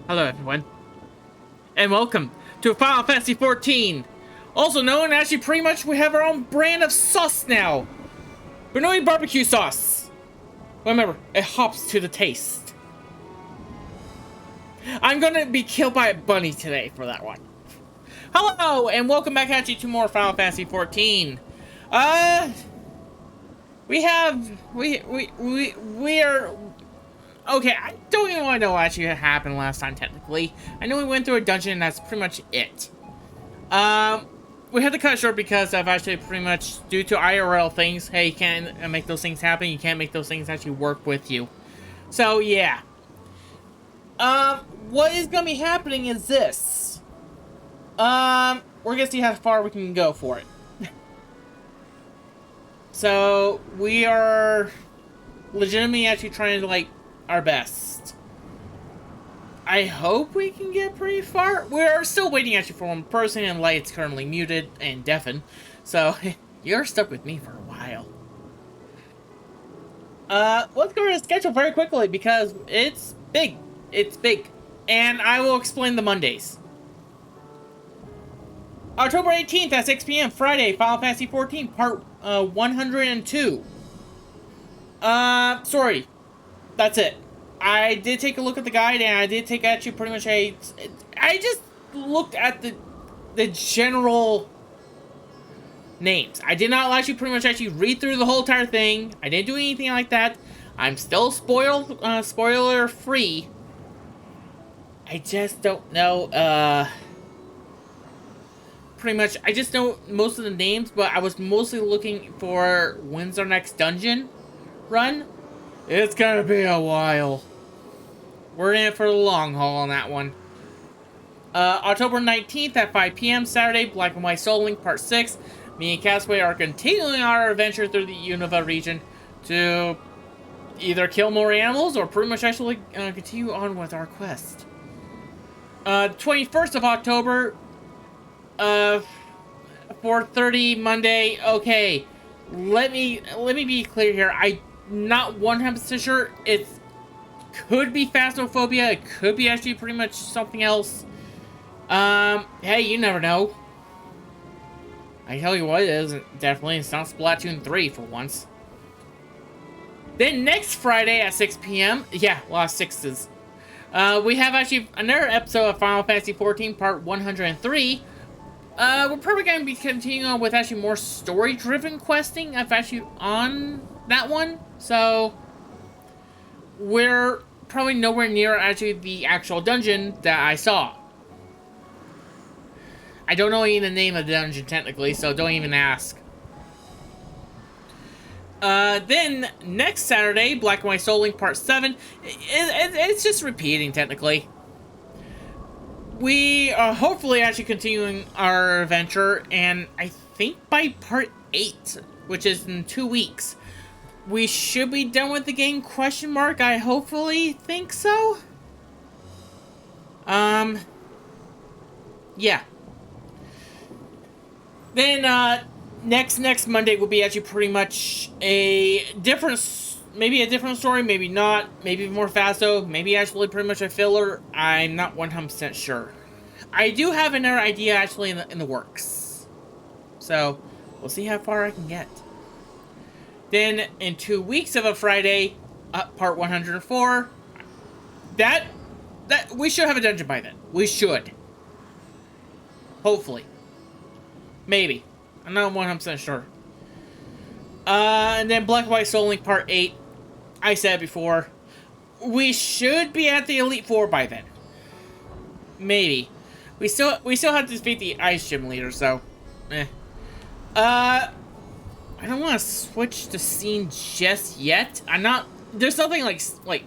Hello everyone, and welcome to Final Fantasy XIV, also known as pretty much we have our own brand of sauce now. Benoi barbecue sauce. Remember, it hops to the taste. I'm gonna be killed by a bunny today for that one. Hello, and welcome back at you to more Final Fantasy XIV. We are Okay, I don't even want to know what actually happened last time, technically. I know we went through a dungeon, and that's pretty much it. We had to cut it short because of actually pretty much due to IRL things. Hey, you can't make those things happen. You can't make those things actually work with you. So, yeah. What is gonna be happening is this. We're gonna see how far we can go for it. So, we are legitimately actually trying to, like, our best. I hope we can get pretty far. We're still waiting actually for one person, and Light's currently muted and deafened. So, you're stuck with me for a while. Let's go to the schedule very quickly because it's big. It's big. And I will explain the Mondays. October 18th at 6 p.m. Friday, Final Fantasy XIV, part 102. Sorry. That's it. I did take a look at the guide, and I did take actually pretty much I just looked at the general names. I did not actually pretty much actually read through the whole entire thing. I didn't do anything like that. I'm still spoiler free. I just don't know, pretty much, I just know most of the names, but I was mostly looking for when's our next dungeon run. It's gonna be a while. We're in it for the long haul on that one. October 19th at 5 p.m. Saturday, Black and White Soul Link Part 6. Me and Castaway are continuing our adventure through the Unova region to either kill more animals or pretty much actually continue on with our quest. 21st of October, 4:30 Monday. Okay, let me be clear here. I'm not 100% sure. It could be Phasmophobia. It could be actually pretty much something else. Hey, you never know. I tell you what, it isn't. Definitely, it's not Splatoon 3 for once. Then next Friday at 6 p.m. Yeah, a lot of sixes. We have actually another episode of Final Fantasy XIV Part 103. We're probably going to be continuing on with actually more story-driven questing. I'm actually on that one. So, we're probably nowhere near actually the actual dungeon that I saw. I don't know even the name of the dungeon technically, so don't even ask. Then, next Saturday, Black and White Soul Link Part 7. It's just repeating, technically. We are hopefully actually continuing our adventure, and I think by Part 8, which is in 2 weeks, we should be done with the game, question mark. I hopefully think so. Yeah. Then, next Monday will be actually pretty much a different, maybe a different story, maybe not, maybe more Fasto, maybe actually pretty much a filler. I'm not 100% sure. I do have another idea actually in the works. So, we'll see how far I can get. Then, in 2 weeks of a Friday, part 104, that we should have a dungeon by then. We should. Hopefully. Maybe. I'm not 100% sure. And then Black and White Soul Link Part 8. I said before, we should be at the Elite Four by then. Maybe. We still have to defeat the Ice Gym leader, so I don't want to switch the scene just yet. I'm not. There's something like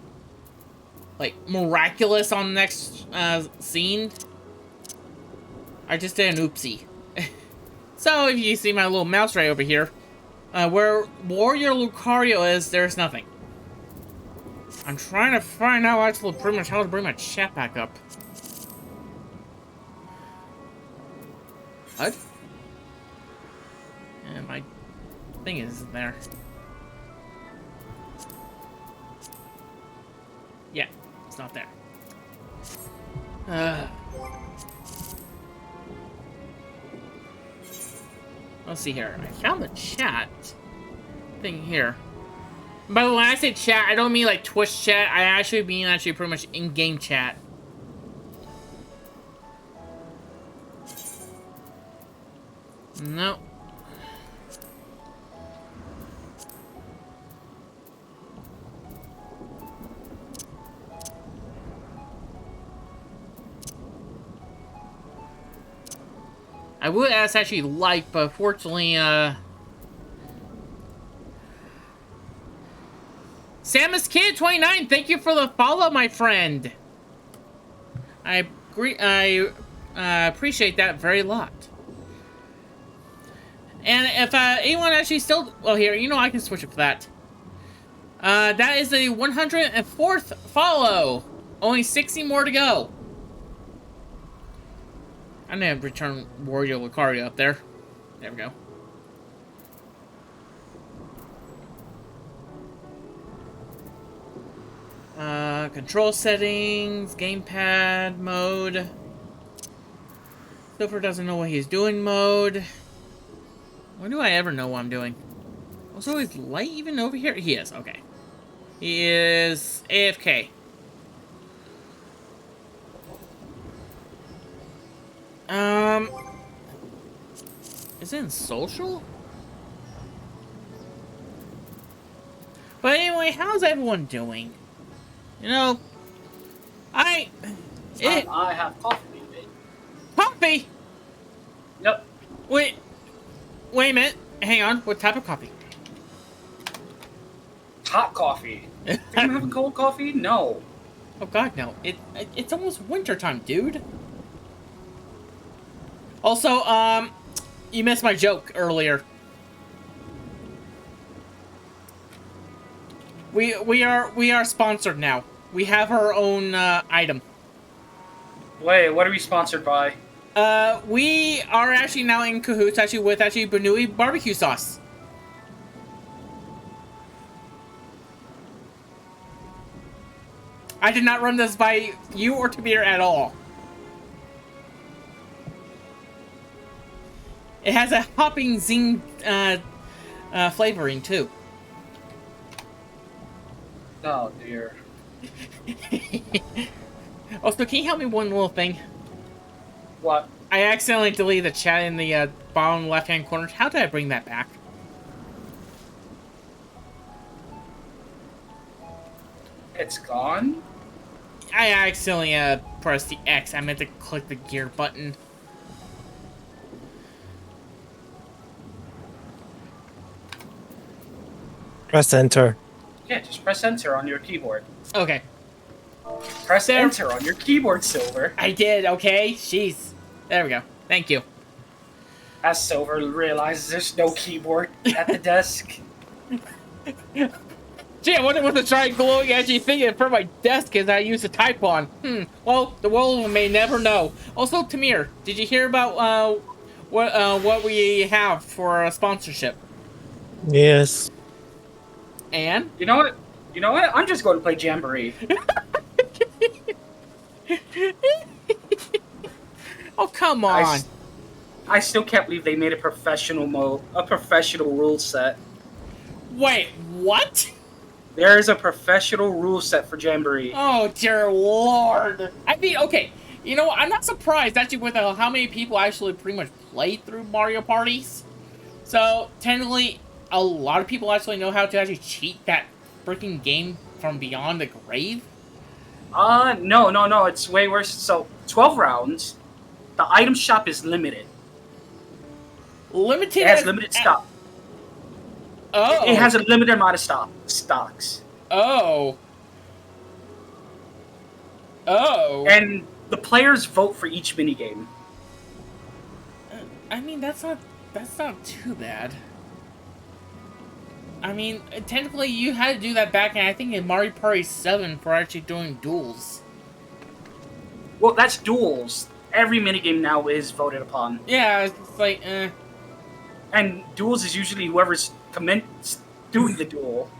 miraculous on the next scene. I just did an oopsie. So if you see my little mouse right over here, where Warrior Lucario is, there's nothing. I'm trying to find out actually pretty much how to bring my chat back up. What? And my thing isn't there. Yeah, it's not there. Let's see here. I found the chat thing here. By the way, when I say chat, I don't mean like Twitch chat. I actually mean actually pretty much in-game chat. No. I would ask actually like, but fortunately, Samus Kid 29, thank you for the follow, my friend. I appreciate that very lot. And if anyone actually still, well, here, you know, I can switch it for that. That is the 104th follow. Only 60 more to go. I'm gonna return Wario Lucario up there. There we go. Control settings, gamepad mode. Silver doesn't know what he's doing mode. When do I ever know what I'm doing? Also, is Light even over here? He is, okay. He is AFK. Is it in social? But anyway, how's everyone doing? You know, I have coffee, baby. Coffee? Yep. Wait a minute. Hang on. What type of coffee? Hot coffee. Think I'm having cold coffee? No. Oh god, no. It's almost winter time, dude. Also, you missed my joke earlier. We are sponsored now. We have our own item. Wait, what are we sponsored by? We are actually now in cahoots with Banui barbecue sauce. I did not run this by you or Tamir at all. It has a hopping zing flavoring too. Oh dear. Also, can you help me one little thing? What? I accidentally deleted the chat in the bottom left-hand corner. How did I bring that back? It's gone? I accidentally pressed the X. I meant to click the gear button. Press enter. Yeah, just press enter on your keyboard. Okay. Press enter on your keyboard, Silver. I did, okay? Jeez. There we go. Thank you. As Silver realizes there's no keyboard at the desk. Gee, I wonder what the giant glowing edgy thing in front of my desk is I used to type on. Well, the world may never know. Also, Tamir, did you hear about what we have for a sponsorship? Yes. And? You know what? You know what? I'm just going to play Jamboree. Oh, come on. I still can't believe they made a professional rule set. Wait, what? There is a professional rule set for Jamboree. Oh, dear Lord. I mean, okay. You know, I'm not surprised, actually, with how many people actually pretty much play through Mario parties. So, technically, a lot of people actually know how to actually cheat that freaking game from beyond the grave. No. It's way worse. So, 12 rounds. The item shop is limited. Limited? It has limited stock. Oh. It has a limited amount of stocks. Oh. Oh. And the players vote for each minigame. I mean, that's not too bad. I mean, technically, you had to do that back in, I think, in Mario Party 7 for actually doing duels. Well, that's duels. Every minigame now is voted upon. Yeah, it's like, And duels is usually whoever's doing the duel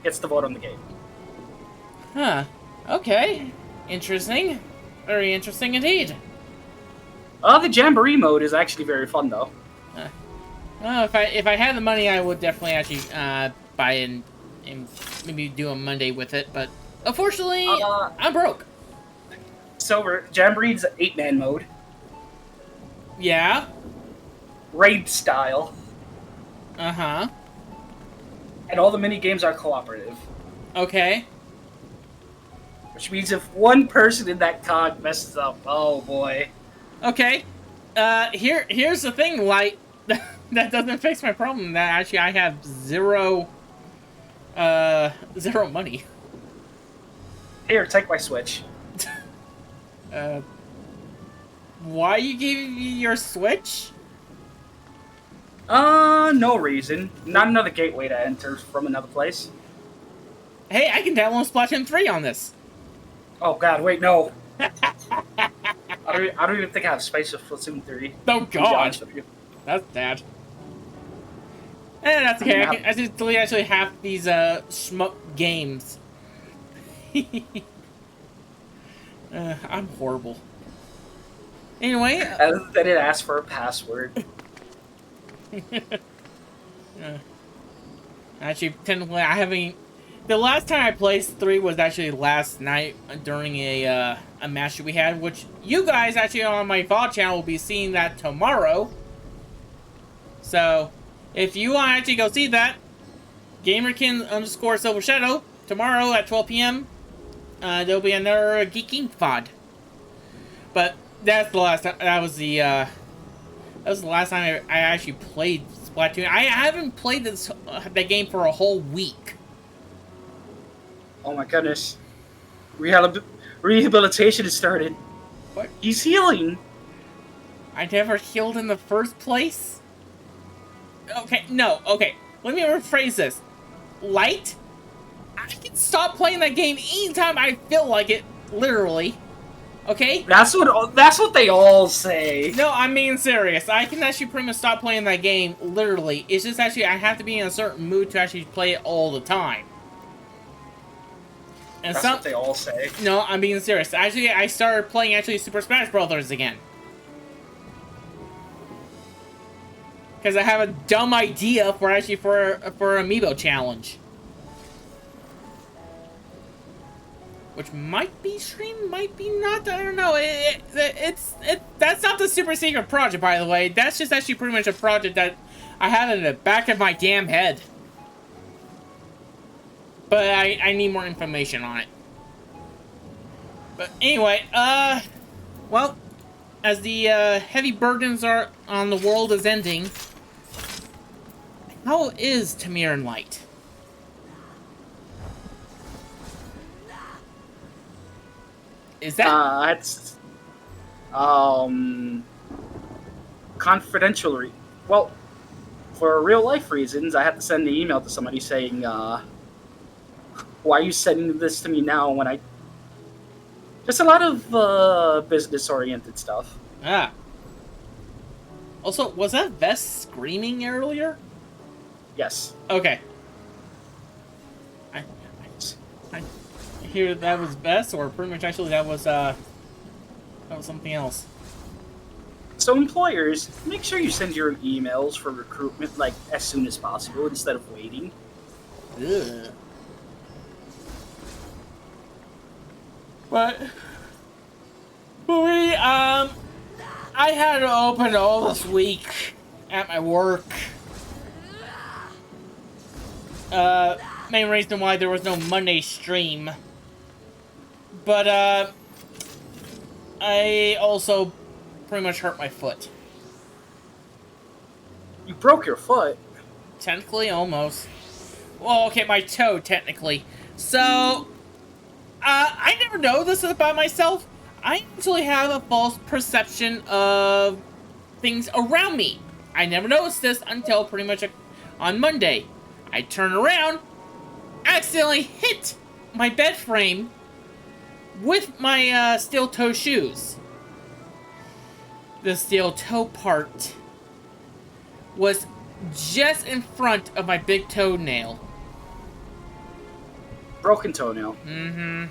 gets the vote on the game. Huh. Okay. Interesting. Very interesting indeed. The Jamboree mode is actually very fun, though. Well, if I had the money, I would definitely actually buy it and maybe do a Monday with it. But unfortunately, I'm broke. Silver Jamboree's 8-man mode. Yeah. Raid style. Uh-huh. And all the mini games are cooperative. Okay. Which means if one person in that cog messes up, oh boy. Okay. Here's the thing, Light. That doesn't fix my problem. That actually I have zero money. Here, take my Switch. Why you gave me your Switch? No reason. Not another gateway to enter from another place. Hey, I can download Splatoon 3 on this. Oh god, wait, no. I don't even think I have space for Splatoon 3. Oh to be god. honest with you. That's bad. That's okay. I just delete actually half these schmuck games. I'm horrible. Anyway, They didn't ask for a password. Actually, technically, I haven't. The last time I played 3 was actually last night during a match that we had, which you guys actually on my VOD channel will be seeing that tomorrow. So, if you want to actually go see that, Gamerkin_Silver Shadow tomorrow at 12 p.m. There'll be another Geeking VOD. But that's the last time. That was the last time I actually played Splatoon. I haven't played that game for a whole week. Oh my goodness. Rehabilitation has started. What? He's healing. I never healed in the first place? Okay, no, okay. Let me rephrase this. Light? I can stop playing that game anytime I feel like it, literally. Okay? That's what they all say. No, I'm being serious. I can actually pretty much stop playing that game, literally. It's just actually I have to be in a certain mood to actually play it all the time. And That's what they all say. No, I'm being serious. Actually, I started playing actually Super Smash Brothers again. Because I have a dumb idea for Amiibo challenge. Which might be streamed, might be not, I don't know. That's not the super secret project, by the way. That's just actually pretty much a project that I have in the back of my damn head. But I need more information on it. But anyway, well, as the heavy burdens are on the world is ending, how is Tamir and Light? Is that It's confidential. Well, for real life reasons, I had to send an email to somebody saying, why are you sending this to me now when I... Just a lot of business-oriented stuff. Ah. Also, was that Vest screaming earlier? Yes. Okay. I hear that was Vest, or pretty much actually that was something else. So employers, make sure you send your emails for recruitment like as soon as possible instead of waiting. Ugh. But I had to open all this week at my work. Main reason why there was no Monday stream. But I also pretty much hurt my foot. You broke your foot. Technically, almost. Well, okay, my toe, technically. So, I never know this about myself. I actually have a false perception of things around me. I never noticed this until pretty much on Monday. I turn around, accidentally hit my bed frame with my steel toe shoes. The steel toe part was just in front of my big toenail. Broken toenail. Mm-hmm.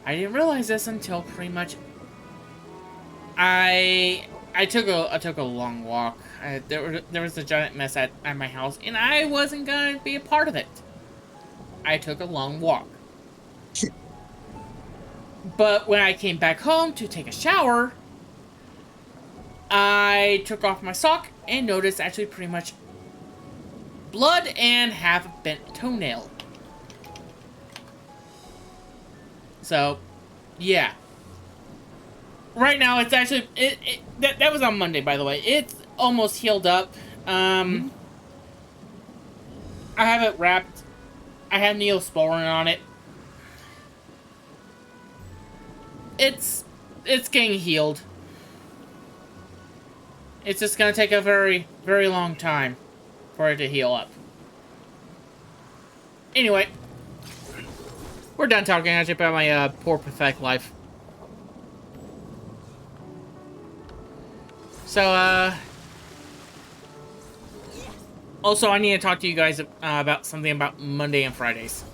I didn't realize this until pretty much I took a long walk. There was a giant mess at my house, and I wasn't gonna be a part of it. I took a long walk. But when I came back home to take a shower, I took off my sock and noticed actually pretty much blood and half a bent toenail. So, yeah. right now it's actually that was on Monday, by the way. It's almost healed up. I have it wrapped. I have Neosporin on it. It's getting healed. It's just gonna take a very, very long time for it to heal up. Anyway, we're done talking actually about my poor, pathetic life. So, also I need to talk to you guys about something about Monday and Fridays.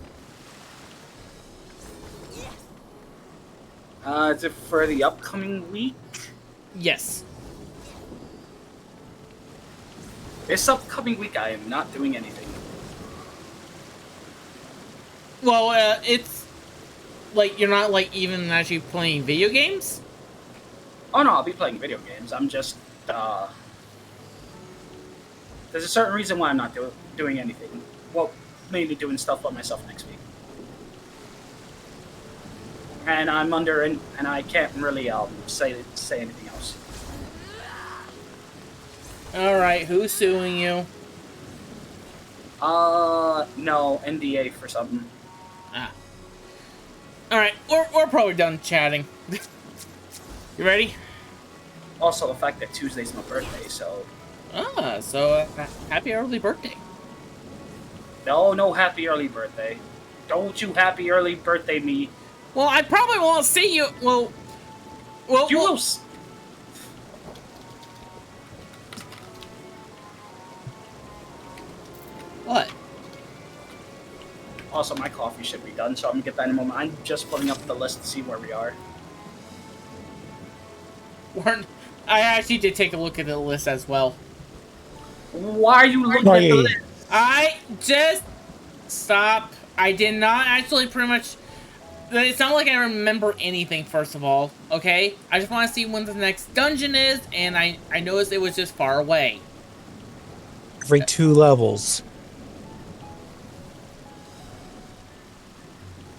Is it for the upcoming week? Yes. This upcoming week, I am not doing anything. Well, it's like you're not like even actually playing video games? Oh no, I'll be playing video games. I'm just, there's a certain reason why I'm not doing anything. Well, mainly doing stuff by myself next week. And I'm under, and I can't really, say anything else. Alright, who's suing you? No, NDA for something. Ah. Alright, we're probably done chatting. You ready? Also, the fact that Tuesday's my birthday, so... So happy early birthday. No happy early birthday. Don't you happy early birthday me. Well, I probably won't see you, well... You well, will... What? Also, my coffee should be done, so I'm gonna get that in a moment. I'm just pulling up the list to see where we are. I actually did take a look at the list as well. Why are you looking at the list? I just... Stop. I did not actually pretty much... It's not like I remember anything, first of all, okay? I just want to see when the next dungeon is, and I noticed it was just far away. Every 2 levels.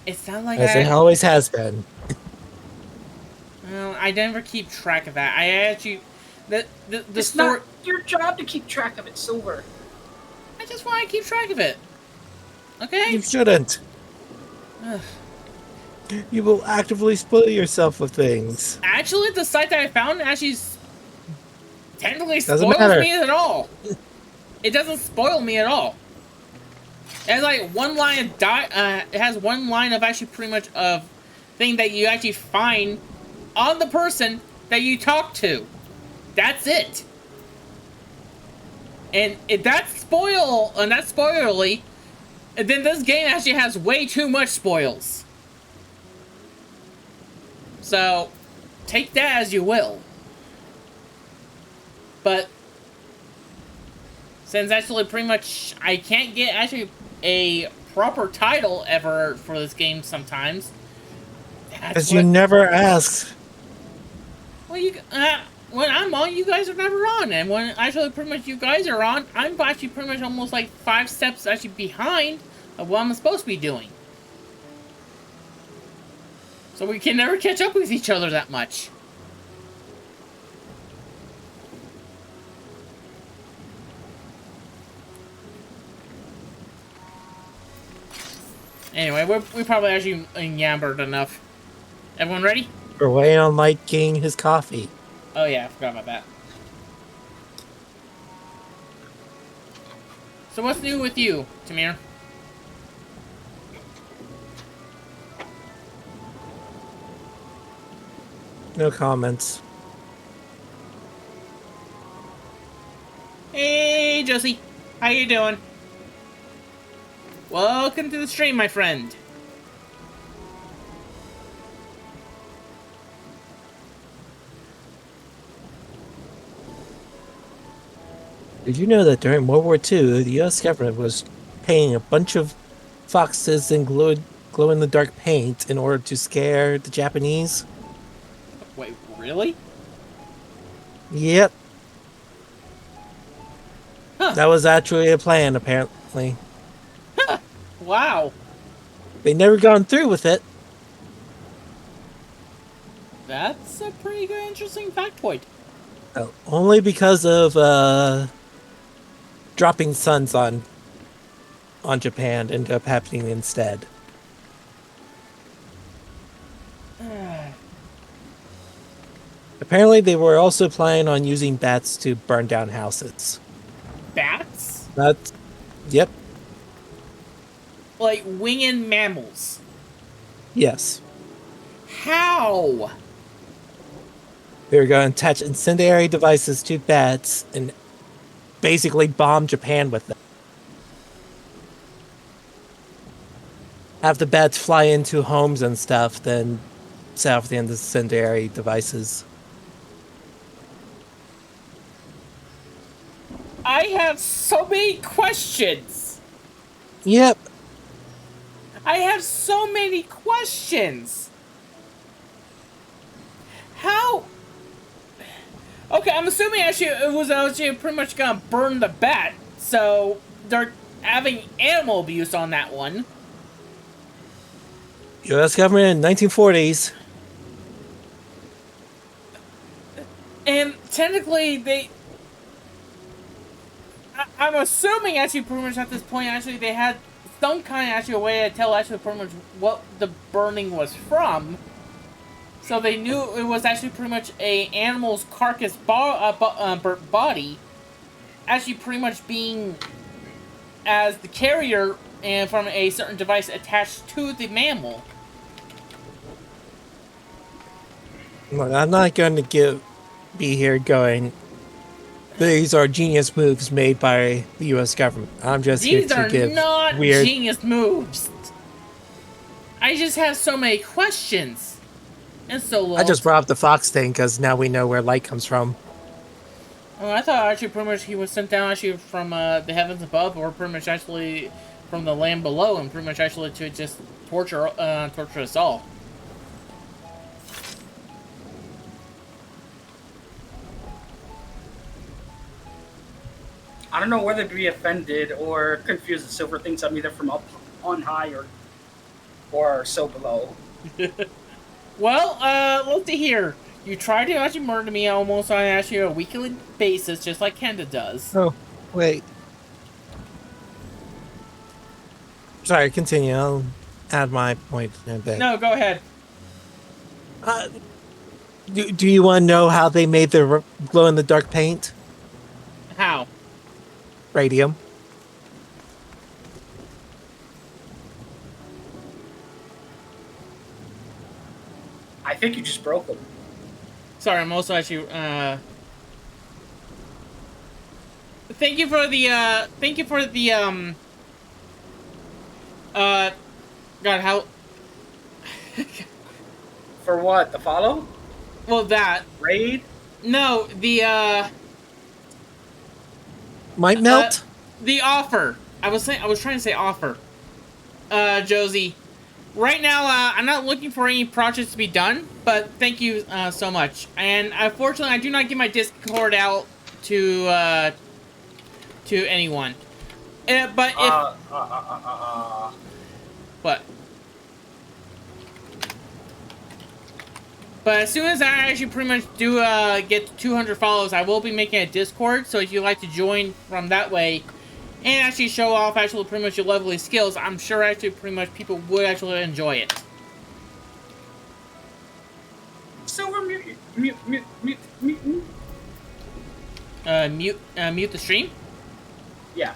It's not like As it always has been. Well, I never keep track of that. I actually... It's not your job to keep track of it, Silver. I just want to keep track of it. Okay? You shouldn't. Ugh. You will actively spoil yourself with things. Actually, the site that I found actually technically Doesn't spoils matter. me at all. It doesn't spoil me at all. It has like one line of it has one line of actually pretty much of thing that you actually find on the person that you talk to. That's it. And if that's spoilerly, then this game actually has way too much spoils. So, take that as you will. But, since actually pretty much I can't get actually a proper title ever for this game sometimes. Because you never asked. Well, when I'm on, you guys are never on. And when actually pretty much you guys are on, I'm actually pretty much almost like 5 steps actually behind of what I'm supposed to be doing. So we can never catch up with each other that much. Anyway, we probably actually yammered enough. Everyone ready? We're waiting on Mike getting his coffee. Oh yeah, I forgot about that. So what's new with you, Tamir? No comments. Hey, Josie. How you doing? Welcome to the stream, my friend. Did you know that during World War II, the U.S. government was painting a bunch of foxes in glow-in-the-dark paint in order to scare the Japanese? Wait, really? Yep. Huh. That was actually a plan, apparently. Wow. They never gone through with it. That's a pretty good, interesting factoid. Only because of dropping suns on Japan ended up happening instead. Apparently, they were also planning on using bats to burn down houses. Bats? That's yep, Like winged mammals. yes. How? They were going to attach incendiary devices to bats and basically bomb Japan with them. Have the bats fly into homes and stuff, then set off the incendiary devices. I have so many questions. Yep. I have so many questions. How? Okay, I'm assuming actually it was actually pretty much gonna burn the bat, so they're having animal abuse on that one. U.S. government in 1940s. And technically, I'm assuming actually pretty much at this point actually they had some kind of actually a way to tell actually pretty much what the burning was from. So they knew it was actually pretty much a animal's carcass body, actually pretty much being as the carrier and from a certain device attached to the mammal. Look, I'm not going to be here going, these are genius moves made by the U.S. government. I'm just here These to are give not weird. genius moves. I just have so many questions. And so little. I just brought up the fox thing because now we know where light comes from. I thought actually pretty much he was sent down actually from the heavens above, or pretty much actually from the land below, and pretty much actually to just torture us all. I don't know whether to be offended or confused. The silver thinks I'm either from up on high or so below. Well, let's see here. You tried to actually murder me almost on actually a weekly basis, just like Kenda does. Oh, wait. Sorry, continue. I'll add my point in a bit. No, go ahead. Do you want to know how they made the glow-in-the-dark paint? How? Radium. I think you just broke them. Sorry, I'm also actually, Thank you for the, God, how... For what? The follow? Well, that... Raid? No, the, Might melt? the offer. I was trying to say offer. Josie. Right now, I'm not looking for any projects to be done, but thank you, so much. And unfortunately, I do not give my Discord out to anyone. But if... What? But as soon as I actually pretty much do get 200 follows, I will be making a Discord. So if you'd like to join from that way and actually show off actually pretty much your lovely skills, I'm sure actually pretty much people would actually enjoy it. Silver mute. Mute the stream? Yeah.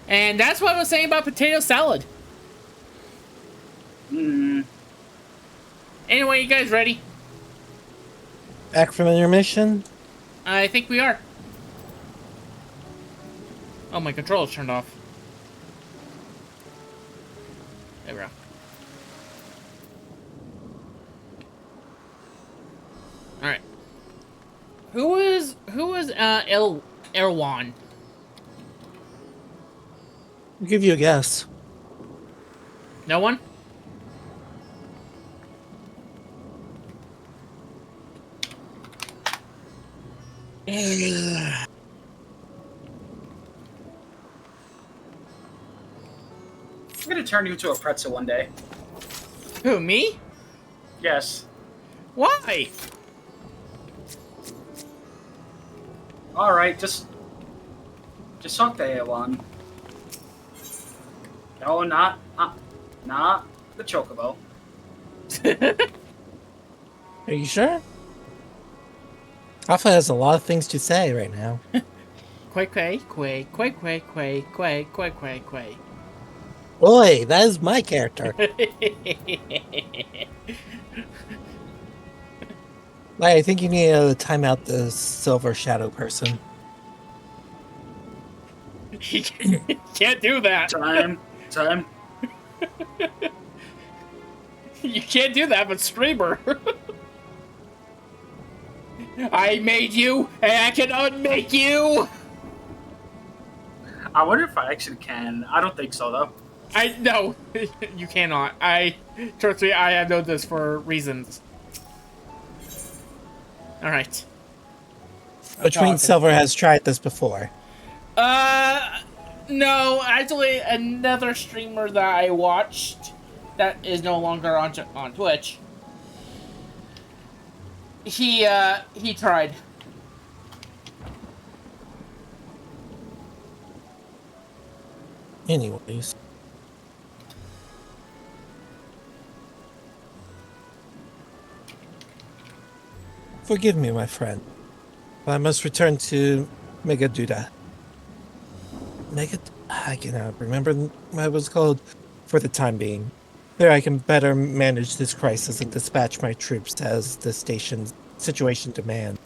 And that's what I was saying about potato salad. Anyway, you guys ready? Back from intermission? I think we are. Oh, my controller's turned off. There we go. Alright. Who was Erwan? I'll give you a guess. No one? I'm gonna turn you into a pretzel one day. Who, me? Yes. Why? Alright, just talk to Aeon. No, not the Chocobo. Are you sure? Alpha has a lot of things to say right now. Quay, quay, quay, quay, quay, quay, quay, quay, quay, quay. Boy, that is my character. I think you need to time out the silver shadow person. You can't do that. Time. You can't do that, but streamer. I made you, and I can unmake you. I wonder if I actually can. I don't think so, though. No, you cannot. Trust me, I know this for reasons. All right. Which means Silver has tried this before. No, actually, another streamer that I watched that is no longer on Twitch. He tried. Anyways. Forgive me, my friend. I must return to Megaduda. I cannot remember what it was called for the time being. There I can better manage this crisis and dispatch my troops as the station's situation demands.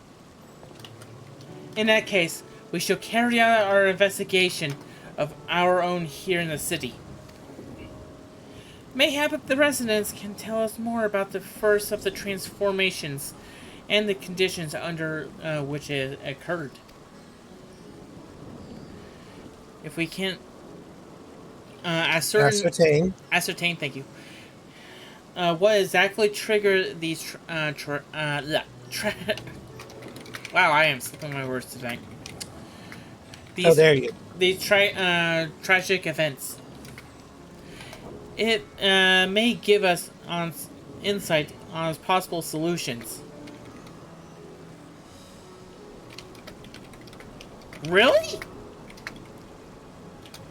In that case, we shall carry out our investigation of our own here in the city. Mayhap the residents can tell us more about the first of the transformations and the conditions under which it occurred. If we can't ascertain, thank you. What exactly triggered these wow, I am slipping my words tonight. There you go. These tragic events. It may give us insight on possible solutions. Really?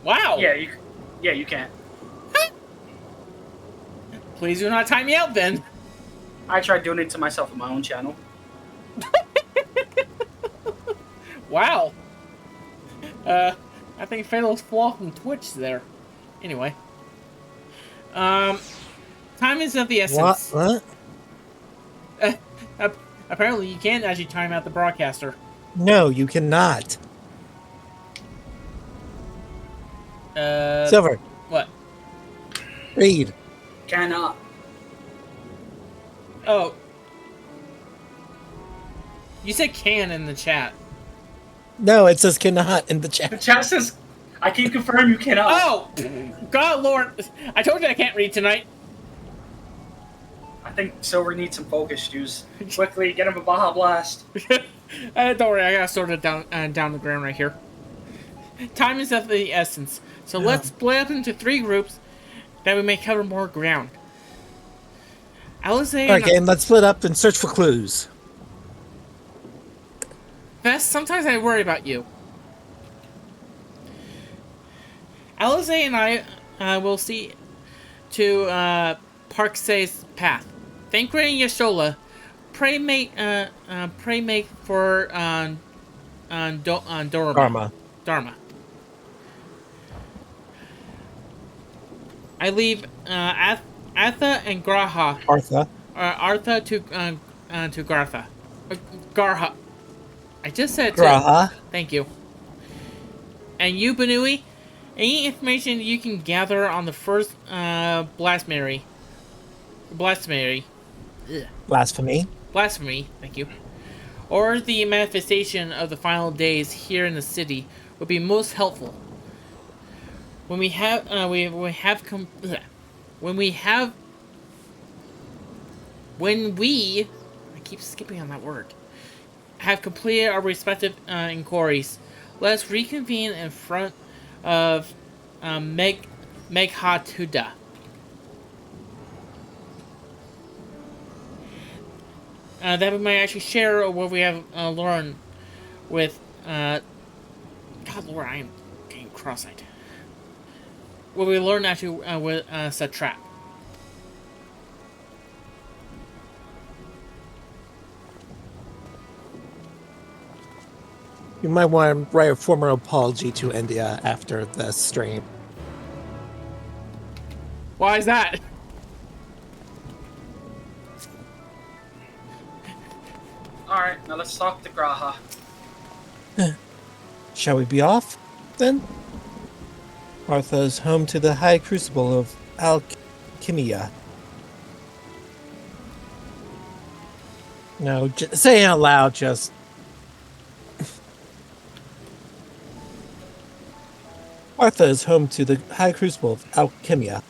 Wow. Yeah, you can. Please do not time me out then. I tried doing it to myself on my own channel. Wow. I think Fatal's flaw from Twitch there. Anyway. Time is of the essence. What? Apparently you can't actually time out the broadcaster. No, you cannot. Silver. What? Read. Cannot. Oh. You said can in the chat. No, it says cannot in the chat. The chat says, I can confirm you cannot. Oh! God, Lord. I told you I can't read tonight. I think Silver needs some focus juice. Quickly, get him a Baja Blast. Don't worry, I got sorted down the ground right here. Time is of the essence, so let's split up into 3 groups that we may cover more ground. Okay, and let's split up and search for clues. Vess, sometimes I worry about you. Alize and I will see to Parksay's path. Thancred and Yashola, pray make for Dharma. I leave Atha and Graha, Artha. Artha to Gartha. Garha. I just said it too. Graha. Thank you. And you, Benui, any information you can gather on the first blasphemy. Ugh. Blasphemy. Blasphemy, thank you. Or the manifestation of the final days here in the city would be most helpful. When we have I keep skipping on that word, have completed our respective inquiries, let's reconvene in front of Meghatuda. That we might actually share what we have learned with. God, Lord, I am getting cross-eyed. What we learned actually with Satrap. You might want to write a formal apology to India after the stream. Why is that? Alright, now let's talk to Graha. Shall we be off, then? Artha is home to the High Crucible of Alchemia. No, say it out loud, just... Artha is home to the High Crucible of Alchemia,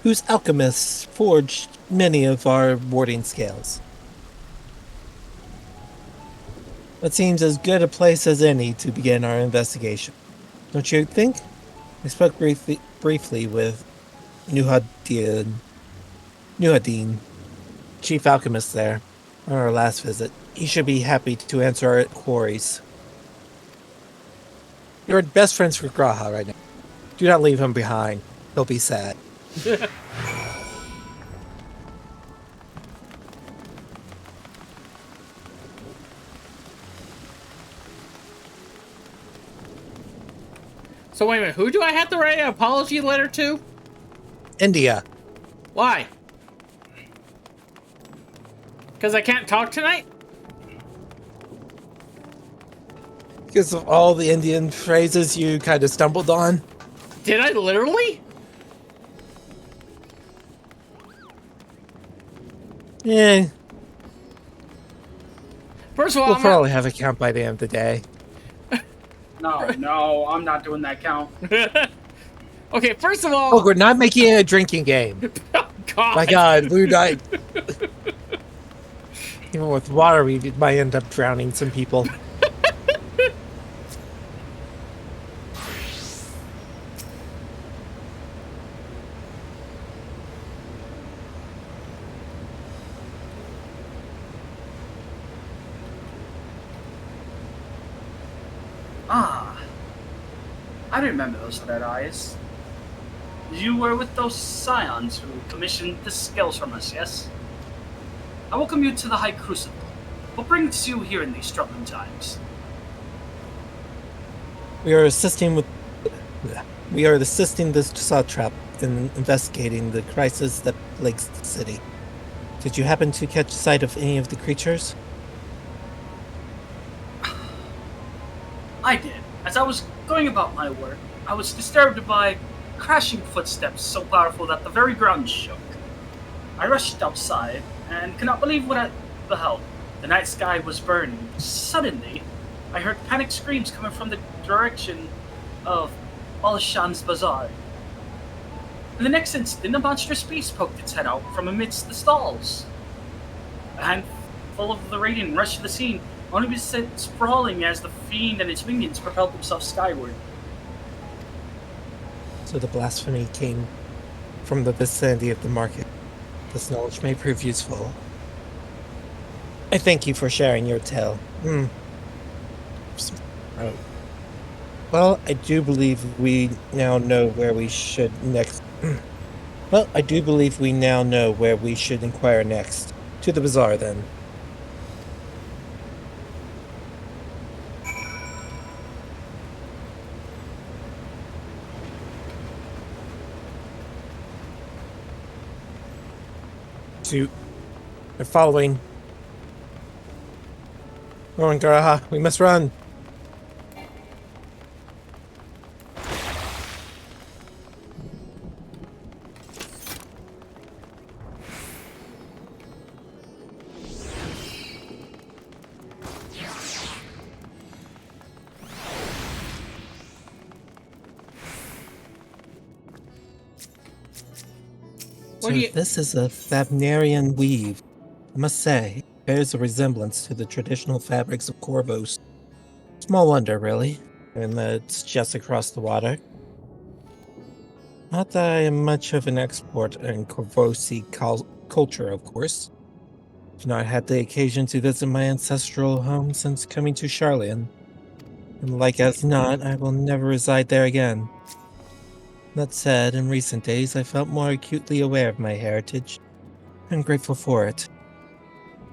whose alchemists forged many of our warding scales. It seems as good a place as any to begin our investigation. Don't you think? I spoke briefly with Nuhadin, chief alchemist there, on our last visit. He should be happy to answer our queries. You're best friends with Graha right now. Do not leave him behind. He'll be sad. So wait a minute, who do I have to write an apology letter to? India. Why? Because I can't talk tonight? Because of all the Indian phrases you kind of stumbled on. Did I literally? Yeah. First of all, We'll probably have a count by the end of the day. No, I'm not doing that count. Okay, first of all... Oh, we're not making it a drinking game. Oh, God. My God, we're not... Even with water, we might end up drowning some people. I remember those red eyes. You were with those scions who commissioned the scales from us, yes? I welcome you to the High Crucible. What brings you here in these troubling times? We are assisting this satrap in investigating the crisis that plagues the city. Did you happen to catch sight of any of the creatures? I did. As I was going about my work, I was disturbed by crashing footsteps so powerful that the very ground shook. I rushed outside and could not believe what I beheld. The night sky was burning. Suddenly, I heard panicked screams coming from the direction of Al-Shan's Bazaar. In the next instant, a monstrous beast poked its head out from amidst the stalls. A handful of the radiant rushed to the scene, only to be sent sprawling as the fiend and its minions propelled themselves skyward. So the blasphemy came from the vicinity of the market. This knowledge may prove useful. I thank you for sharing your tale. Well, I do believe we now know where we should next. Well, I do believe we now know where we should inquire next. To the bazaar, then. Shoot. They're following. Go on, Garaha. We must run. So this is a Thabnarian weave. I must say, it bears a resemblance to the traditional fabrics of Corvos. Small wonder, really, and that it's just across the water. Not that I am much of an expert in Corvosi culture, of course. I've not had the occasion to visit my ancestral home since coming to Charlian, and like as not, I will never reside there again. That said, in recent days I felt more acutely aware of my heritage. I'm grateful for it.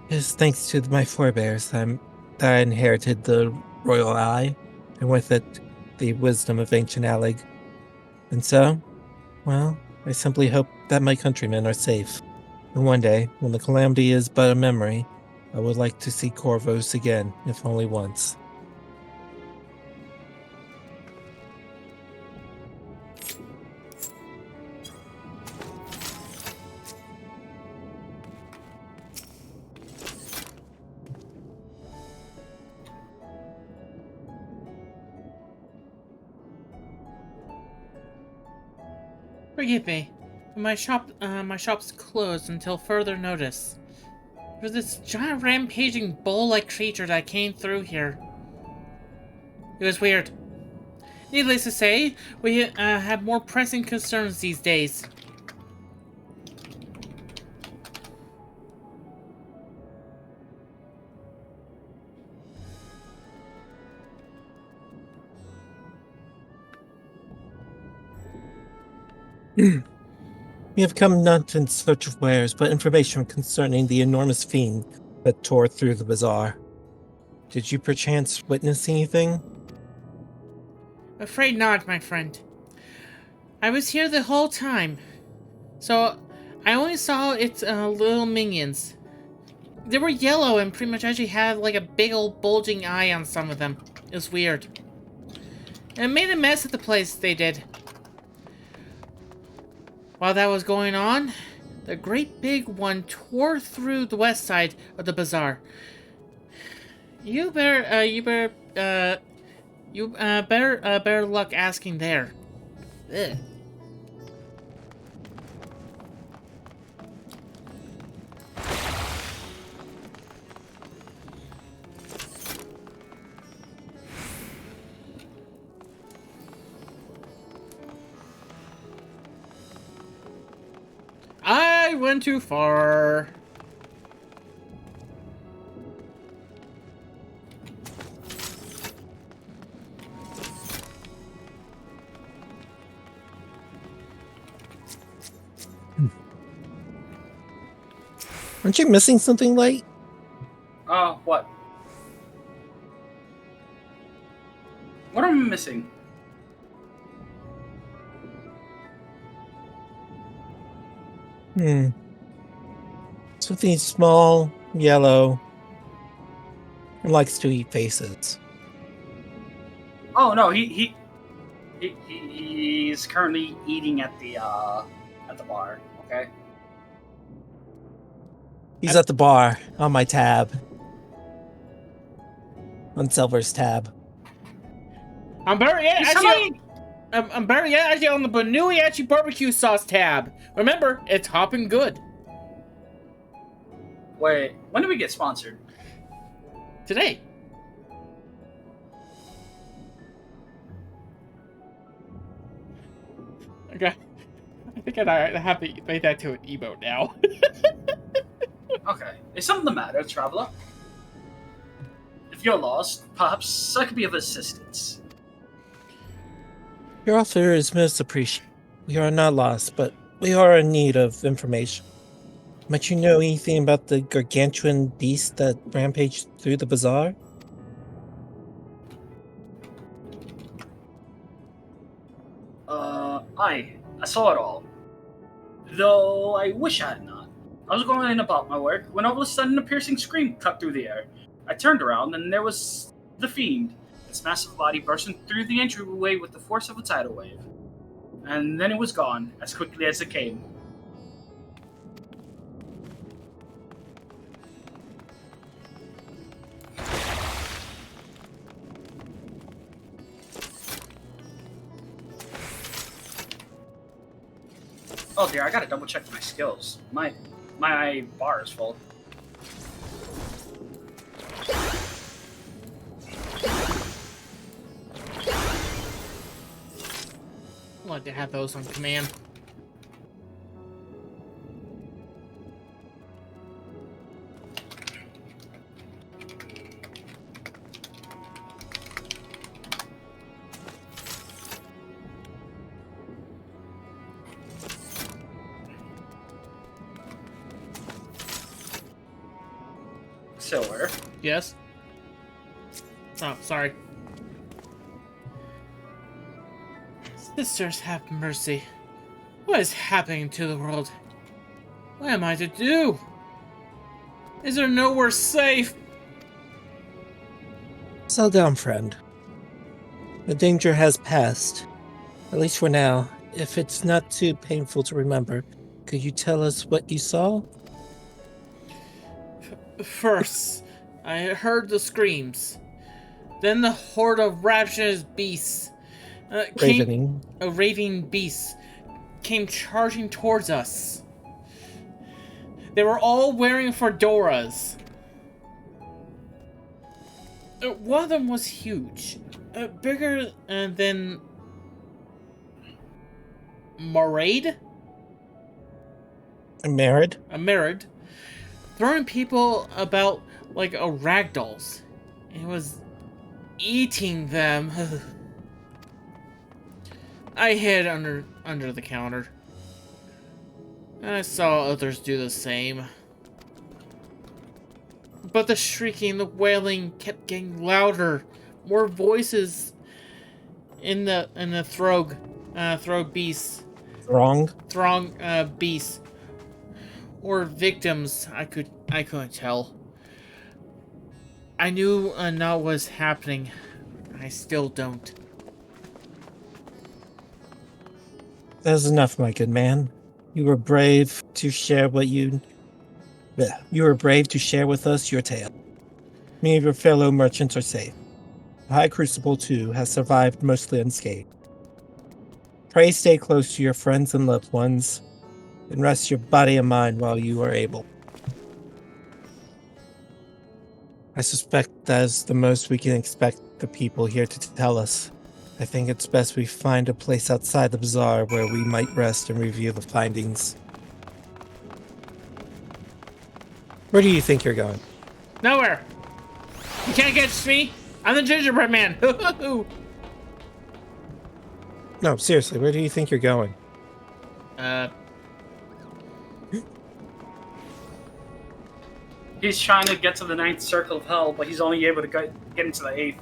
It is thanks to my forebears that I inherited the royal eye, and with it, the wisdom of ancient Alleg. And so, well, I simply hope that my countrymen are safe. And one day, when the calamity is but a memory, I would like to see Corvos again, if only once. Forgive me. My shop's closed until further notice. There's this giant rampaging bull-like creature that came through here. It was weird. Needless to say, we have more pressing concerns these days. We have come not in search of wares, but information concerning the enormous fiend that tore through the bazaar. Did you perchance witness anything? Afraid not, my friend. I was here the whole time, so I only saw its little minions. They were yellow and pretty much actually had like a big old bulging eye on some of them. It was weird. And it made a mess of the place, they did. While that was going on, the great big one tore through the west side of the bazaar. You better luck asking there. Ugh. I went too far. Aren't you missing something, Light? What? What am I missing? Something small, yellow, and likes to eat faces. Oh no, he's currently eating at the bar. Okay. He's at the bar, on my tab. On Silver's tab. I'm very actually on the Banui barbecue sauce tab. Remember, it's hopping good. Wait, when did we get sponsored? Today. Okay. I think I have to make that to an emote now. Okay. Is something the matter, traveler? If you're lost, perhaps I could be of assistance. Your offer is most appreciated. We are not lost, but we are in need of information. Might you know anything about the gargantuan beast that rampaged through the bazaar? I saw it all. Though I wish I had not. I was going about my work when all of a sudden a piercing scream cut through the air. I turned around and there was the fiend, its massive body bursting through the entryway with the force of a tidal wave. And then it was gone, as quickly as it came. Oh dear, I gotta double check my skills. My bar is full. I like to have those on command. Silver. Yes? Oh, sorry. Sisters, have mercy. What is happening to the world? What am I to do? Is there nowhere safe? Settle down, friend. The danger has passed. At least for now. If it's not too painful to remember, could you tell us what you saw? First, I heard the screams. Then the horde of ravenous beasts. Raving beasts came charging towards us. They were all wearing fedoras. One of them was huge. Bigger than Marade? Married? A Marade. Throwing people about like a ragdolls. It was eating them. I hid under the counter. And I saw others do the same. But the shrieking, the wailing kept getting louder. More voices in the throg beasts. Throng beasts. Or victims, I couldn't tell. I knew not what was happening. I still don't. That's enough, my good man. You were brave to share You were brave to share with us your tale. Many of your fellow merchants are safe. The High Crucible, too, has survived mostly unscathed. Pray stay close to your friends and loved ones, and rest your body and mind while you are able. I suspect that is the most we can expect the people here to tell us. I think it's best we find a place outside the bazaar where we might rest and review the findings. Where do you think you're going? Nowhere. You can't catch me. I'm the gingerbread man. No, seriously, where do you think you're going? He's trying to get to the 9th circle of hell, but he's only able to get into the 8th.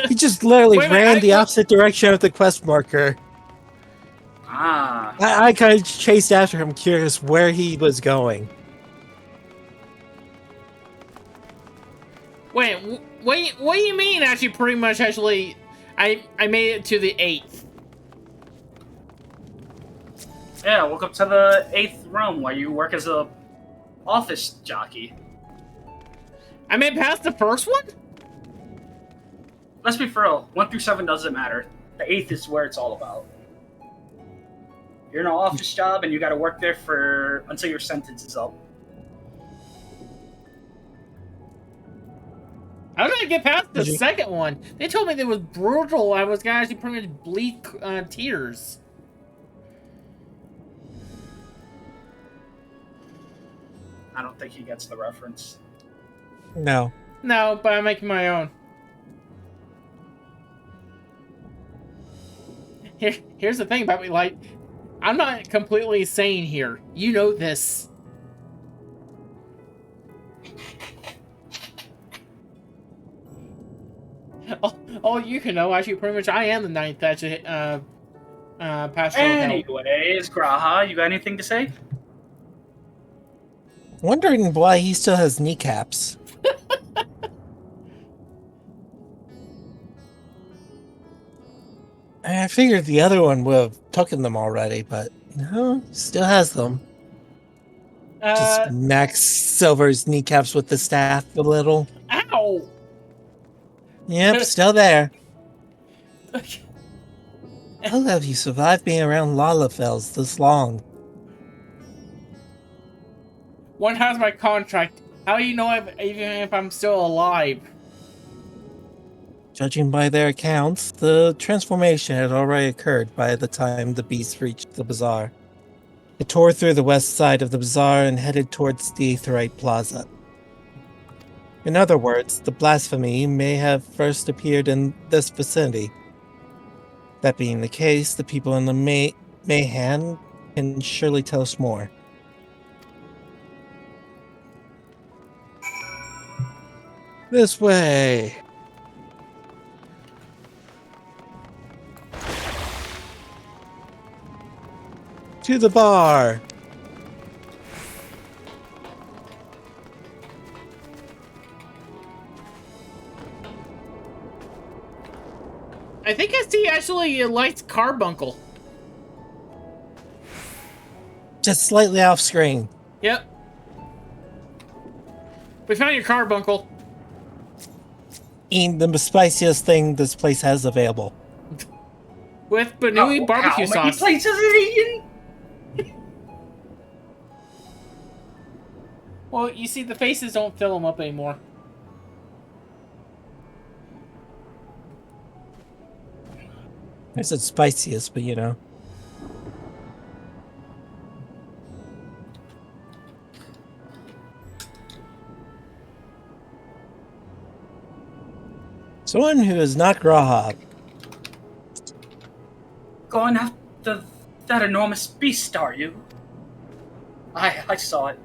He just literally Wait, ran the opposite direction of the quest marker. Ah. I kind of chased after him, curious where he was going. Wait, what do you mean? Actually, pretty much. Actually, I made it to the 8th. Yeah, welcome to the 8th realm where you work as a office jockey. I made it past the first one. Let's be for real. 1 through 7 doesn't matter. The 8th is where it's all about. You're in an office job and you got to work there until your sentence is up. How did I get past the second one? They told me that it was brutal. I was gonna actually pretty much bleed tears. I don't think he gets the reference. No. No, but I'm making my own. Here's the thing about me, like, I'm not completely sane here. You know this. All you can know, actually, pretty much, I am the 9th, actually, pastoral hell. Anyways, Graha, you got anything to say? Wondering why he still has kneecaps. I figured the other one would have taken them already, but no, still has them. Just Max Silver's kneecaps with the staff a little. Ow! Yep, still there. How have you survived being around Lalafels this long? One has my contract. How do you know even if I'm still alive? Judging by their accounts, the transformation had already occurred by the time the beast reached the bazaar. It tore through the west side of the bazaar and headed towards the Aetherite Plaza. In other words, the blasphemy may have first appeared in this vicinity. That being the case, the people in the Mayhan can surely tell us more. This way! To the bar! I think I see actually a light carbuncle. Just slightly off screen. Yep. We found your carbuncle. Eating the spiciest thing this place has available. With Banui barbecue how many sauce. places is it eating? Well, you see, the faces don't fill them up anymore. I said spiciest, but you know. Someone who is not Grahab. Going after that enormous beast, are you? I saw it.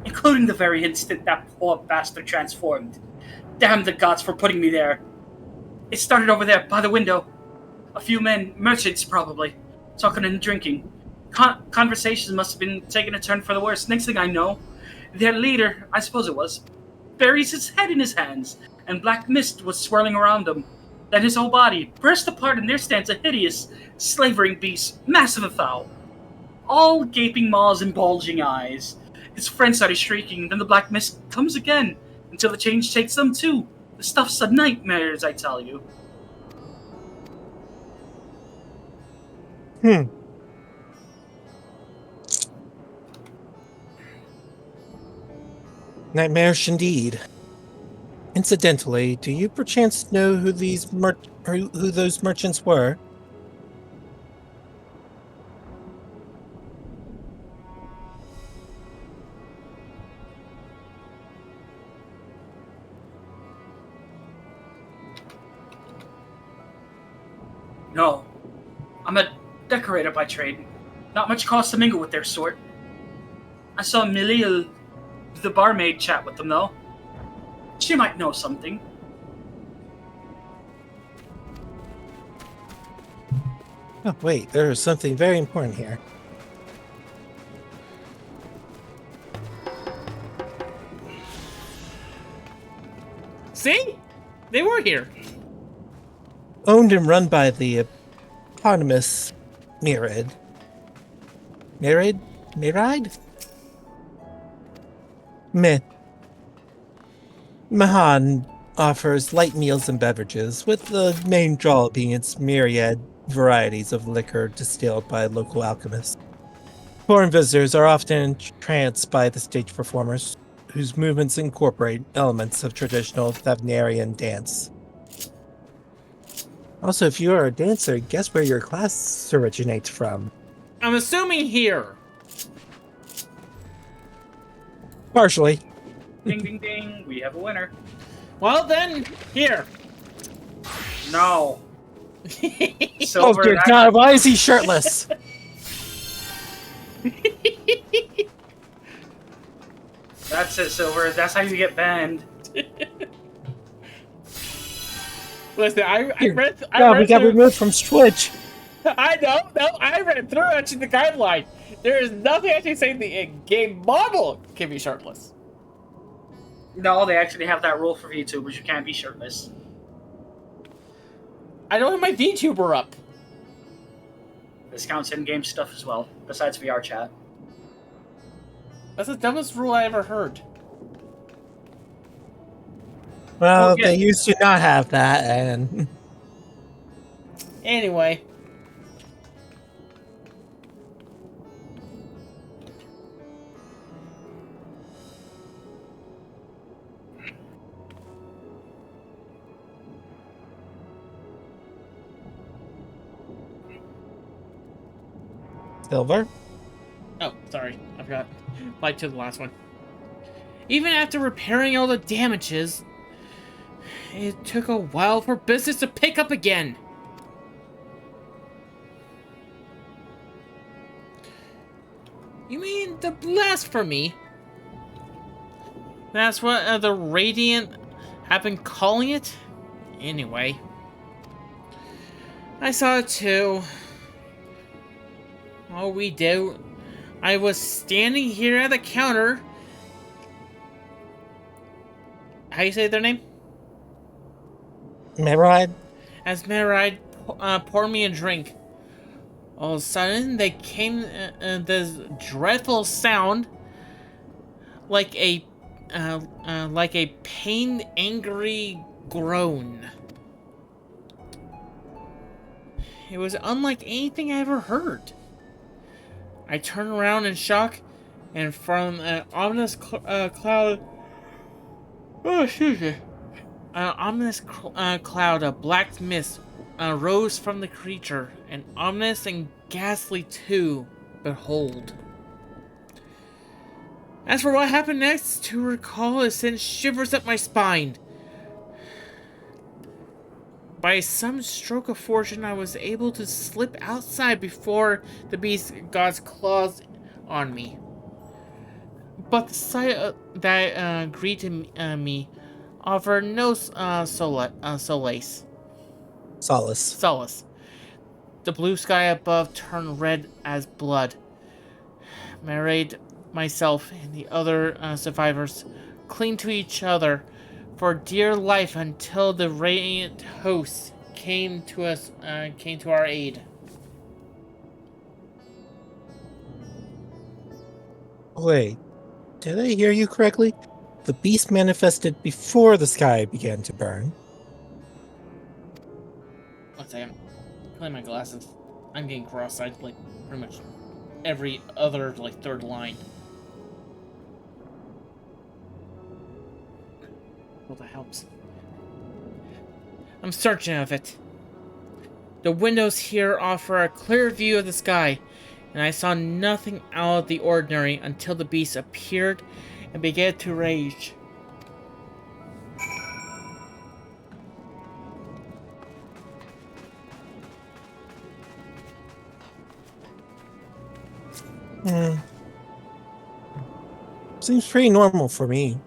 Including the very instant that poor bastard transformed. Damn the gods for putting me there. It started over there, by the window. A few men, merchants probably, talking and drinking. Conversations must have been taking a turn for the worse. Next thing I know, their leader, I suppose it was, buries his head in his hands, and black mist was swirling around him. Then his whole body burst apart, and there stands a hideous, slavering beast, massive and foul. All gaping maws and bulging eyes. His friends started shrieking, then the black mist comes again, until the change takes them too. The stuff's a nightmare, I tell you. Nightmarish indeed. Incidentally, do you perchance know who who those merchants were? No. I'm a decorator by trade. Not much cause to mingle with their sort. I saw Milil, the barmaid, chat with them, though. She might know something. Oh, wait, there is something very important here. See? They were here. Owned and run by the eponymous Mirid. Mirid? Mahan offers light meals and beverages, with the main draw being its myriad varieties of liquor distilled by local alchemists. Foreign visitors are often entranced by the stage performers, whose movements incorporate elements of traditional Thavnarian dance. Also, if you are a dancer, guess where your class originates from? I'm assuming here. Partially. Ding, ding, ding. We have a winner. Well then, here. No. Oh Silver, dear God, why is he shirtless? That's it, Silver. That's how you get banned. Listen, I read. We got removed from Twitch. I know. No, I read through actually the guideline. There is nothing actually saying the in-game model can be shirtless. No, they actually have that rule for VTubers. You can't be shirtless. I don't have my VTuber up. This counts in-game stuff as well, besides VR chat. That's the dumbest rule I ever heard. Well, yeah. they used to not have that, and Anyway. Silver. Oh, sorry. I forgot. Like to the last one. Even after repairing all the damages, it took a while for business to pick up again. You mean the blasphemy? That's what the Radiant have been calling it? Anyway. I saw it too. Oh, we do. I was standing here at the counter. How you say their name? Meride. As Maride poured me a drink. All of a sudden, they came this dreadful sound, like a pained, angry groan. It was unlike anything I ever heard. I turned around in shock, and from an ominous cloud, oh excuse me, an ominous cloud of black mist rose from the creature, and ominous and ghastly too. Behold. As for what happened next, to recall it sent shivers up my spine. By some stroke of fortune, I was able to slip outside before the beast got its claws on me. But the sight that greeted me offered no solace. Solace. The blue sky above turned red as blood. Married myself and the other survivors cling to each other for dear life until the radiant host came to our aid. Wait, did I hear you correctly? The beast manifested before the sky began to burn. One second. Clean my glasses. I'm getting cross-eyed like pretty much every other third line. Well, that helps. I'm certain of it. The windows here offer a clear view of the sky, and I saw nothing out of the ordinary until the beast appeared and began to rage. Seems pretty normal for me.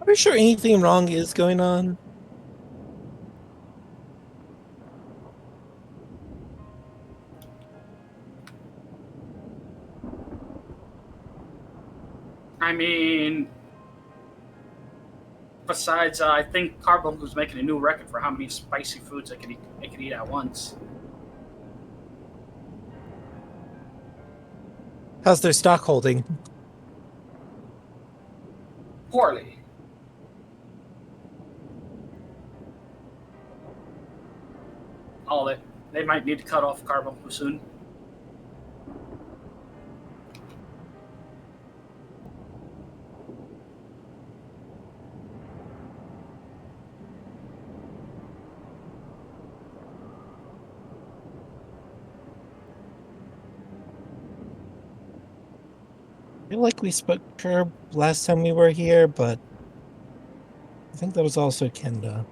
Are you sure anything wrong is going on? I mean, besides, I think Carbon was making a new record for how many spicy foods I could eat at once. How's their stock holding? Poorly. All it. They might need to cut off Carbon soon. I feel like we spoke to her last time we were here, but I think that was also Kenda.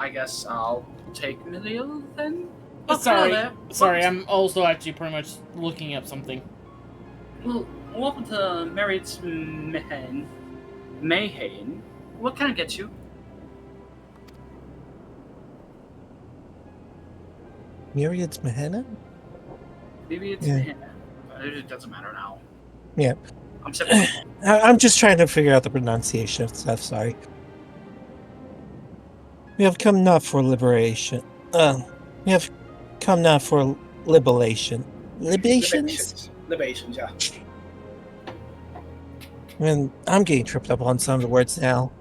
I guess I'll take Emilio then. But Sorry, there, sorry. I'm also actually pretty much looking up something. Well, welcome to Marriott's Mayhain. What can I get you? Myriad's Mahena? Maybe it's Yeah. Mayhain. It doesn't matter now. Yeah. I'm simple. I'm just trying to figure out the pronunciation of stuff, sorry. We have come not for liberation. We have come not for libation. Libations? Libations, yeah. I mean, I'm getting tripped up on some of the words now.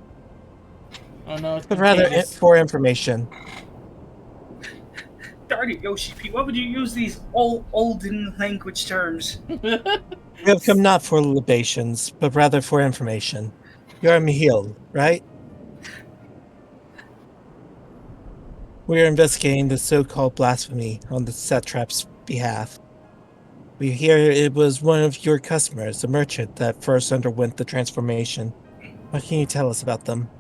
Oh no, it's But rather contagious. for information. Darn it, Yoshi P. Why would you use these olden language terms? We have come not for libations, but rather for information. You're Mihil, right? We are investigating the so-called blasphemy on the satrap's behalf. We hear it was one of your customers, a merchant, that first underwent the transformation. What can you tell us about them?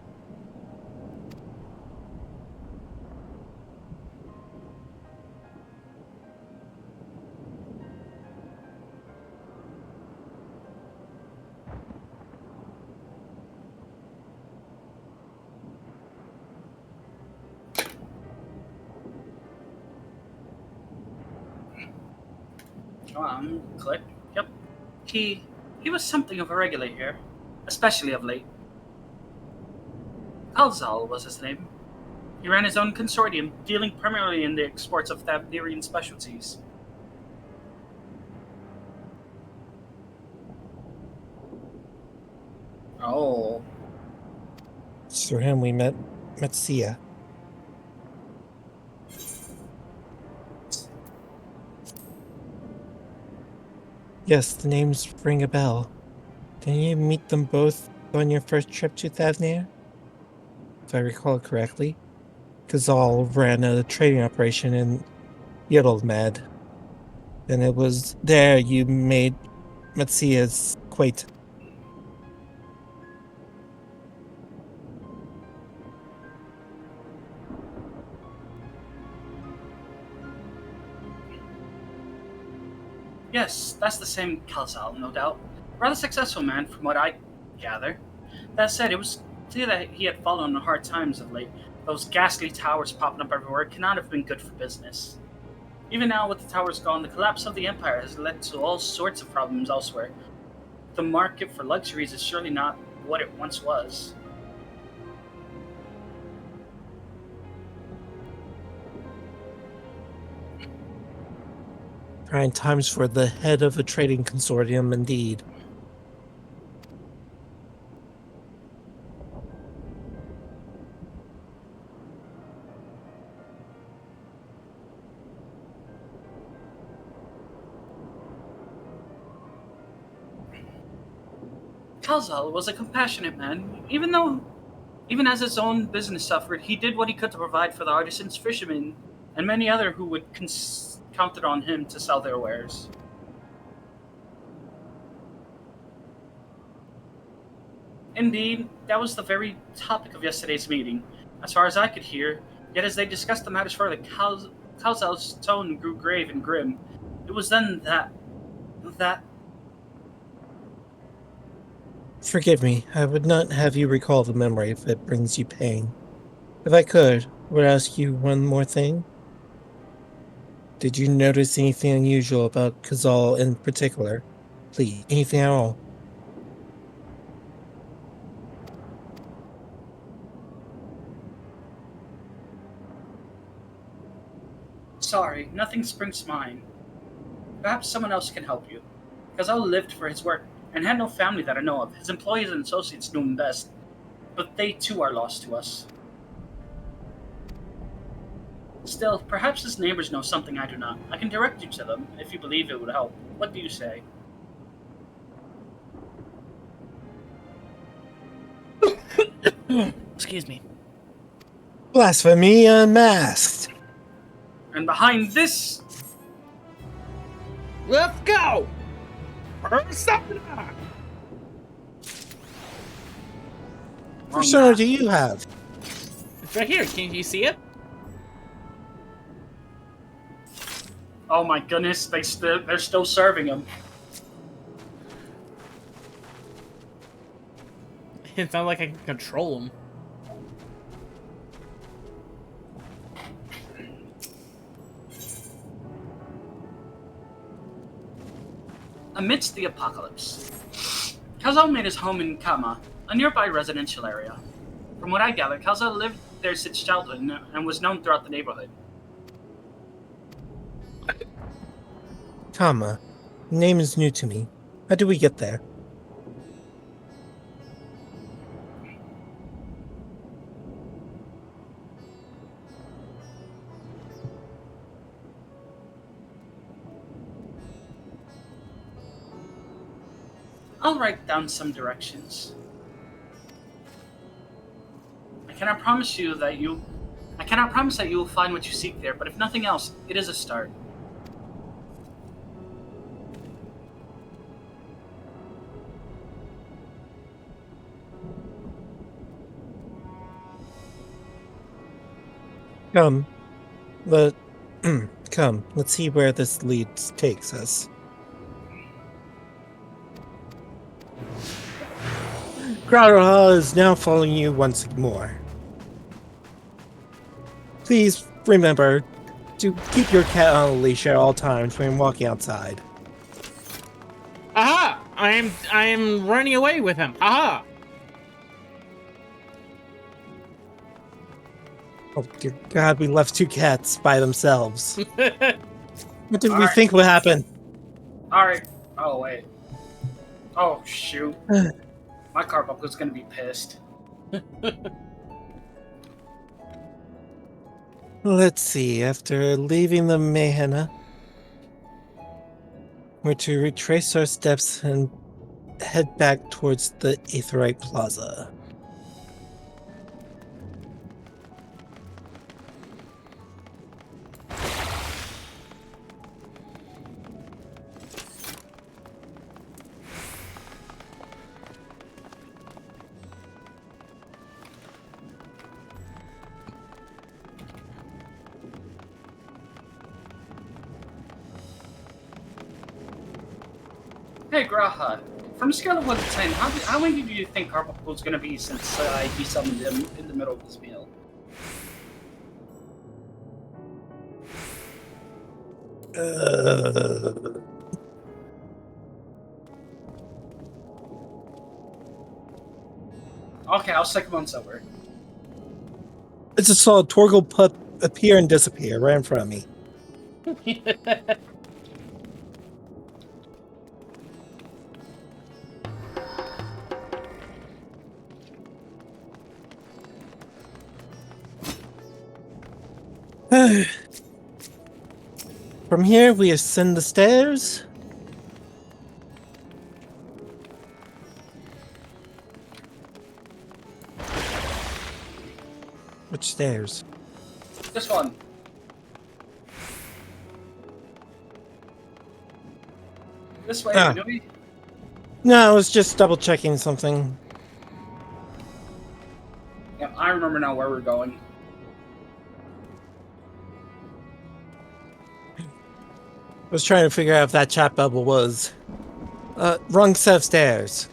Click. Yep. He was something of a regular here, especially of late. Alzal was his name. He ran his own consortium, dealing primarily in the exports of Thavnirian specialties. Oh. It's through him we met Metsia. Yes, the names ring a bell. Didn't you meet them both on your first trip to Thavnir? If I recall correctly. Kazal ran a trading operation in Yodlmed. And it was there you made Metsia's acquaintance. Yes, that's the same Kalsal, no doubt. Rather successful man, from what I gather. That said, it was clear that he had fallen on hard times of late. Those ghastly towers popping up everywhere cannot have been good for business. Even now, with the towers gone, the collapse of the empire has led to all sorts of problems elsewhere. The market for luxuries is surely not what it once was. Trying times for the head of a trading consortium, indeed. Kalzal was a compassionate man, even as his own business suffered, he did what he could to provide for the artisans, fishermen, and many other who would counted on him to sell their wares. Indeed, that was the very topic of yesterday's meeting. As far as I could hear, yet as they discussed the matters further, Kalzal's tone grew grave and grim. It was then that Forgive me, I would not have you recall the memory if it brings you pain. If I could, I would ask you one more thing. Did you notice anything unusual about Kazal in particular? Please, anything at all? Sorry, nothing springs to mind. Perhaps someone else can help you. Kazal lived for his work, and had no family that I know of. His employees and associates knew him best, but they too are lost to us. Still, perhaps his neighbors know something I do not. I can direct you to them, if you believe it would help. What do you say? Excuse me. Blasphemy unmasked! And behind this... Let's go! Persona! Persona do you have? right here. Can you see it? Oh my goodness, they're still serving him. It's not like I can control them. Amidst the apocalypse, Kazuo made his home in Kama, a nearby residential area. From what I gather, Kazuo lived there since childhood and was known throughout the neighborhood. Kama. Name is new to me. How did we get there? I'll write down some directions. I cannot promise that you will find what you seek there, but if nothing else, it is a start. Come. But come, let's see where this lead takes us. Growlha is now following you once more. Please remember to keep your cat on a leash at all times when walking outside. Aha! I am running away with him. Aha! Oh dear God, we left two cats by themselves. What did we Alright. think would happen? Alright. Oh, wait. Oh, shoot. My Carbuncle's gonna be pissed. Let's see, after leaving the Mayhena, we're to retrace our steps and head back towards the Aetherite Plaza. Hey, Graha. From a scale of 1 to 10, how many do you think Carbuncle's gonna be since he summoned him in the middle of his meal? Okay, I'll stick him on silver. I just saw a Torgal pup appear and disappear right in front of me. From here, we ascend the stairs. Which stairs? This one. This way, Ah. Manui. No, I was just double checking something. Yeah, I remember now where we're going. I was trying to figure out if that chat bubble was wrong set of stairs.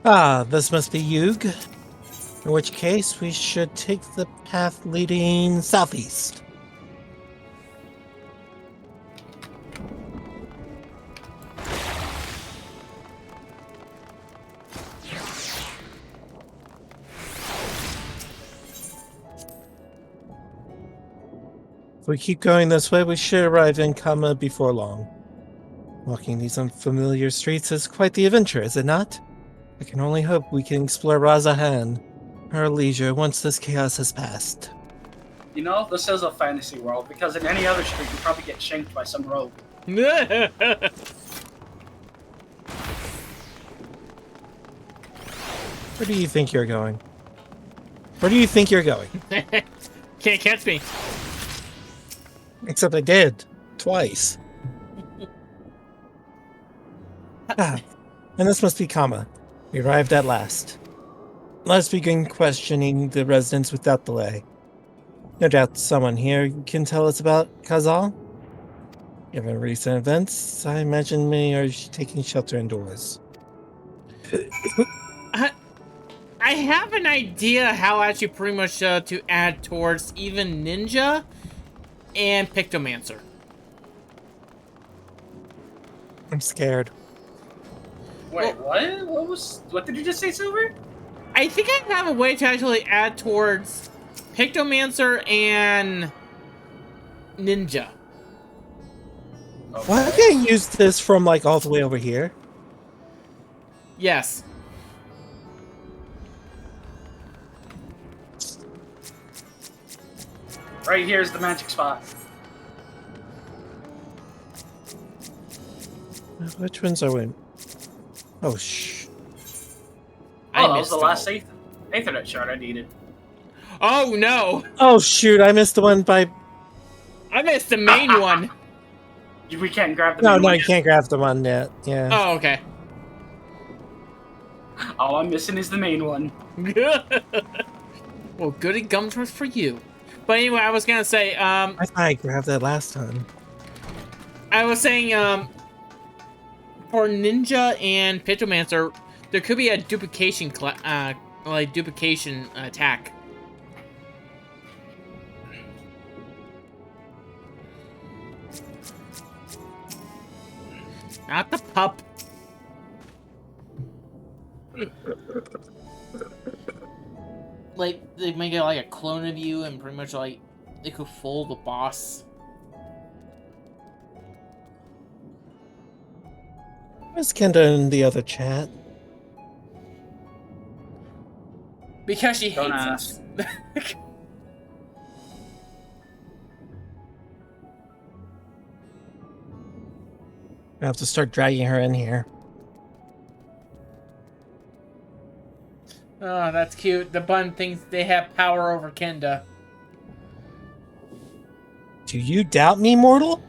Ah, this must be Yug. In which case, we should take the path leading southeast. If we keep going this way, we should arrive in Kama before long. Walking these unfamiliar streets is quite the adventure, is it not? I can only hope we can explore Razahan at our leisure once this chaos has passed. You know, this is a fantasy world, because in any other street, you'd probably get shanked by some rogue. Where do you think you're going? Where do you think you're going? Can't catch me. Except I did. Twice. Ah, and this must be Kama. We arrived at last. Let's begin questioning the residents without delay. No doubt someone here can tell us about Kazal. Given recent events, I imagine many are taking shelter indoors. I have an idea how actually pretty much to add towards even Ninja and Pictomancer. I'm scared. Wait, what? What did you just say, Silver? I think I have a way to actually add towards Pictomancer and Ninja. Why can't I use this from like all the way over here? Yes. Right here's the magic spot. Which ones are we? Oh, shh. I Oh, that was missed the them last all. Aethernet shard I needed. Oh no! Oh, shoot, I missed the one by... I missed the main one. We can't grab the No, main no, one you yet. can't grab the one yet. Yeah. Oh, okay. All I'm missing is the main one. Well, goody gumdrops for you. But anyway, I was gonna say, I thought I grabbed that last time. I was saying, for Ninja and Pictomancer, there could be a duplication, duplication attack. Not the pup. Like, they make it like a clone of you, and pretty much like, they could fool the boss. Where's Kenda in the other chat? Because she Don't hates us. I have to start dragging her in here. Oh, that's cute. The bun thinks they have power over Kenda. Do you doubt me, mortal?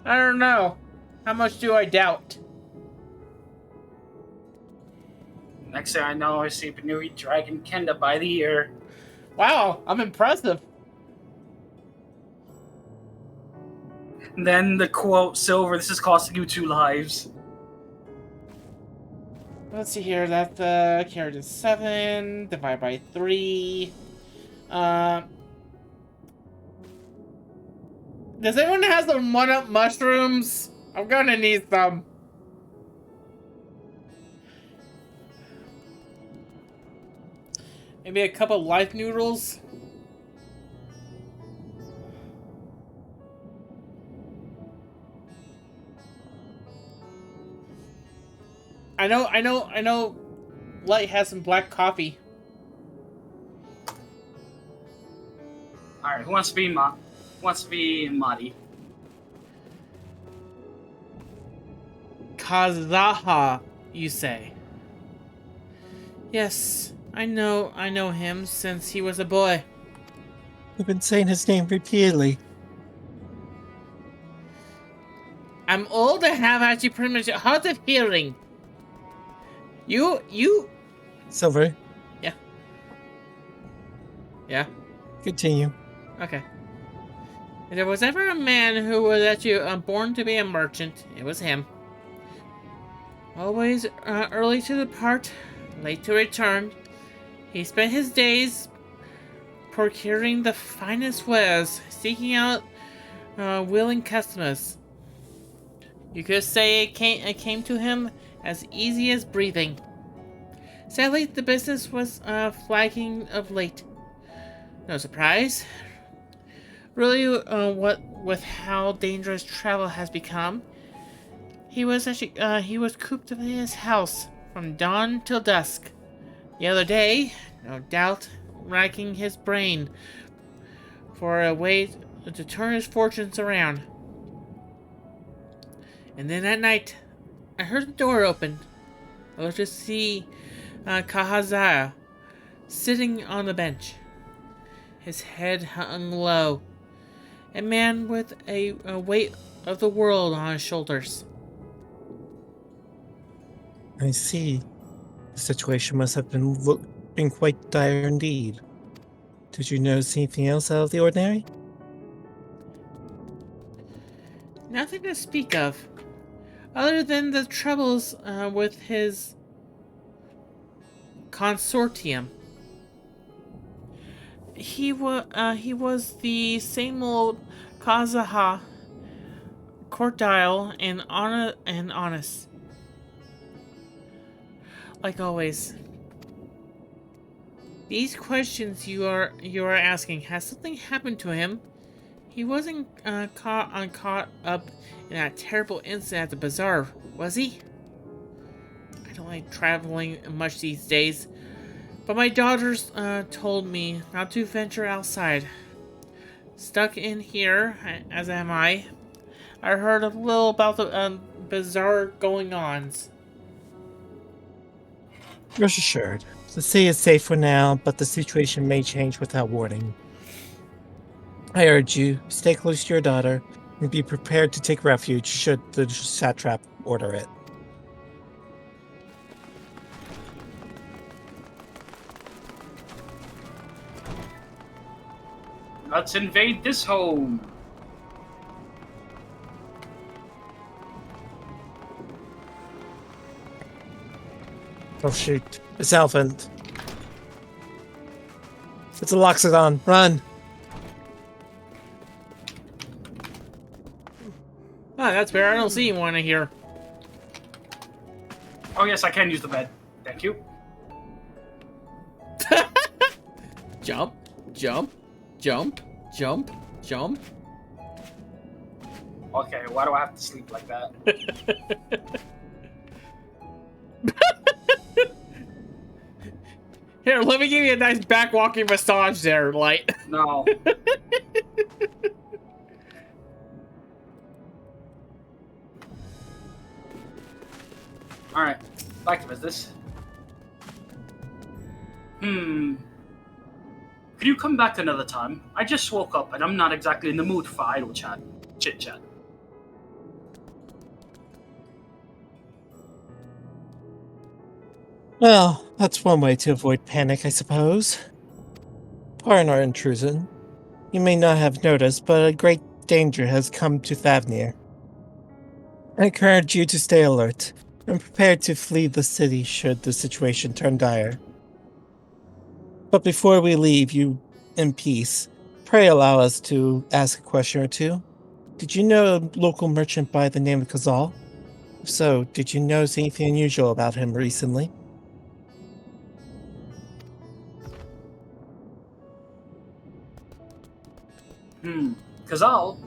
I don't know. How much do I doubt? Next thing I know, I see Benui dragging Kenda by the ear. Wow, I'm impressive. And then the quote, Silver, this is costing you 2 lives. Let's see here. That's carried to 7 divided by 3. Does anyone have some 1-up mushrooms? I'm gonna need some. Maybe a couple life noodles. I know. Light has some black coffee. Alright, who wants to be Madi? Kazaha, you say? Yes, I know him since he was a boy. I've been saying his name repeatedly. I'm old and have actually pretty much hard of hearing. You... Silver, Yeah? continue. Okay. If there was ever a man who was actually born to be a merchant, it was him. Always early to depart, late to return. He spent his days procuring the finest wares, seeking out willing customers. You could say it came to him as easy as breathing. Sadly, the business was flagging of late. No surprise. Really, what with how dangerous travel has become, he was cooped in his house from dawn till dusk. The other day, no doubt, racking his brain for a way to turn his fortunes around. And then at night, I heard the door open. I looked to see Kahazaya sitting on the bench. His head hung low, A man with a weight of the world on his shoulders. I see. The situation must have been quite dire indeed. Did you notice anything else out of the ordinary? Nothing to speak of, other than the troubles with his consortium. He was the same old Kazaha, cordial and honest, like always. These questions you are asking, has something happened to him? He wasn't caught up in that terrible incident at the bazaar, was he? I don't like traveling much these days, but my daughters told me not to venture outside. Stuck in here, as am I. I heard a little about the bizarre going-ons. Rest assured, the city is safe for now, but the situation may change without warning. I urge you, stay close to your daughter, and be prepared to take refuge should the satrap order it. Let's invade this home. Oh shoot, it's Elephant. It's a Loxodon, run! Ah, that's fair. I don't see one here. Oh yes, I can use the bed. Thank you. Jump, jump, jump, jump, jump. Okay, why do I have to sleep like that? Here, let me give you a nice back walking massage there, Light. No. Alright, back to business. Could you come back another time? I just woke up and I'm not exactly in the mood for idle chit-chat. Well, that's one way to avoid panic, I suppose. Pardon our intrusion. You may not have noticed, but a great danger has come to Thavnir. I encourage you to stay alert and prepared to flee the city should the situation turn dire. But before we leave you in peace, pray allow us to ask a question or two. Did you know a local merchant by the name of Kazal? If so, did you notice anything unusual about him recently? Kazal?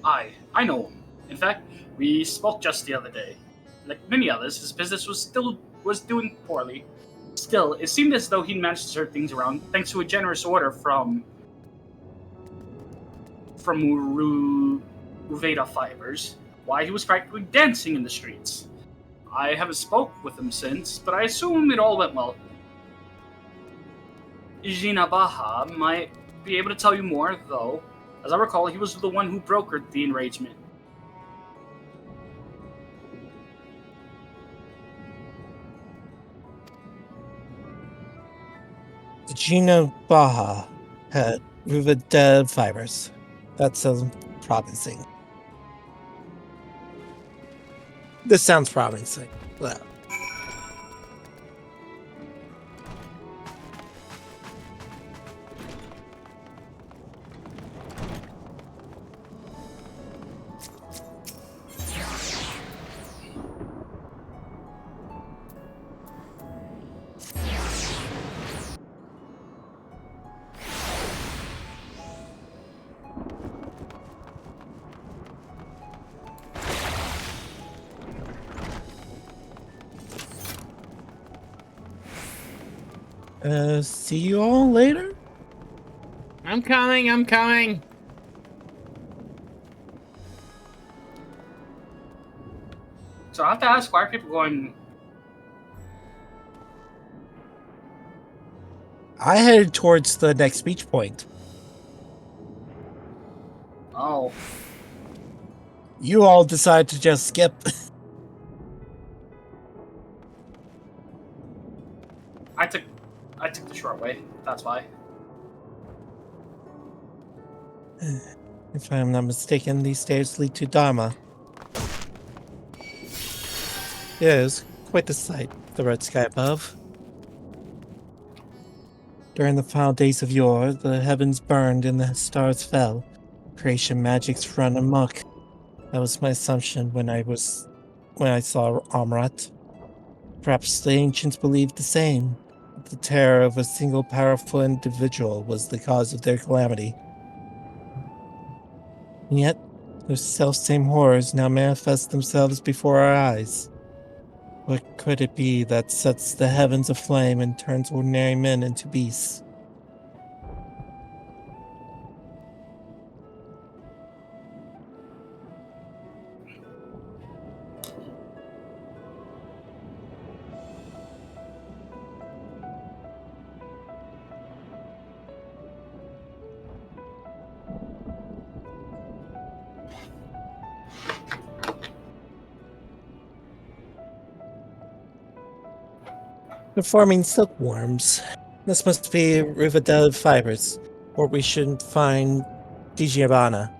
I know him. In fact, we spoke just the other day. Like many others, his business was doing poorly. Still, it seemed as though he'd managed to turn things around thanks to a generous order from Ruveda Fibers. Why, he was practically dancing in the streets. I haven't spoke with him since, but I assume it all went well. Ijina Baha might be able to tell you more, though. As I recall, he was the one who brokered the enragement. Gina Baha had Ruveda Fibers. That sounds promising. This sounds promising. Well, see you all later? I'm coming, I'm coming. So I have to ask, why are people going... I headed towards the next beach point. Oh, You all decide to just skip. I took the short way. That's why. If I'm not mistaken, these stairs lead to Dharma. Yeah, it was quite the sight, the red sky above. During the final days of yore, the heavens burned and the stars fell. Creation magics run amok. That was my assumption when I saw Amrat. Perhaps the ancients believed the same. The terror of a single powerful individual was the cause of their calamity. And yet, those self-same horrors now manifest themselves before our eyes. What could it be that sets the heavens aflame and turns ordinary men into beasts? They're forming silkworms. This must be Rivadel fibers, or we should find Digiabana.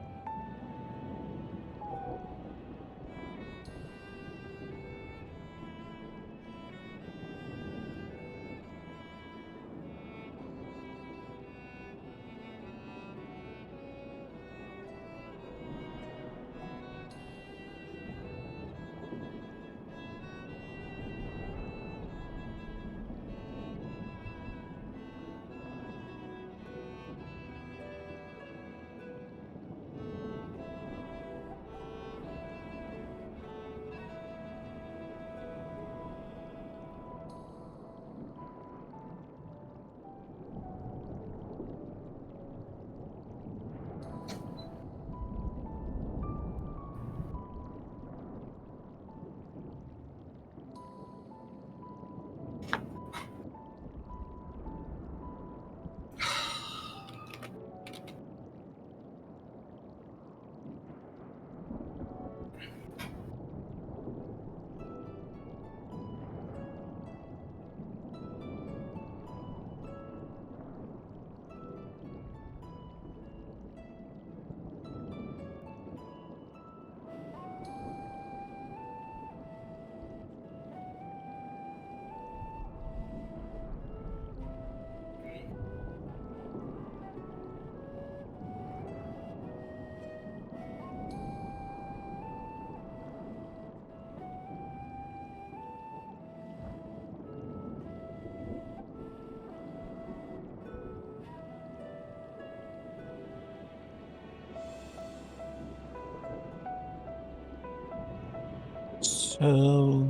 So,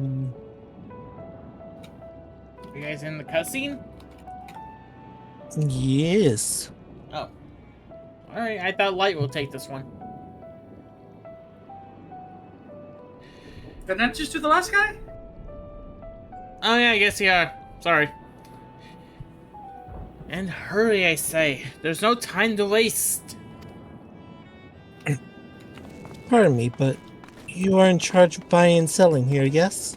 You guys in the cutscene? yes. Oh. Alright, I thought Light will take this one. Didn't I just do the last guy? Oh yeah, I guess yeah. Sorry. And hurry, I say. There's no time to waste. Pardon me, but you are in charge of buying and selling here, yes?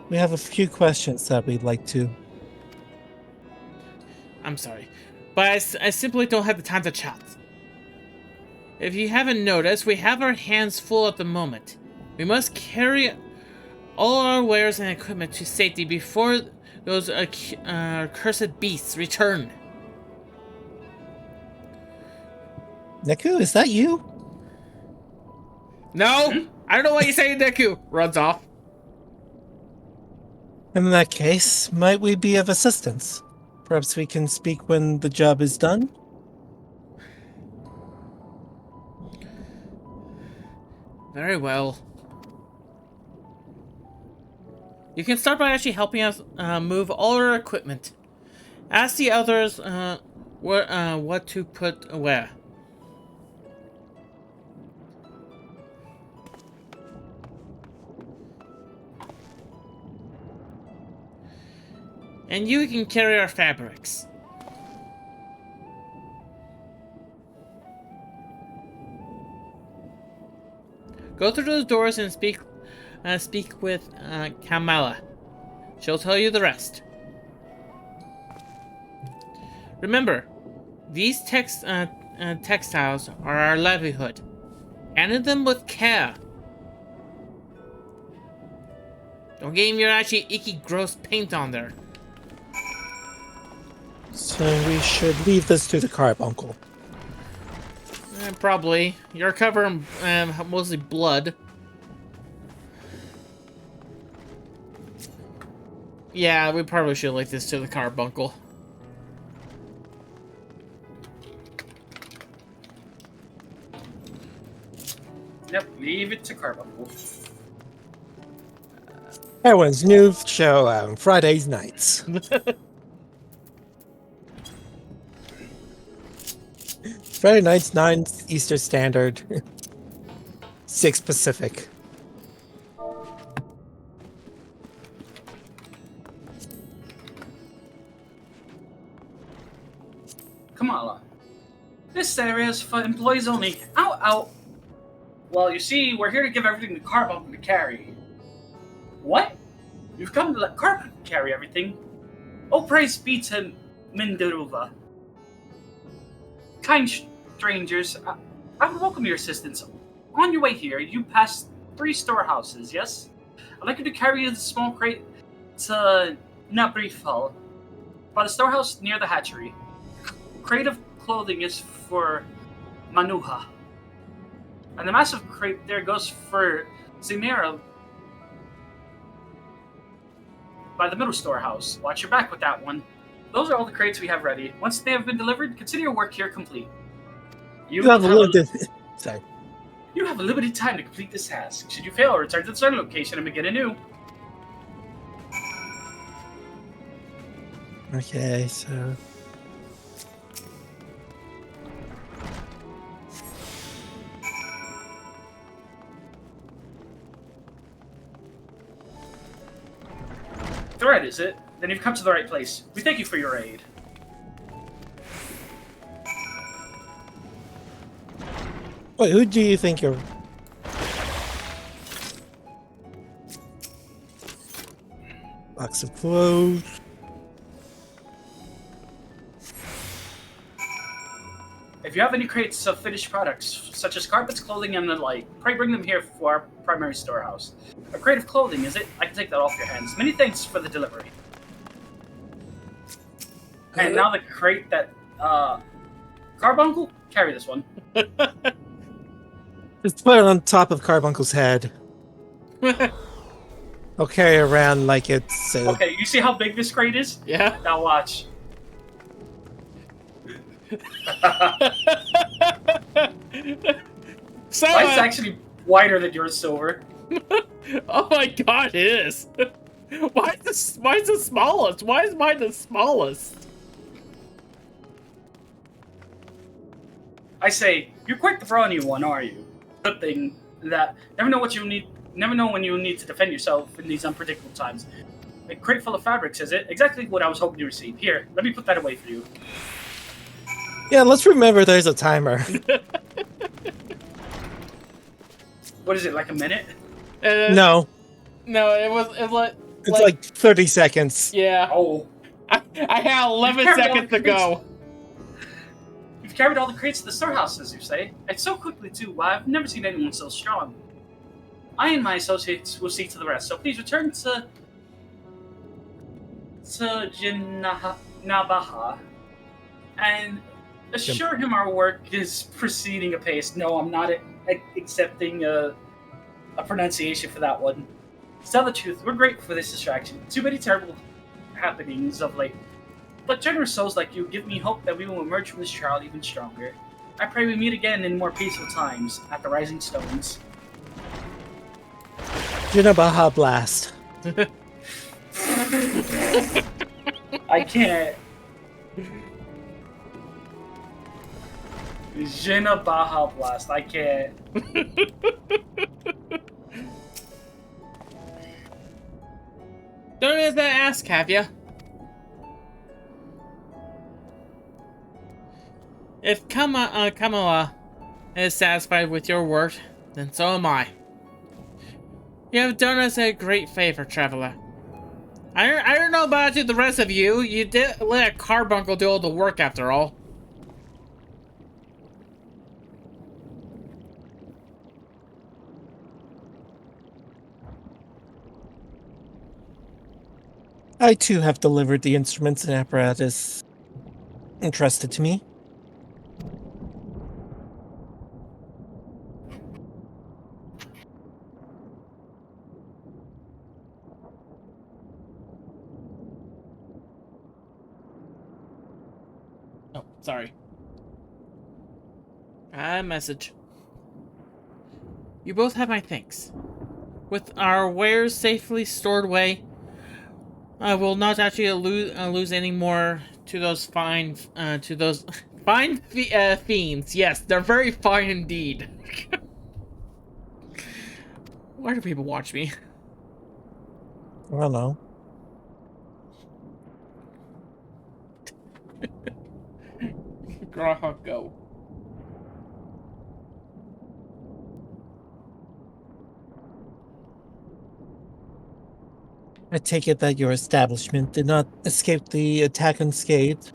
We have a few questions that we'd like to. I'm sorry. But I simply don't have the time to chat. If you haven't noticed, we have our hands full at the moment. We must carry all our wares and equipment to safety before those cursed beasts return. Neku, is that you? No! I don't know what you're saying, Deku! Runs off. In that case, might we be of assistance? Perhaps we can speak when the job is done? Very well. You can start by actually helping us move all our equipment. Ask the others what to put where. And you can carry our fabrics. Go through those doors and speak with Kamala. She'll tell you the rest. Remember, these textiles are our livelihood. Handle them with care. Don't get your actually icky, gross paint on there. So we should leave this to the carbuncle. Probably. You're covering mostly blood. Yeah, we probably should leave this to the carbuncle. Yep, leave it to carbuncle. Everyone's new show on Fridays nights. Friday nights, 9 Eastern Standard, 6 Pacific. Kamala. This area is for employees only. Out, out. Well, you see, we're here to give everything to Carbuncle to carry. What? You've come to let Carbuncle carry everything? Oh, praise be to Mindaruva. Kind strangers, I would welcome your assistance. On your way here, you pass 3 storehouses, yes? I'd like you to carry the small crate to Nabrifal, by the storehouse near the hatchery. Crate of clothing is for Manuha. And the massive crate there goes for Zinera by the middle storehouse. Watch your back with that one. Those are all the crates we have ready. Once they have been delivered, consider your work here complete. You have Sorry. You have a limited time to complete this task. Should you fail, return to the starting location and begin anew. Okay, so... Thread, is it? Then you've come to the right place. We thank you for your aid. Wait, who do you think you're... Box of clothes... If you have any crates of finished products, such as carpets, clothing, and the like, pray bring them here for our primary storehouse. A crate of clothing, is it? I can take that off your hands. Many thanks for the delivery. And now the crate that, Carbuncle? Carry this one. Just put it on top of Carbuncle's head. I'll carry it around like it's... Okay, you see how big this crate is? Yeah. Now watch. So, Mine's actually wider than yours, Silver. oh my god, it is. Mine's the smallest? Why is mine the smallest? I say, you're quite the brawny one, are you? Good thing that never know when you need to defend yourself in these unpredictable times. A crate full of fabrics, is it? Exactly what I was hoping to receive. Here, let me put that away for you. Yeah, let's remember there's a timer. What is it, like a minute? No. No, it's like 30 seconds. Yeah. Oh. I had 11 seconds to go. You've carried all the crates to the storehouse, as you say. And so quickly, too. Why, I've never seen anyone so strong. I and my associates will see to the rest, so please return to Nabaha and assure him our work is proceeding apace. No, I'm not accepting a pronunciation for that one. To tell the truth, we're grateful for this distraction. Too many terrible happenings of late. But generous souls like you give me hope that we will emerge from this trial even stronger. I pray we meet again in more peaceful times at the Rising Stones. Jinabaha Blast. I can't. Jina Baja Blast. I can't. Don't have to ask, have ya? If Kamala is satisfied with your work, then so am I. You have done us a great favor, traveler. I don't know about the rest of you. You did let a carbuncle do all the work after all. I too have delivered the instruments and apparatus entrusted to me. Oh, sorry. Message. You both have my thanks. With our wares safely stored away, I will not actually lose any more to those fine fiends. Yes, they're very fine indeed. Why do people watch me? I don't know. Graha, go. I take it that your establishment did not escape the attack unscathed.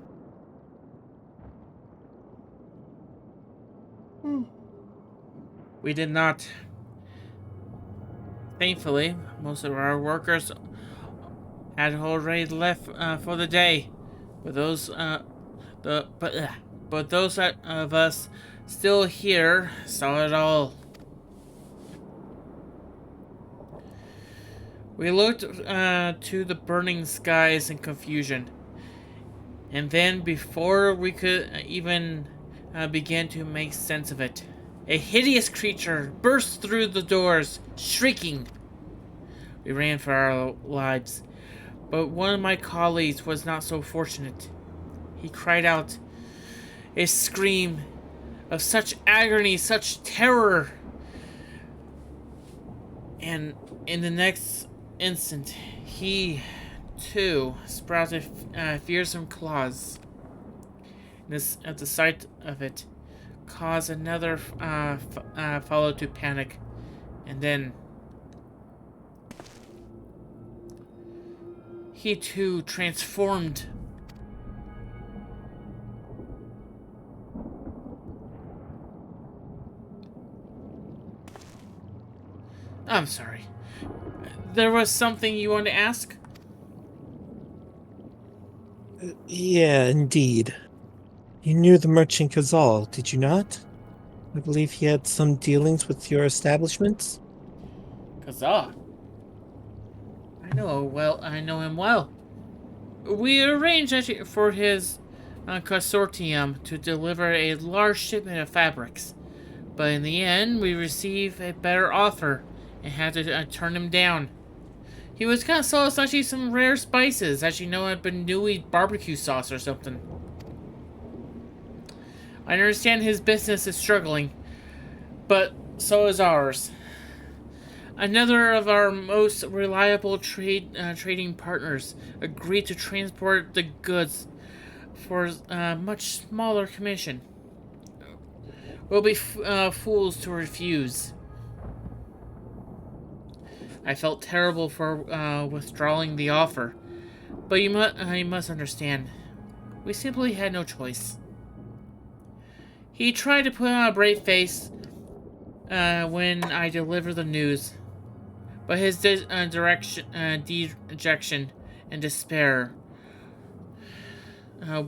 We did not. Thankfully, most of our workers had already left for the day, but those but those of us still here saw it all. We looked to the burning skies in confusion, and then before we could even begin to make sense of it, a hideous creature burst through the doors, shrieking. We ran for our lives, but one of my colleagues was not so fortunate. He cried out a scream of such agony, such terror, and in the next instant, he, too, sprouted fearsome claws. This, at the sight of it, caused another follow to panic, and then he too transformed. I'm sorry. There was something you wanted to ask? Yeah, indeed. You knew the merchant Kazal, did you not? I believe he had some dealings with your establishments. Kazaa. I know him well. We arranged actually for his consortium to deliver a large shipment of fabrics, but in the end, we received a better offer and had to turn him down. He was gonna sell us actually some rare spices, actually know a Benui barbecue sauce or something. I understand his business is struggling, but so is ours. Another of our most reliable trading partners agreed to transport the goods for a much smaller commission. We'll be fools to refuse. I felt terrible for withdrawing the offer, but you must understand, we simply had no choice. He tried to put on a brave face when I delivered the news, but his dejection and despair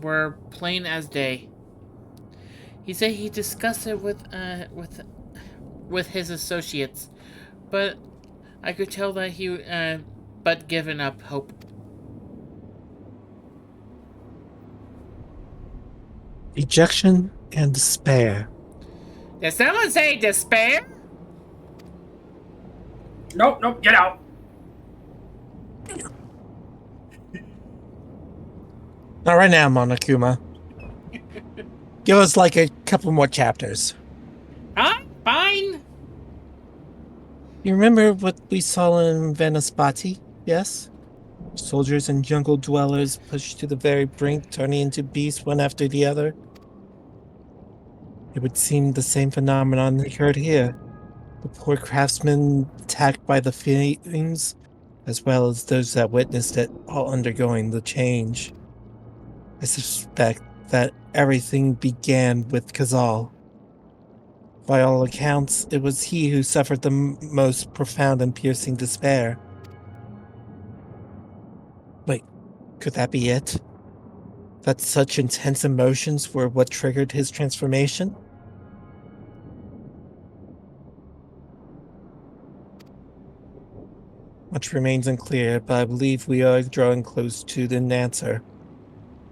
were plain as day. He said he discussed it with his associates, but I could tell that he but given up hope. Dejection and despair. Did someone say despair? Nope, nope, get out. Not right now, Monokuma. Give us like a couple more chapters. Fine. You remember what we saw in Venispati? Yes? Soldiers and jungle dwellers pushed to the very brink, turning into beasts one after the other. It would seem the same phenomenon occurred here. The poor craftsmen attacked by the flames, as well as those that witnessed it all undergoing the change. I suspect that everything began with Kazal. By all accounts, it was he who suffered the most profound and piercing despair. Wait, could that be it? That such intense emotions were what triggered his transformation? Much remains unclear, but I believe we are drawing close to an answer.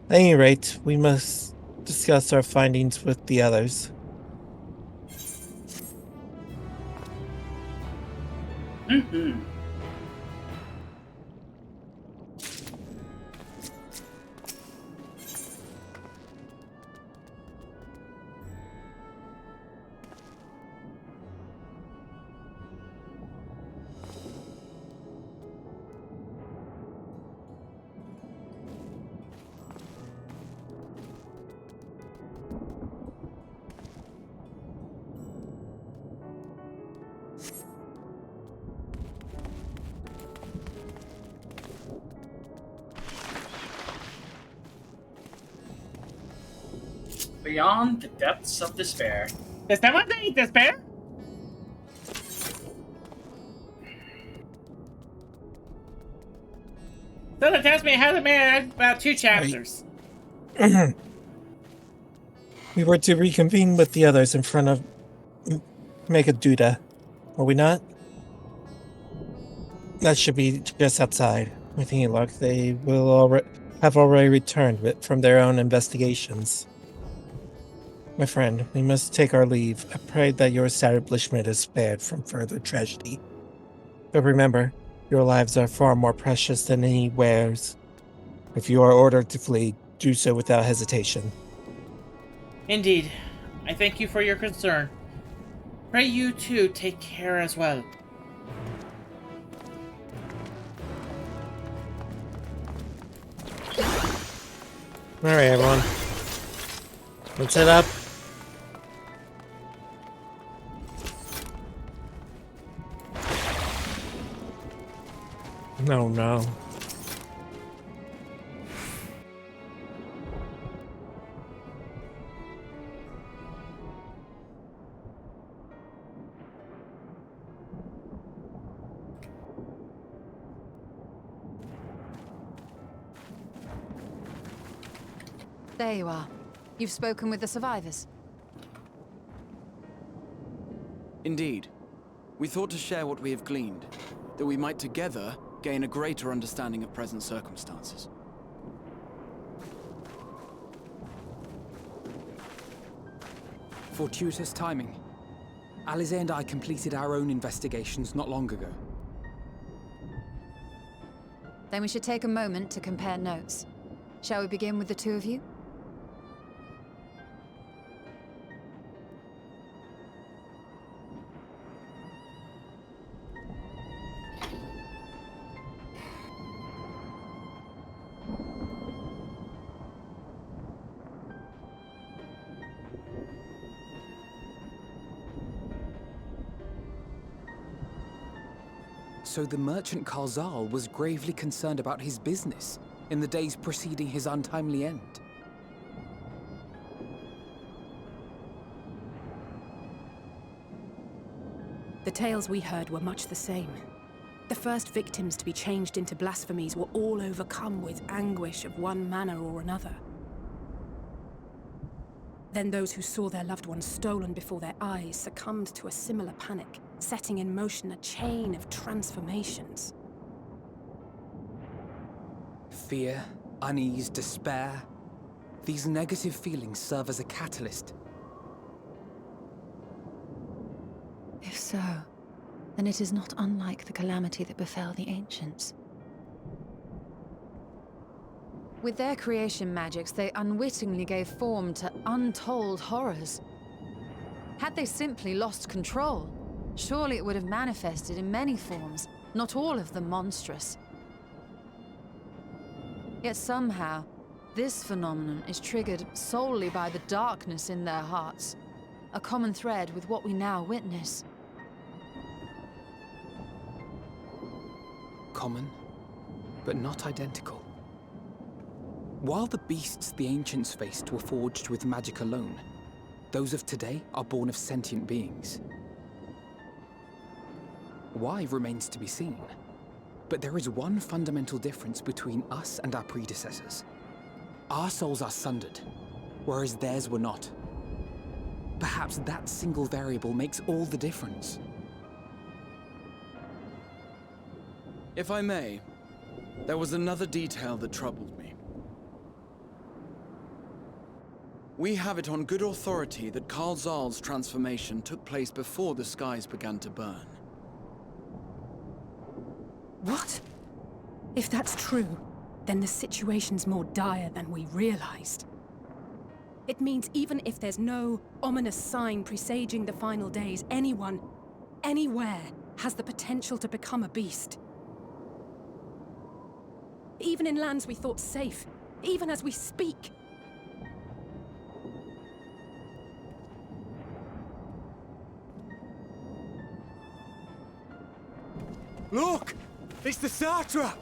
At any rate, we must discuss our findings with the others. Mm-hmm. Beyond the depths of despair. Is that what they eat this bear? So the test me hasn't made about 2 chapters. We were to reconvene with the others in front of Megaduda, were we not? That should be just outside. With any luck, they will have already returned from their own investigations. My friend, we must take our leave. I pray that your establishment is spared from further tragedy. But remember, your lives are far more precious than any wares. If you are ordered to flee, do so without hesitation. Indeed. I thank you for your concern. Pray you too take care as well. Alright, everyone. Let's head up. No, no. There you are. You've spoken with the survivors. Indeed. We thought to share what we have gleaned, that we might together gain a greater understanding of present circumstances. Fortuitous timing. Alize and I completed our own investigations not long ago. Then we should take a moment to compare notes. Shall we begin with the two of you? So the merchant Karzal was gravely concerned about his business in the days preceding his untimely end. The tales we heard were much the same. The first victims to be changed into blasphemies were all overcome with anguish of one manner or another. Then those who saw their loved ones stolen before their eyes succumbed to a similar panic, setting in motion a chain of transformations. Fear, unease, despair. These negative feelings serve as a catalyst. If so, then it is not unlike the calamity that befell the ancients. With their creation magics, they unwittingly gave form to untold horrors. Had they simply lost control, surely it would have manifested in many forms, not all of them monstrous. Yet somehow, this phenomenon is triggered solely by the darkness in their hearts, a common thread with what we now witness. common, but not identical. While the beasts the ancients faced were forged with magic alone, those of today are born of sentient beings. Why remains to be seen. But there is one fundamental difference between us and our predecessors. Our souls are sundered, whereas theirs were not. Perhaps that single variable makes all the difference. If I may, there was another detail that troubled me. We have it on good authority that Karl Zahl's transformation took place before the skies began to burn. What? If that's true, then the situation's more dire than we realized. It means even if there's no ominous sign presaging the final days, anyone, anywhere, has the potential to become a beast. Even in lands we thought safe, even as we speak. Look! It's the satrap!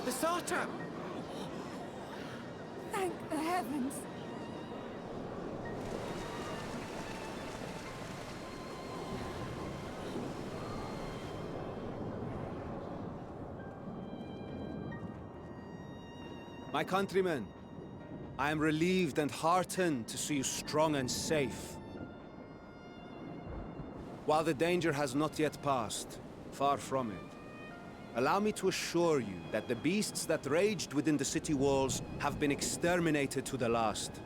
The satrap! Thank the heavens. My countrymen, I am relieved and heartened to see you strong and safe. While the danger has not yet passed, far from it, allow me to assure you that the beasts that raged within the city walls have been exterminated to the last.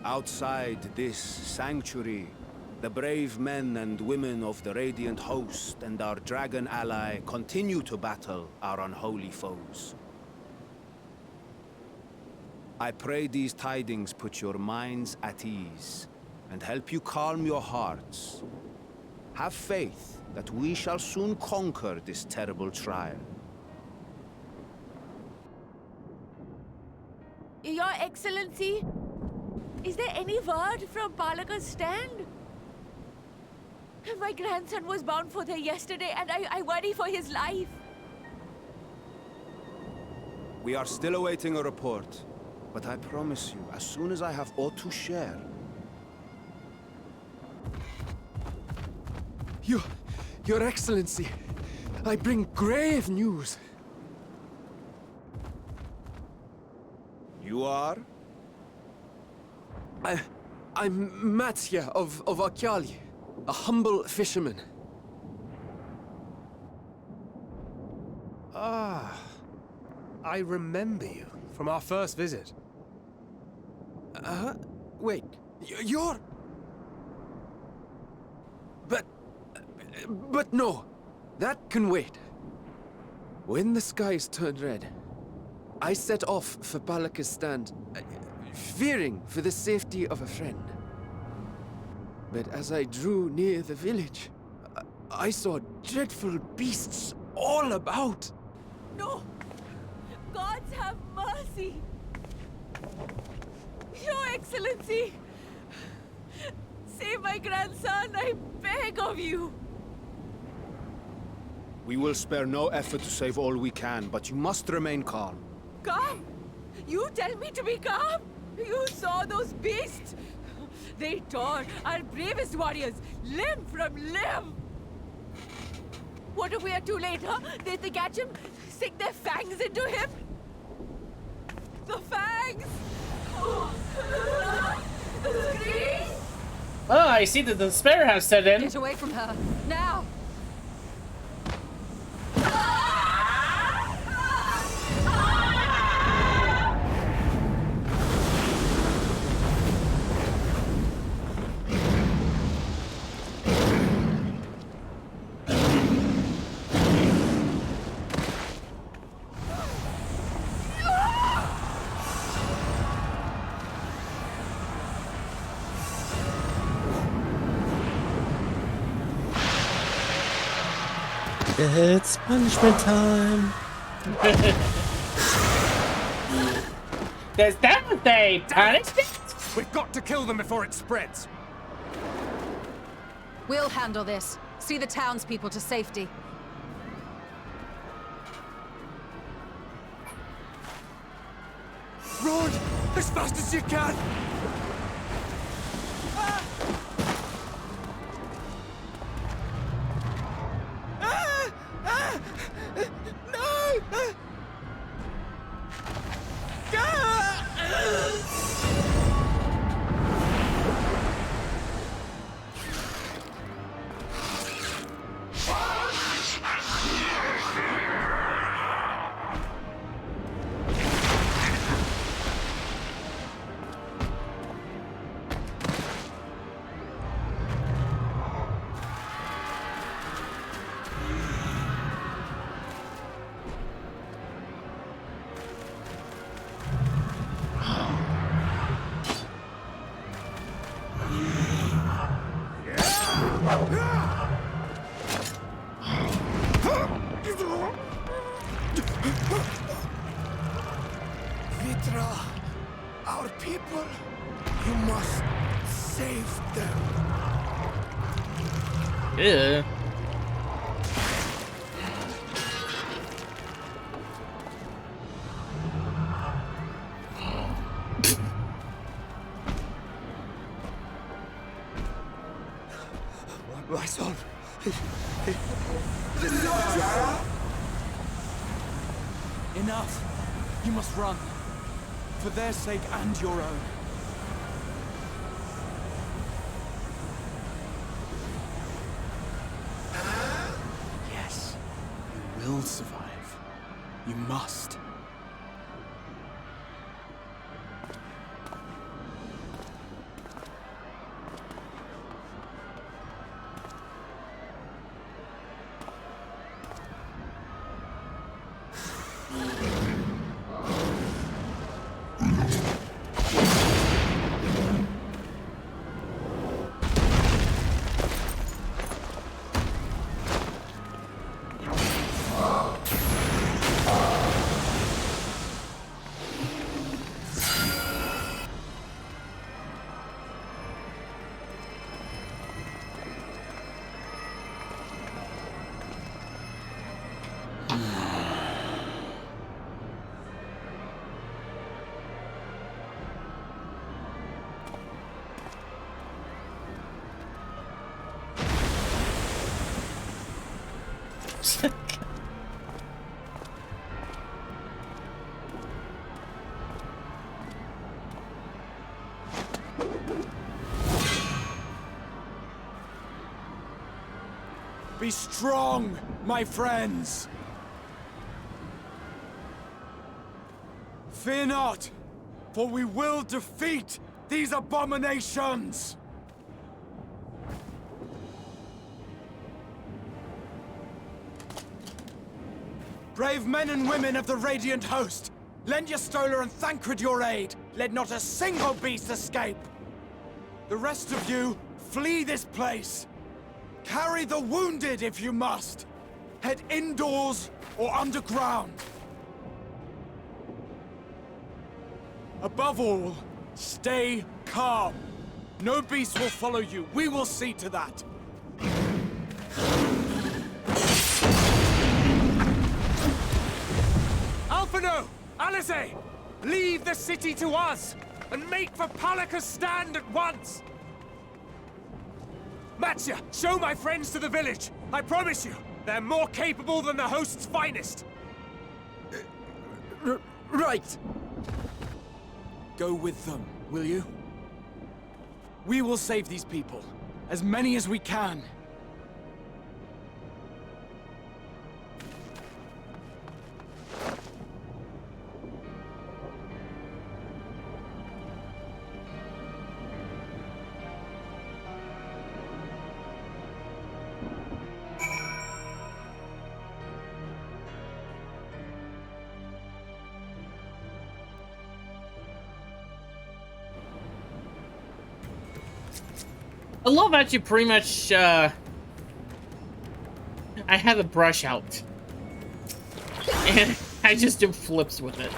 Outside this sanctuary, the brave men and women of the Radiant Host and our dragon ally continue to battle our unholy foes. I pray these tidings put your minds at ease and help you calm your hearts. Have faith that we shall soon conquer this terrible trial. Your Excellency, is there any word from Palaka's stand? My grandson was bound for there yesterday, and I worry for his life. We are still awaiting a report, but I promise you, as soon as I have aught to share... Your Excellency, I bring grave news. You are? I'm Matya of Akyali, a humble fisherman. Ah, I remember you from our first visit. Wait, you're... But no, that can wait. When the skies turned red, I set off for Palaka's stand, fearing for the safety of a friend. But as I drew near the village, I saw dreadful beasts all about. No! Gods have mercy! Your Excellency! Save my grandson, I beg of you! We will spare no effort to save all we can, but you must remain calm. Calm? You tell me to be calm? You saw those beasts? They tore our bravest warriors limb from limb! What if we are too late, huh? They catch him, sink their fangs into him? The fangs! The screams! Oh, I see that the despair has set in. Get away from her, now! It's punishment time. Does that what they punishment? We've got to kill them before it spreads. We'll handle this. See the townspeople to safety. Run! As fast as you can! No! Vitra, our people, you must save them. Yeah. My son. Enough! You must run. For their sake and your own. Yes, you will survive. You must. Be strong, my friends! Fear not, for we will defeat these abominations! Brave men and women of the Radiant Host, lend your Stola and Thancred your aid. Let not a single beast escape. The rest of you, flee this place. Carry the wounded if you must. Head indoors or underground. Above all, stay calm. No beast will follow you. We will see to that. Alphino! Alice! Leave the city to us, and make for Palaka's stand at once! Matya, show my friends to the village! I promise you, they're more capable than the host's finest! Right! Go with them, will you? We will save these people. As many as we can. I love that you pretty much, I have a brush out. And I just do flips with it.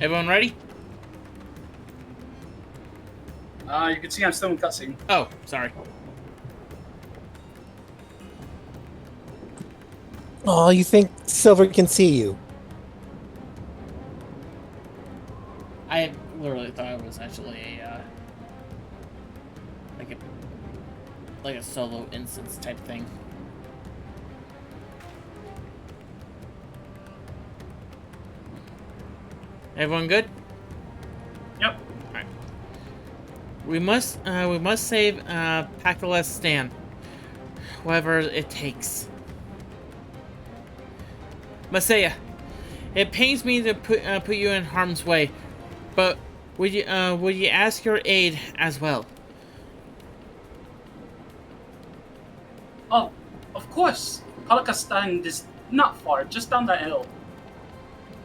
Everyone ready? You can see I'm still in cutscene. Oh, sorry. Oh, you think Silver can see you? I literally thought it was actually a like a solo instance type thing. Everyone good? Yep. Alright. We must save Pakalus Stan. Whatever it takes. Masaya, it pains me to put you in harm's way, but would you ask your aid as well? Oh, of course. Palakastan is not far, just down the hill.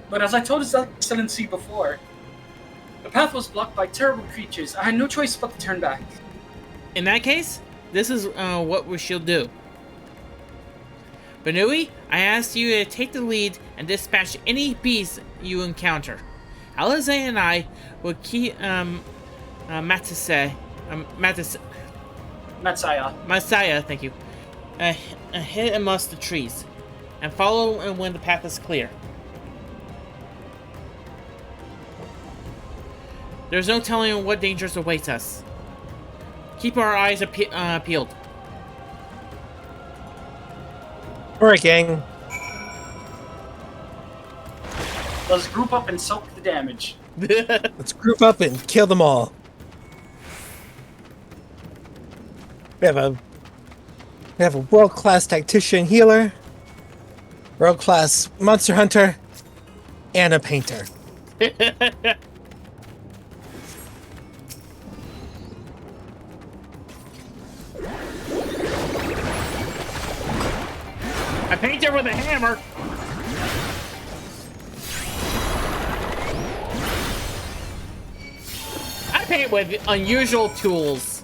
But as I told His Excellency before, the path was blocked by terrible creatures. I had no choice but to turn back. In that case, this is what we shall do. Benui, I ask you to take the lead and dispatch any beast you encounter. Alize and I will keep Matsaya, thank you, hid amongst the trees, and follow when the path is clear. There's no telling what dangers await us. Keep our eyes peeled. Alright, gang. Let's group up and soak the damage. Let's group up and kill them all. We have a world-class tactician healer, world-class monster hunter, and a painter. I paint it with a hammer. I paint with unusual tools.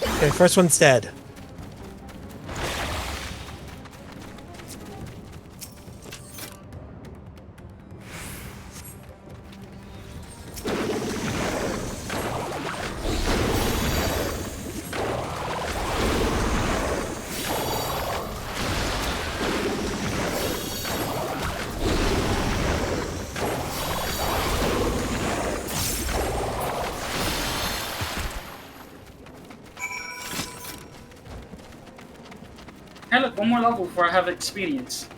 Okay, first one's dead. Hey, look, one more level before I have experience.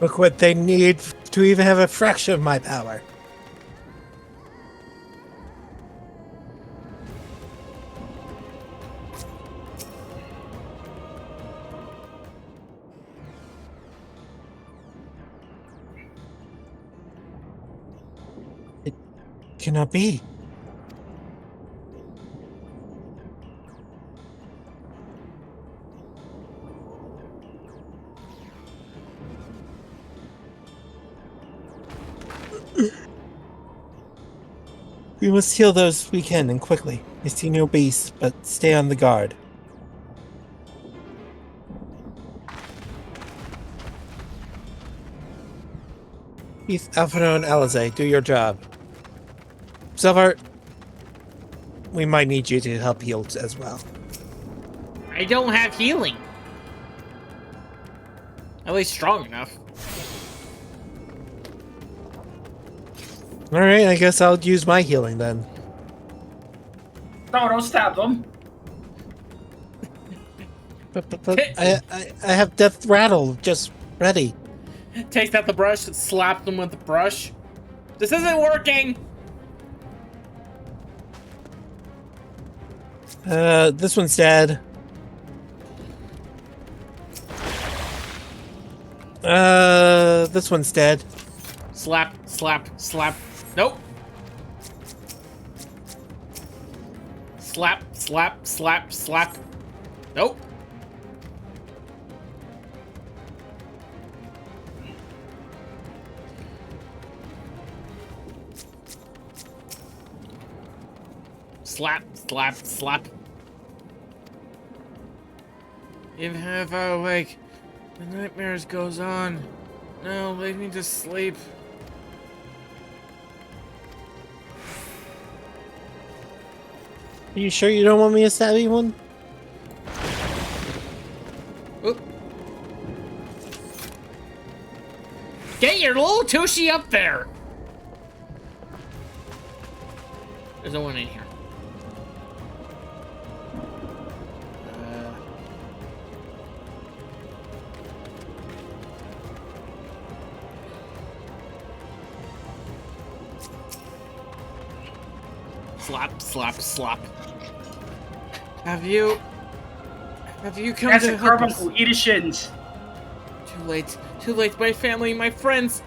Look what they need to even have a fraction of my power. It cannot be. We must heal those we can and quickly. I see no beasts, but stay on the guard. Keith, Alfredo, and Alize, do your job. Silver, we might need you to help heal as well. I don't have healing. At least strong enough. Alright, I guess I'll use my healing then. No, don't stab them. But I have Death Rattle just ready. Takes out the brush and slaps them with the brush. This isn't working! This one's dead. This one's dead. Slap, slap, slap. Nope. Slap, slap, slap, slap. Nope. Slap, slap, slap. Even if I awake, the nightmares goes on. No, leave me to sleep. Are you sure you don't want me to stab anyone? Oop. Get your little Tushy up there! There's no one in here. Slap, slap, slap. Have you come That's to a help carbon us? editions. Too late, my family, my friends.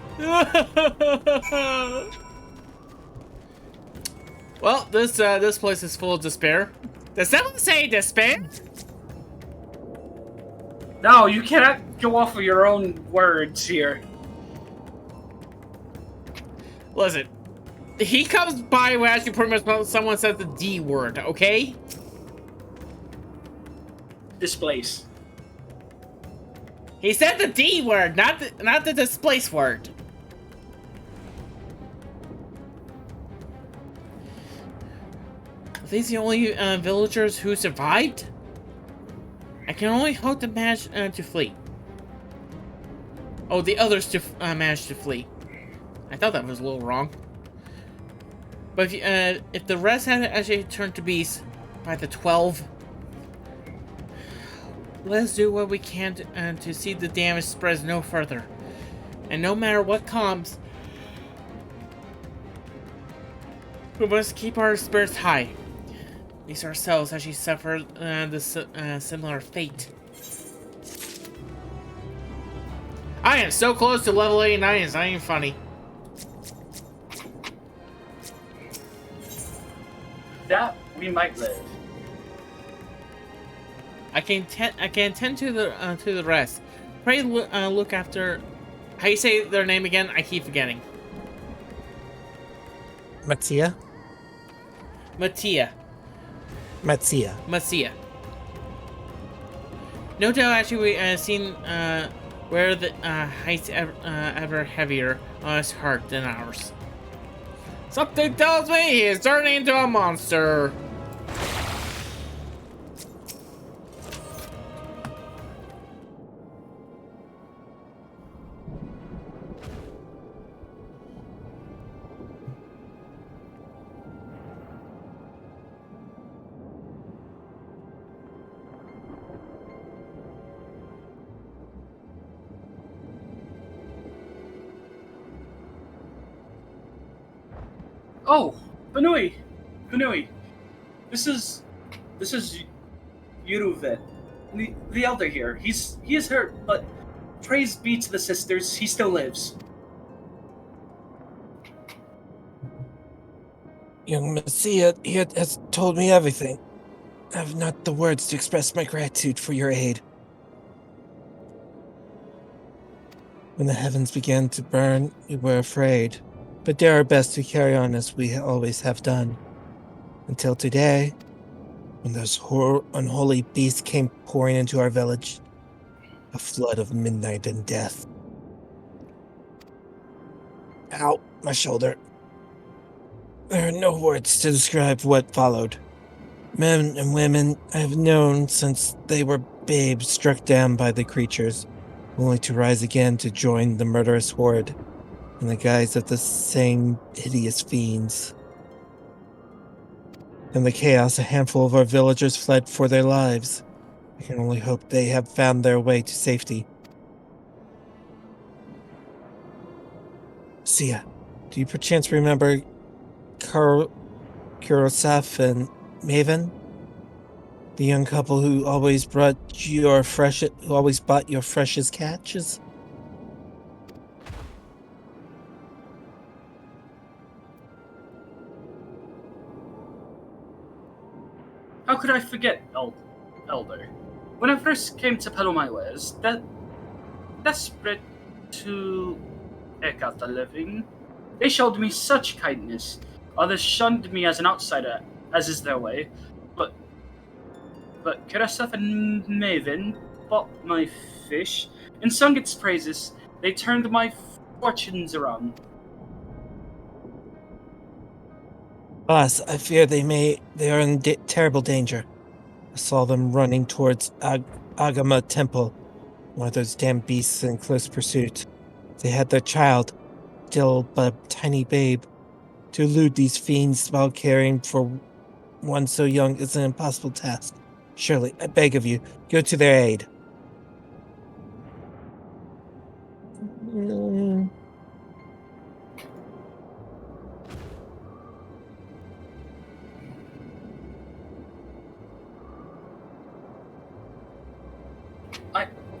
Well, this place is full of despair. Does someone say despair? No, you cannot go off of your own words here. Listen, he comes by when actually pretty much someone says the D word, okay? Displace. He said the D word, not the displace word. Are these the only villagers who survived? I can only hope to manage to flee. Oh, the others to manage to flee. I thought that was a little wrong. But if the rest had actually turned to beasts by the 12, let's do what we can to see the damage spreads no further. And no matter what comes, we must keep our spirits high. These ourselves actually suffer this similar fate. I am so close to level 89, it's not even funny. That we might live. I can tend to the rest. Pray look after. How you say their name again? I keep forgetting. Mattia? Mattia. Mattia. Mattia. No doubt, actually, we seen where the heights ever heavier on his heart than ours. Something tells me he is turning into a monster. Oh, Banui, this is Yuruvet, the elder here. He is hurt, but praise be to the sisters, he still lives. Young Mattia, he has told me everything. I have not the words to express my gratitude for your aid. When the heavens began to burn, we were afraid, but did our best to carry on as we always have done. Until today, when those unholy beasts came pouring into our village. A flood of midnight and death. Ow, my shoulder. There are no words to describe what followed. Men and women I have known since they were babes struck down by the creatures, only to rise again to join the murderous horde in the guise of the same hideous fiends. In the chaos, a handful of our villagers fled for their lives. I can only hope they have found their way to safety. Sia, do you perchance remember Kurosaf and Maven? The young couple who always bought your freshest catches? How could I forget, Elder? When I first came to peddle my wares, desperate to eke out the living, they showed me such kindness. Others shunned me as an outsider, as is their way. But Keraseth and Maven bought my fish and sung its praises. They turned my fortunes around. Alas, I fear they are in terrible danger. I saw them running towards Agama Temple, one of those damn beasts in close pursuit. They had their child, still but a tiny babe. To elude these fiends while caring for one so young is an impossible task. Surely, I beg of you, go to their aid.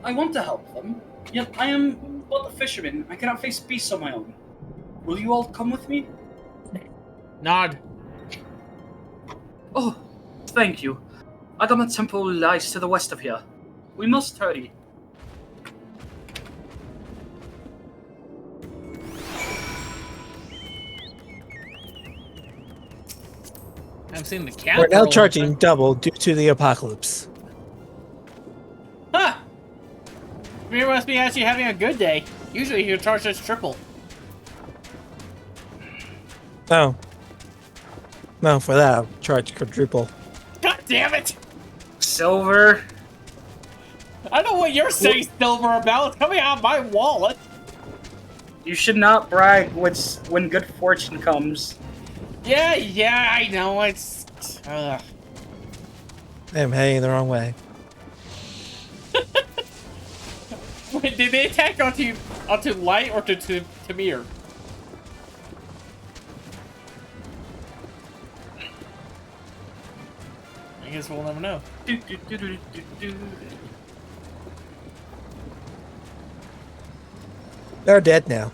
I want to help them, yet I am but a fisherman. I cannot face beasts on my own. Will you all come with me? Nod. Oh, thank you. Agama Temple lies to the west of here. We must hurry. I've seen the cat. We're now charging double due to the apocalypse. Huh! You must be actually having a good day. Usually you charge us triple. Oh. No, for that, I'll charge quadruple. God damn it! Silver. I know what you're saying, Silver, about. It's coming out of my wallet. You should not brag when good fortune comes. Yeah, I know. It's. I'm heading the wrong way. Wait, did they attack onto Light or to Mir? I guess we'll never know. They're dead now.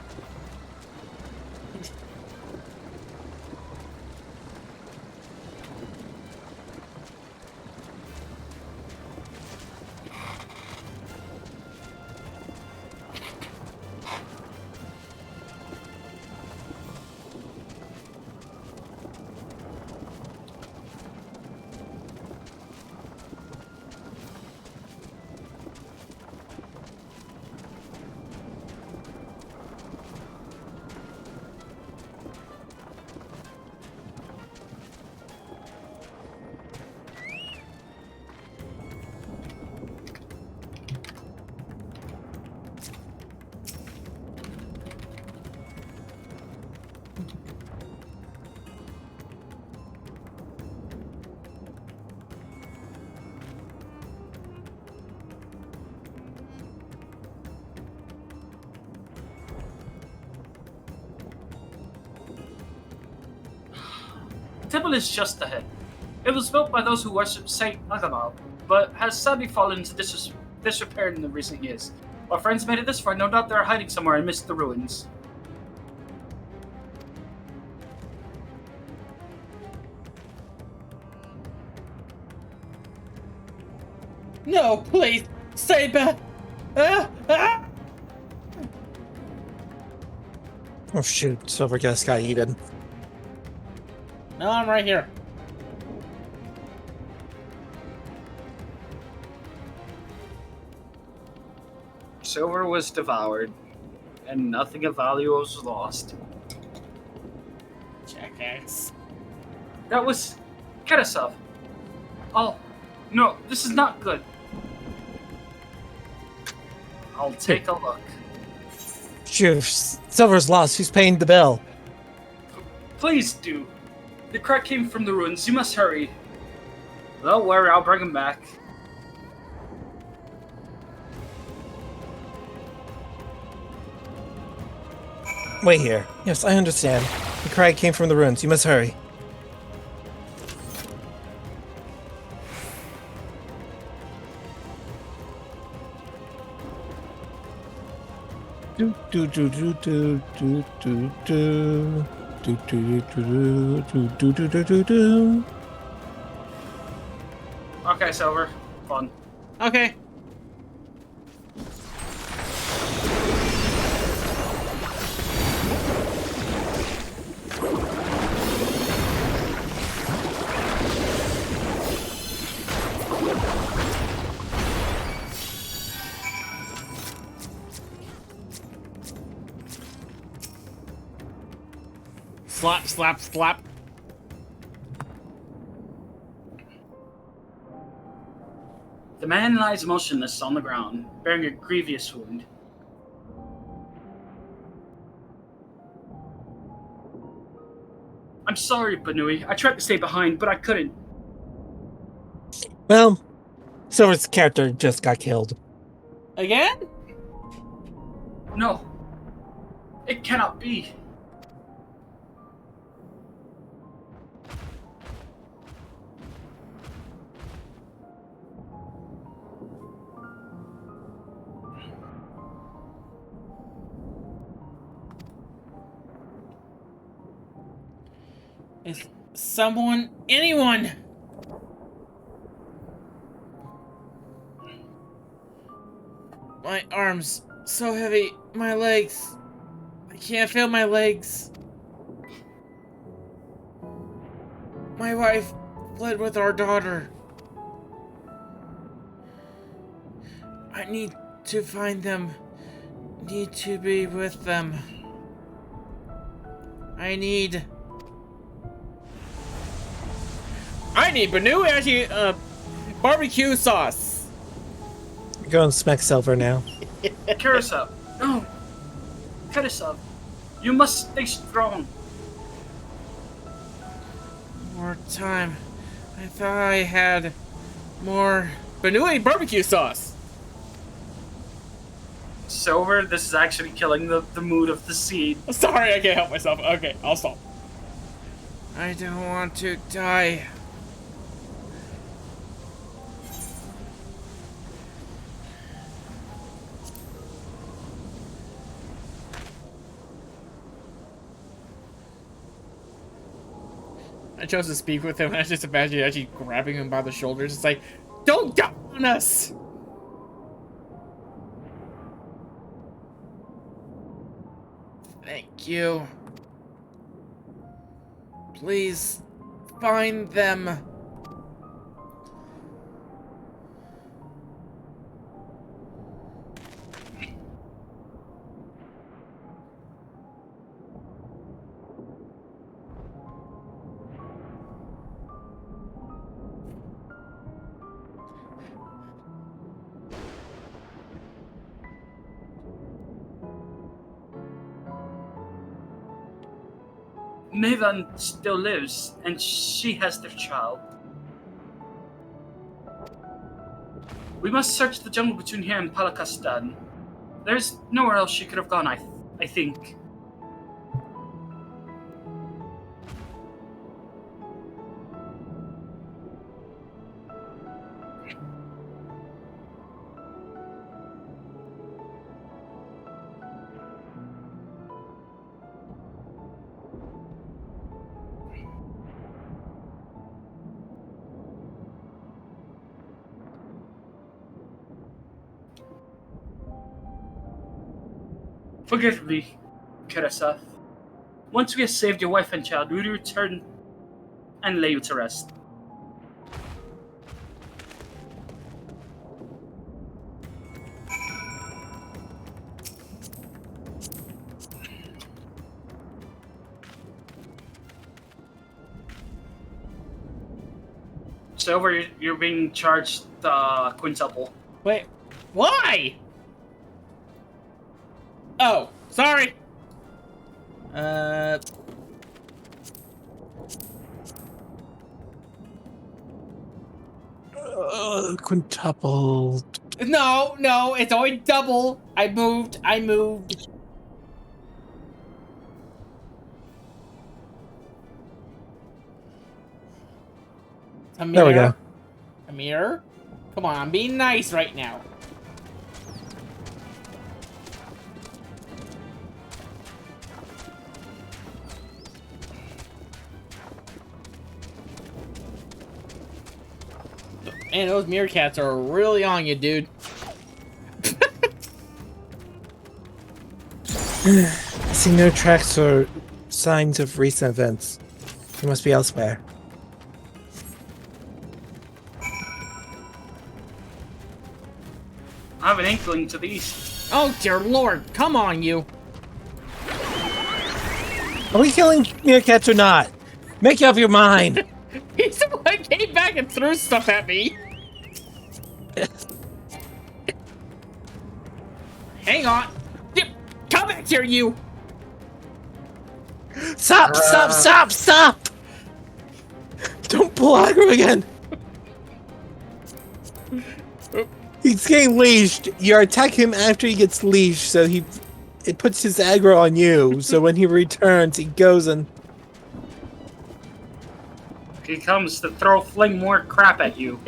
The temple is just ahead. It was built by those who worship Saint Agamal, but has sadly fallen into disrepair in the recent years. Our friends made it this far, no doubt they're hiding somewhere amidst the ruins. No, please, Saber. Oh shoot, Silver just got eaten. No, I'm right here. Silver was devoured, and nothing of value was lost. Jackass. That was Keraseth. Oh, no, this is not good. I'll take a look. Shoot, Silver's lost. Who's paying the bill? Please do. The crack came from the ruins. You must hurry. Don't worry, I'll bring him back. Wait here. Yes, I understand. The cry came from the ruins. You must hurry. Do do do do do do do do do do do do do do do do do. Okay, Silver. Fun. Okay. Slap, slap, slap. The man lies motionless on the ground, bearing a grievous wound. I'm sorry, Banui. I tried to stay behind, but I couldn't. Well, Silver's character just got killed. Again? No. It cannot be. Is someone, anyone? My arms so heavy, my legs. I can't feel my legs. My wife fled with our daughter. I need to find them. Need to be with them. I need Banui barbecue sauce. Go and smack Silver now. Karasov, no. Karasov, you must stay strong. More time. I thought I had more Banui barbecue sauce. Silver, this is actually killing the mood of the scene. Sorry, I can't help myself. Okay, I'll stop. I don't want to die. I chose to speak with him, and I just imagine actually grabbing him by the shoulders. It's like, don't die on us! Thank you. Please, find them. Maven still lives, and she has their child. We must search the jungle between here and Palakastan. There's nowhere else she could have gone, I think. Forgive me, Karasov. Once we have saved your wife and child, we will return and lay you to rest. Silver, you're being charged quintuple. Wait, why? Oh, sorry. Quintuple. No, it's always double. I moved. Amir, There we go. Amir, come on, I'm being nice right now. Man, those meerkats are really on you, dude. I see no tracks or signs of recent events. They must be elsewhere. I have an inkling to the east. Oh, dear lord, come on, you. Are we killing meerkats or not? Make up your mind. He's the one that came back and threw stuff at me. Hang on. Come back here, you. Stop! Stop! Stop! Stop! Don't pull aggro again. He's getting leashed. You attack him after he gets leashed, so it puts his aggro on you. So when he returns, he goes and He comes to fling more crap at you.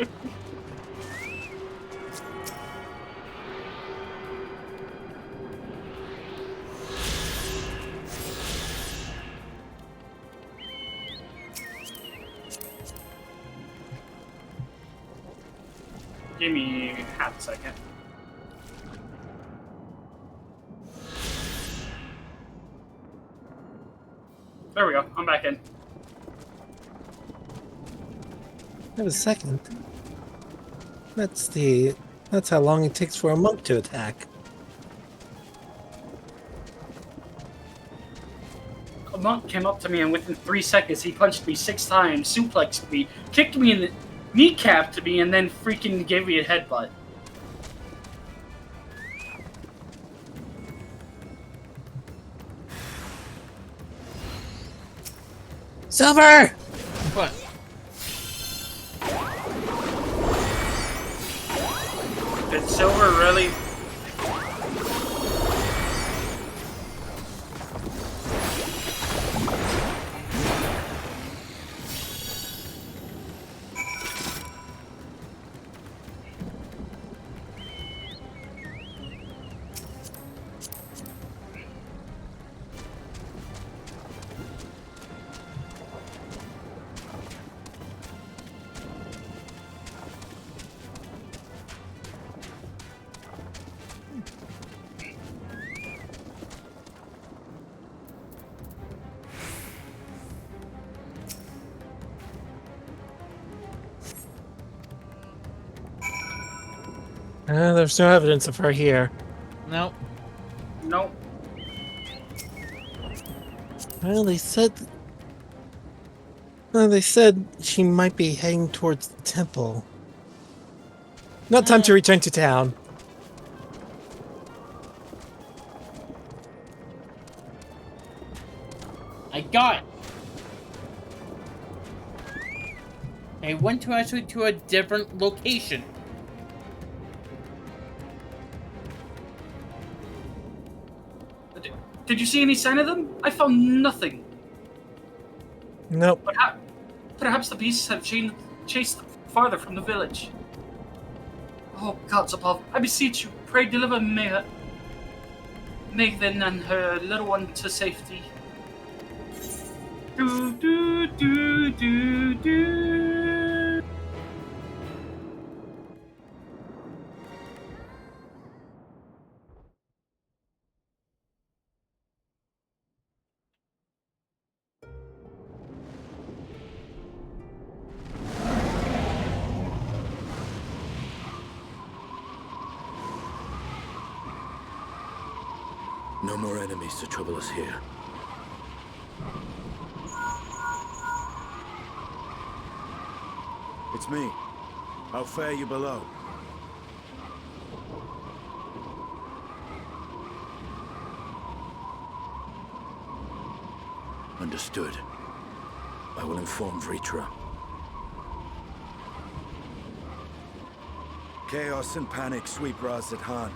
Give me half a second. There we go. I'm back in. have a second. That's how long it takes for a monk to attack. A monk came up to me and within 3 seconds he punched me 6 times, suplexed me, kicked me in the kneecapped me, and then freaking gave me a headbutt. Silver! What? Did Silver really? There's no evidence of her here. No. Nope. Well, they said she might be heading towards the temple. Not time to return to town. I got it. I went to actually to a different location. Did you see any sign of them? I found nothing. Nope. But perhaps the beasts have chased them farther from the village. Oh, gods above, I beseech you, pray deliver Megan and her little one to safety. Do, do, do, do, do. No more enemies to trouble us here. It's me. How fare you below? Understood. I will inform Vritra. Chaos and panic sweep Raz Khan,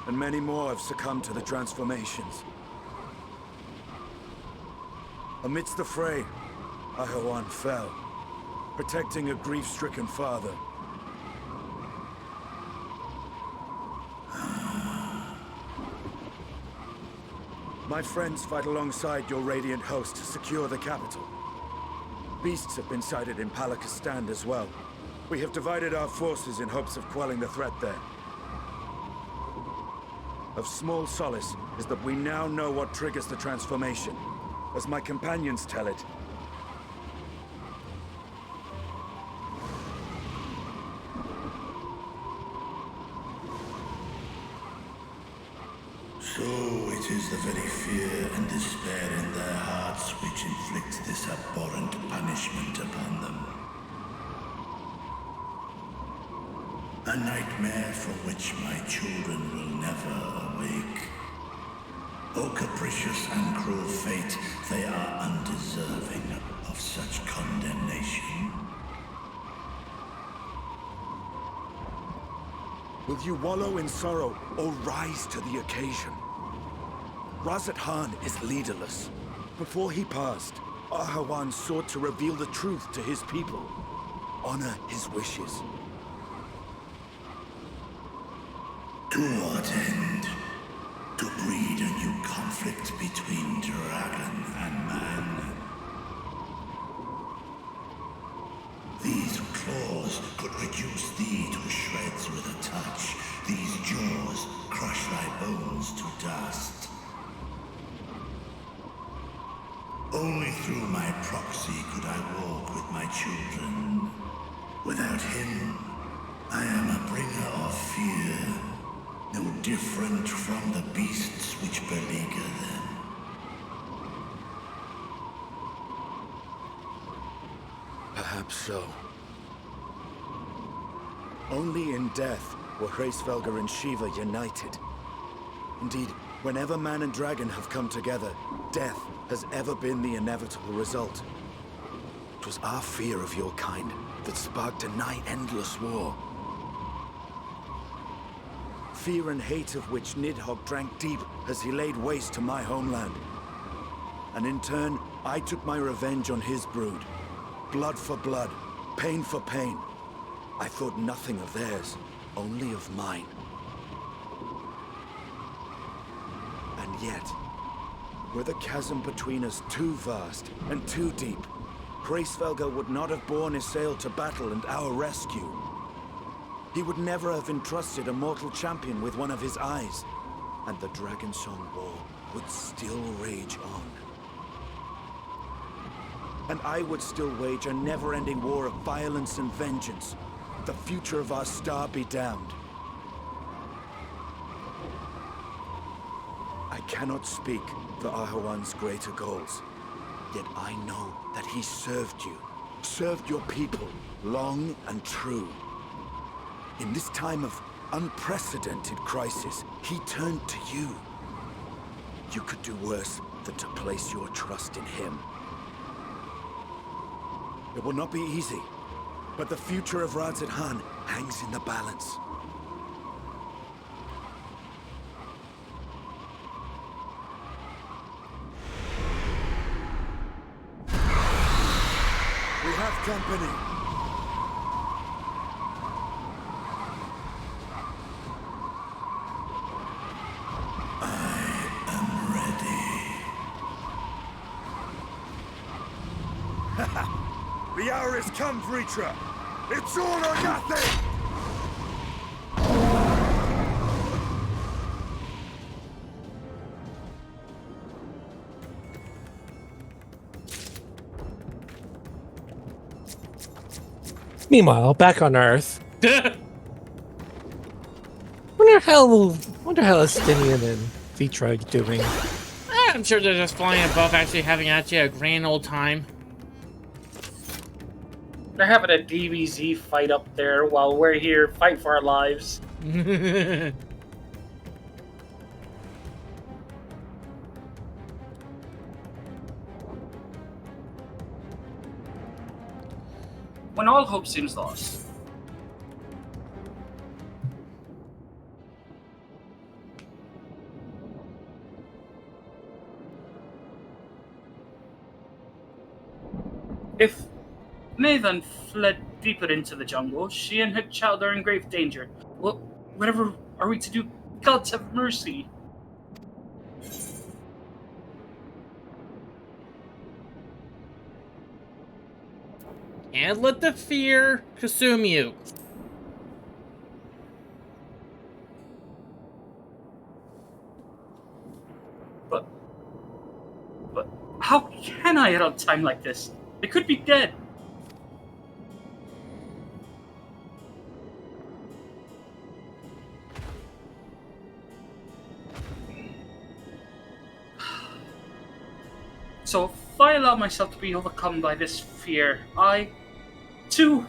and many more have succumbed to the transformations. Amidst the fray, Ahawan fell, protecting a grief-stricken father. My friends fight alongside your Radiant host to secure the capital. Beasts have been sighted in Palakistan as well. We have divided our forces in hopes of quelling the threat there. Of small solace is that we now know what triggers the transformation. As my companions tell it, So it's It is the very fear and despair in their hearts which inflict this abhorrent punishment upon them. A nightmare from which my children will never awake. O capricious and cruel fate, they are undeserving of such condemnation. Will you wallow in sorrow or rise to the occasion? Razat Khan is leaderless. Before he passed, Ahawan sought to reveal the truth to his people. Honor his wishes. To what end? To breed a new conflict between dragon and man. These claws could reduce thee to shreds with a touch. These jaws crush thy bones to dust. Only through my proxy could I walk with my children. Without him, I am a bringer of fear, no different from the beasts which beleaguer them. Perhaps so. Only in death were Hraesvelgr and Shiva united. Indeed, whenever man and dragon have come together, death has ever been the inevitable result. It was our fear of your kind that sparked a nigh-endless war. Fear and hate of which Nidhogg drank deep as he laid waste to my homeland. And in turn, I took my revenge on his brood. Blood for blood, pain for pain. I thought nothing of theirs, only of mine. And yet, were the chasm between us too vast and too deep, Hraesvelgr would not have borne Isael to battle and our rescue. He would never have entrusted a mortal champion with one of his eyes, and the Dragonsong War would still rage on. And I would still wage a never-ending war of violence and vengeance. The future of our star be damned. I cannot speak for Ahawan's greater goals, yet I know that he served you, served your people, long and true. In this time of unprecedented crisis, he turned to you. You could do worse than to place your trust in him. It will not be easy, but the future of Razat Khan hangs in the balance. We have company. The hour has come, Vritra! It's all or nothing! Meanwhile, back on Earth, wonder how Estinian and Vitra are doing. I'm sure they're just flying above, actually having a grand old time. They're having a DBZ fight up there while we're here fighting for our lives. When all hope seems lost. If Nathan fled deeper into the jungle, she and her child are in grave danger. Well, whatever are we to do? Gods have mercy. Can't let the fear consume you. But how can I at a time like this? They could be dead. So if I allow myself to be overcome by this fear, I, too,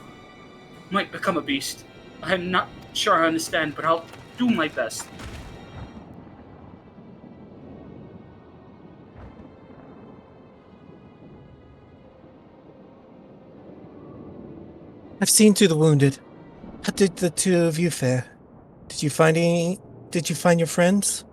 might become a beast. I'm not sure I understand, but I'll do my best. I've seen to the wounded. How did the two of you fare? Did you find your friends?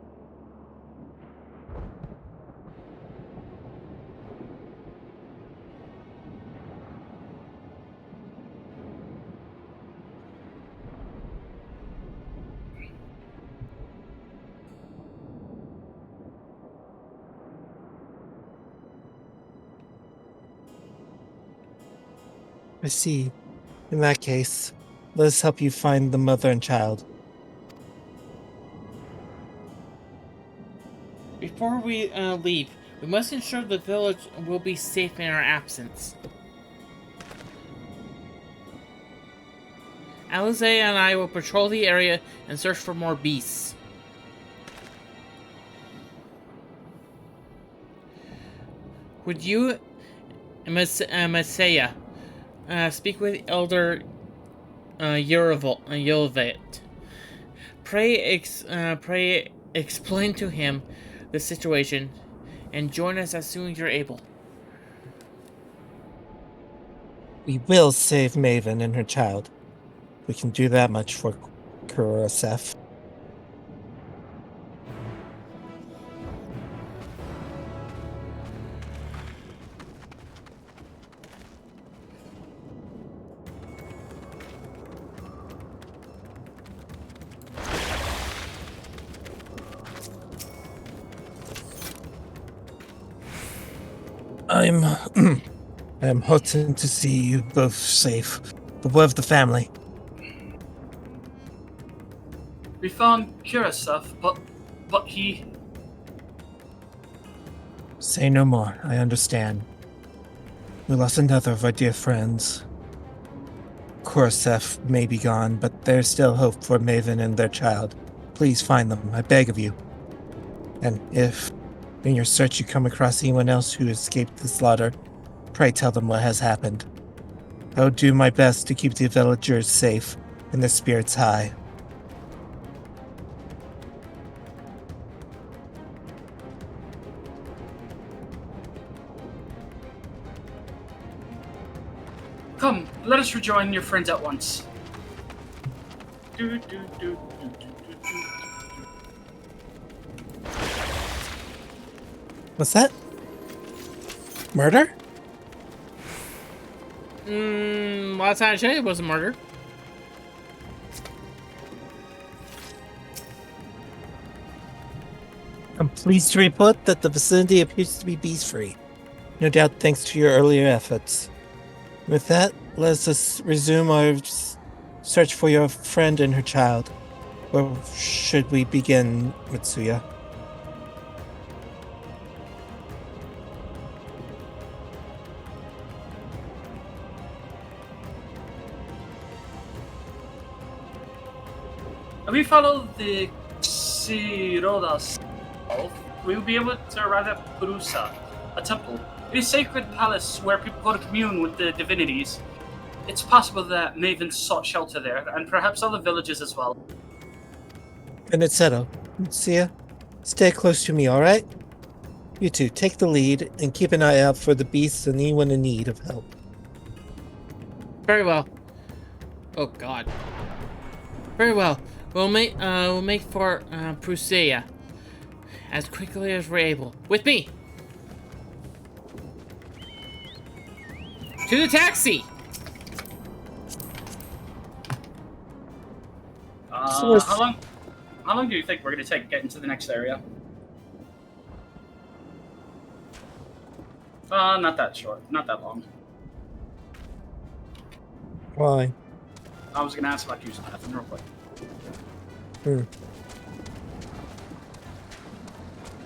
I see. In that case, let us help you find the mother and child. Before we leave, we must ensure the village will be safe in our absence. Alice and I will patrol the area and search for more beasts. Would you, Messiah, speak with Elder Yulvet? Pray explain to him the situation and join us as soon as you're able. We will save Maven and her child. We can do that much for Kurosef. I am hoping to see you both safe. The word of the family. We found Kurosef, but he... Say no more. I understand. We lost another of our dear friends. Kurosef may be gone, but there's still hope for Maven and their child. Please find them, I beg of you. And if, in your search, you come across anyone else who escaped the slaughter, pray tell them what has happened. I will do my best to keep the villagers safe and their spirits high. Come, let us rejoin your friends at once. What's that? Murder? Last time I checked, it wasn't murder. I'm pleased to report that the vicinity appears to be beast-free. No doubt thanks to your earlier efforts. With that, let us resume our search for your friend and her child. Where should we begin, Mitsuya? If we follow the Xiroda south, we will be able to arrive at Purusa, a temple. It is a sacred palace where people go to commune with the divinities. It's possible that Maven sought shelter there, and perhaps other villages as well. And it's settled. Mitsuya, stay close to me, alright? You two, take the lead and keep an eye out for the beasts and anyone in need of help. Very well. Oh God. Very well. We'll make for Prusea as quickly as we're able. With me. To the taxi. How long do you think we're going to take getting to the next area? Not that short. Not that long. Why? I was going to ask about using the bathroom real quick.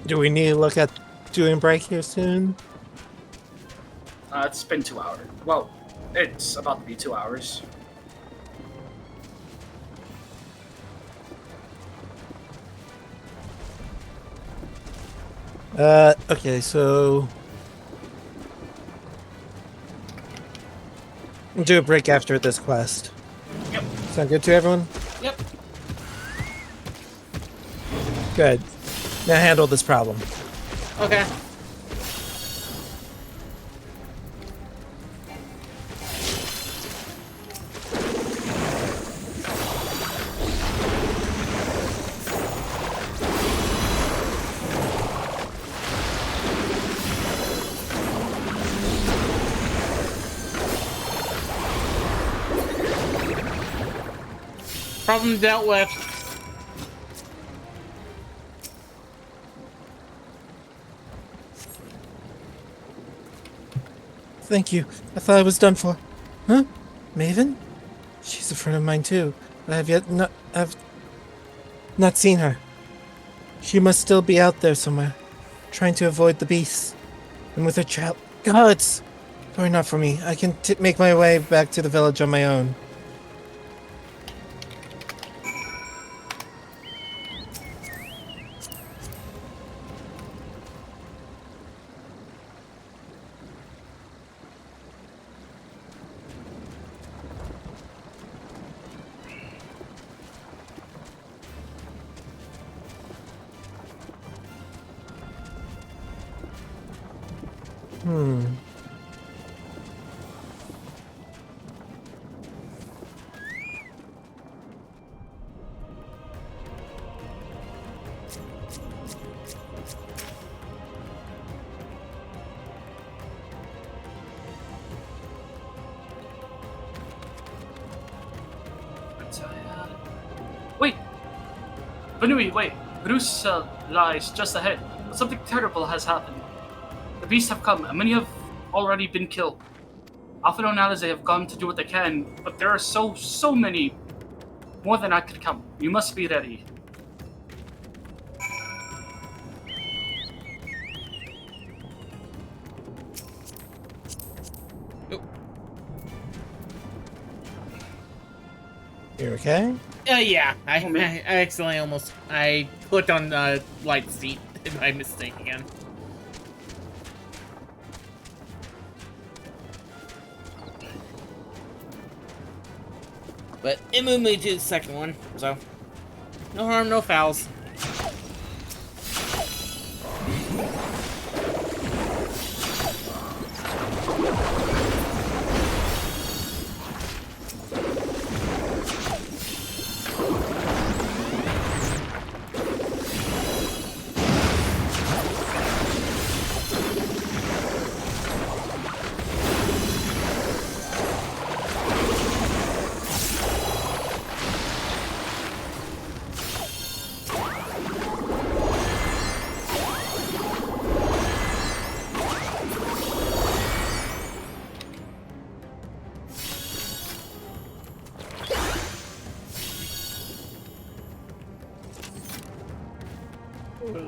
Do we need to look at doing break here soon? It's been 2 hours. Well, it's about to be 2 hours. Okay, so We'll do a break after this quest. Yep. Sound good to everyone? Yep. Good. Now handle this problem. Okay. Problem dealt with. Thank you. I thought I was done for. Huh? Maven? She's a friend of mine too, but I've not seen her. She must still be out there somewhere, trying to avoid the beasts. And with her child. Gods! Worry not for me. I can make my way back to the village on my own. Wait! Vanui, wait! Bruce lies just ahead. But something terrible has happened. The beasts have come, and many have already been killed. Alphino and Alize have gone to do what they can, but there are so many. More than I could count. You must be ready. You okay? Yeah. I accidentally I clicked on light seat by mistake again. But it moved me to the second one, so no harm, no fouls.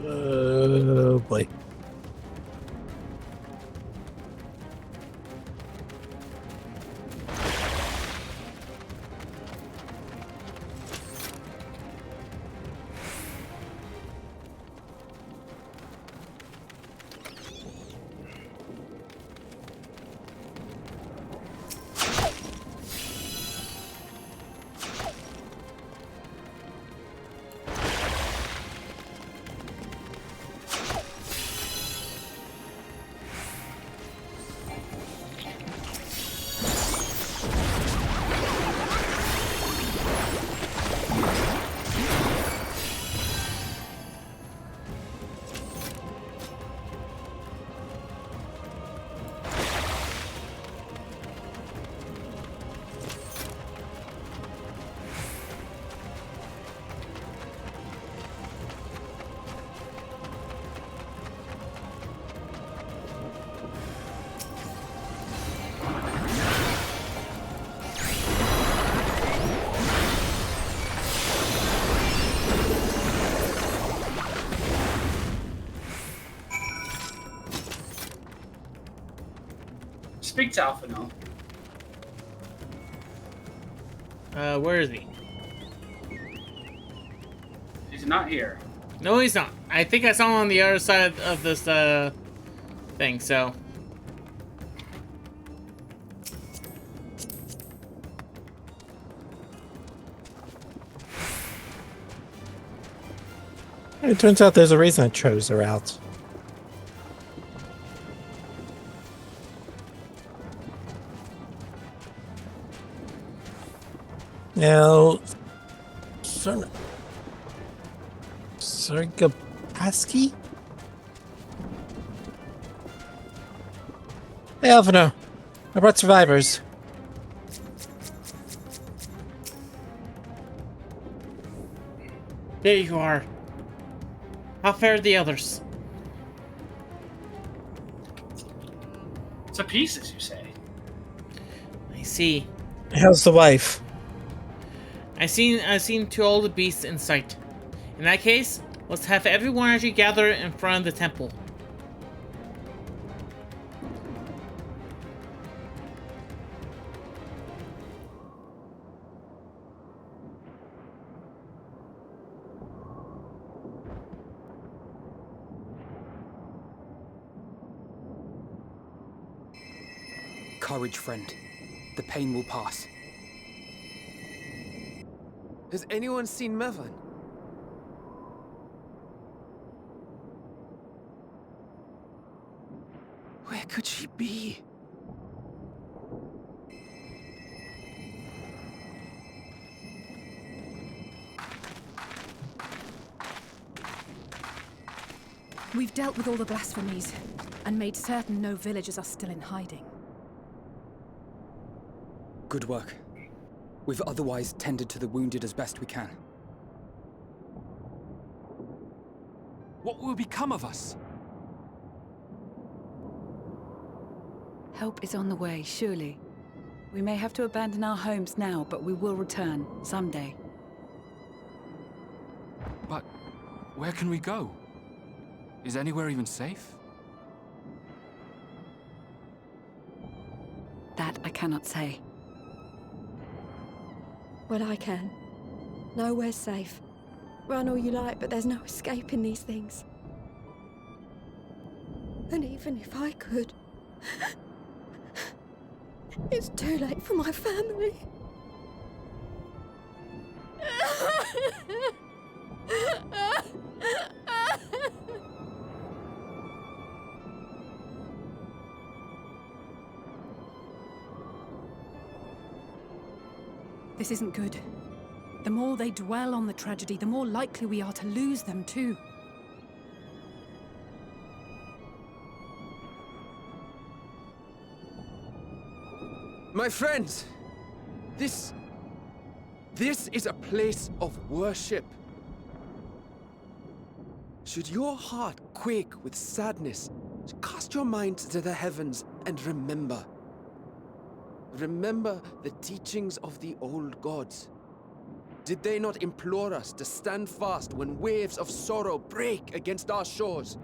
Oh boy. Speak to Alphino. Where is he? He's not here. No, he's not. I think I saw him on the other side of this, thing, so. It turns out there's a reason I chose her out. Now, Sargapaski? Hey, Alvino. I brought survivors. There you are. How fared the others? To pieces, you say? I see. How's the wife? I've seen to all the beasts in sight. In that case, let's have everyone actually gather in front of the temple. Courage, friend. The pain will pass. Has anyone seen Mevan? Where could she be? We've dealt with all the blasphemies, and made certain no villagers are still in hiding. Good work. We've otherwise tended to the wounded as best we can. What will become of us? Help is on the way, surely. We may have to abandon our homes now, but we will return someday. But where can we go? Is anywhere even safe? That I cannot say. Well, I can. Nowhere's safe. Run all you like, but there's no escaping these things. And even if I could, it's too late for my family. This isn't good. The more they dwell on the tragedy, the more likely we are to lose them too. My friends! This is a place of worship. Should your heart quake with sadness, cast your mind to the heavens and remember. Remember the teachings of the old gods. Did they not implore us to stand fast when waves of sorrow break against our shores?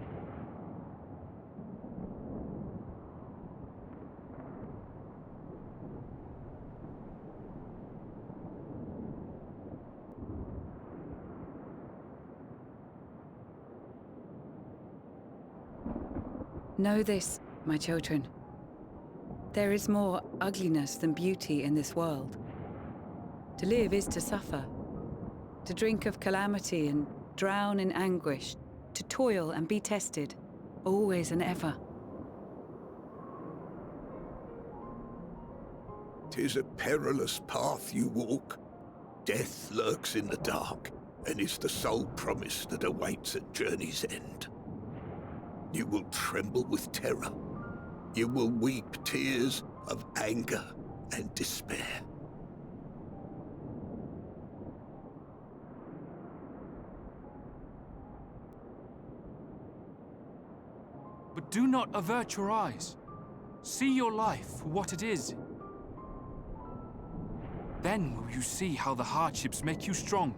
Know this, my children. There is more ugliness than beauty in this world. To live is to suffer. To drink of calamity and drown in anguish. To toil and be tested, always and ever. 'Tis a perilous path you walk. Death lurks in the dark, and is the sole promise that awaits at journey's end. You will tremble with terror. You will weep tears of anger and despair. But do not avert your eyes. See your life for what it is. Then will you see how the hardships make you strong.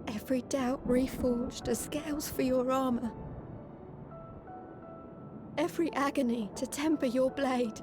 Every doubt reforged as scales for your armor. Every agony to temper your blade.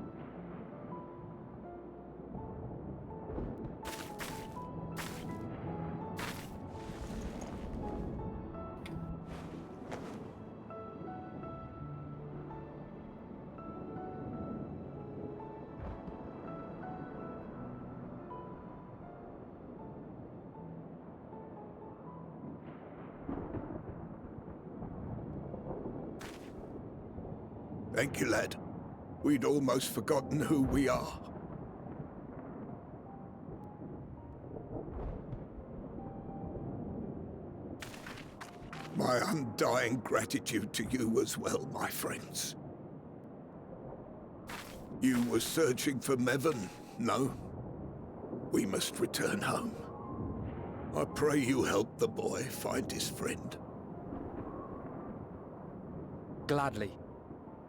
Thank you, lad. We'd almost forgotten who we are. My undying gratitude to you as well, my friends. You were searching for Mevin, no? We must return home. I pray you help the boy find his friend. Gladly.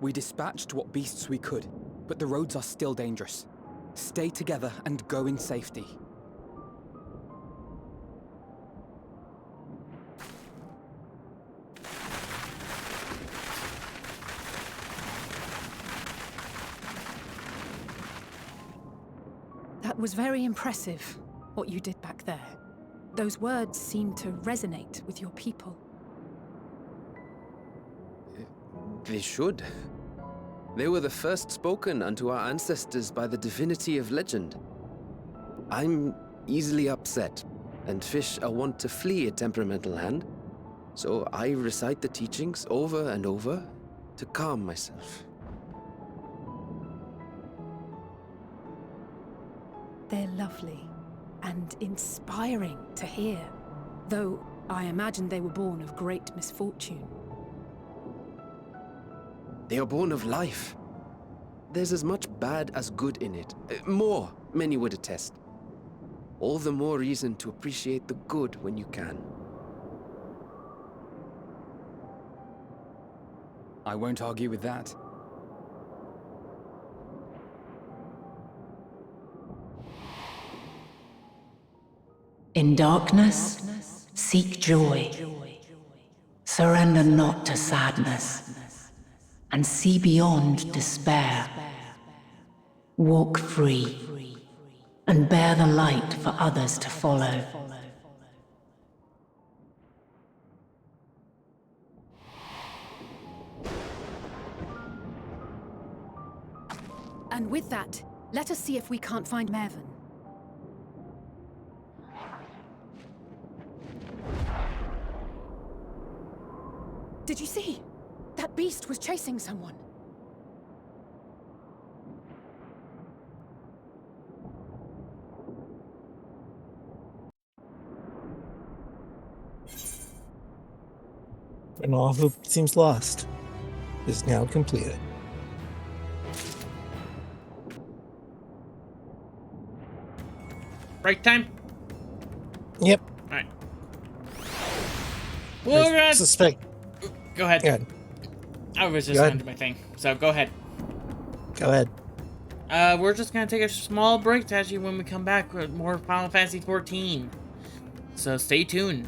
We dispatched what beasts we could, but the roads are still dangerous. Stay together and go in safety. That was very impressive, what you did back there. Those words seem to resonate with your people. They should. They were the first spoken unto our ancestors by the divinity of legend. I'm easily upset, and fish are wont to flee a temperamental hand, so I recite the teachings over and over to calm myself. They're lovely and inspiring to hear, though I imagine they were born of great misfortune. They are born of life. There's as much bad as good in it. More, many would attest. All the more reason to appreciate the good when you can. I won't argue with that. In darkness, seek joy. Surrender not to sadness, and see beyond despair. Walk free, and bear the light for others to follow. And with that, let us see if we can't find Mervyn. Did you see? That beast was chasing someone. And all hope seems lost is now completed. Break time? Yep. Alright. We're I suspect. Go ahead. Go ahead. I was just Go going ahead. to do my thing, so go ahead. Go ahead. We're just gonna take a small break to actually when we come back with more Final Fantasy XIV. So stay tuned.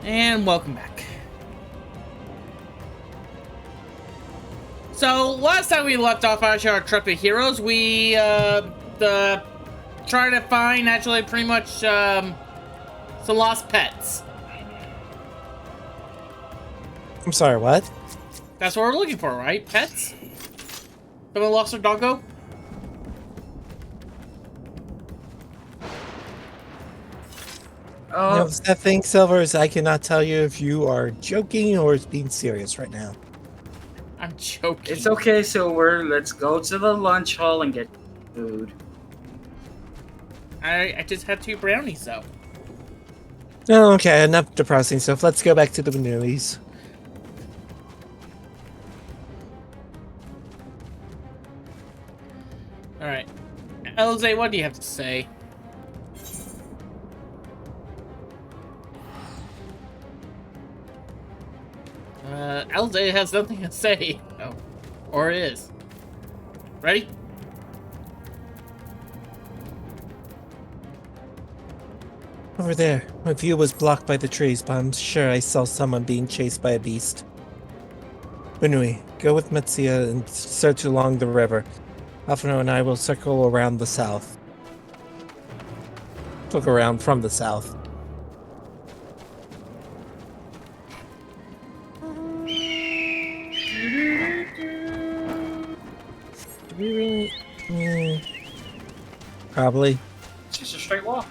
And welcome back. So, last time we left off our Intrepid Heroes, we, tried to find, actually, pretty much, some lost pets. I'm sorry, what? That's what we're looking for, right? Pets? Someone lost their doggo? No, it's that thing, Silvers. I cannot tell you if you are joking or being serious right now. I'm joking. It's okay, Silver. Let's go to the lunch hall and get food. I just had 2 brownies, though. Oh, okay, enough depressing stuff. Let's go back to the menus. Alright. LJ, what do you have to say? LJ has nothing to say. Oh. Or it is. Ready? Over there. My view was blocked by the trees, but I'm sure I saw someone being chased by a beast. Bunui, go with Metsia and search along the river. Alfano and I will circle around the south. Look around from the south. Do we really? Probably. It's just a straight walk.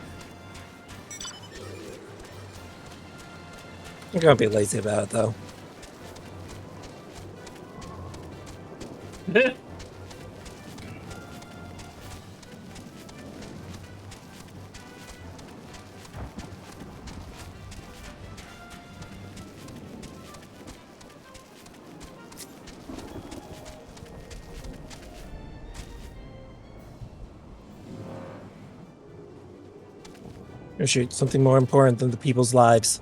I'm gonna be lazy about it, though. Oh shoot, something more important than the people's lives.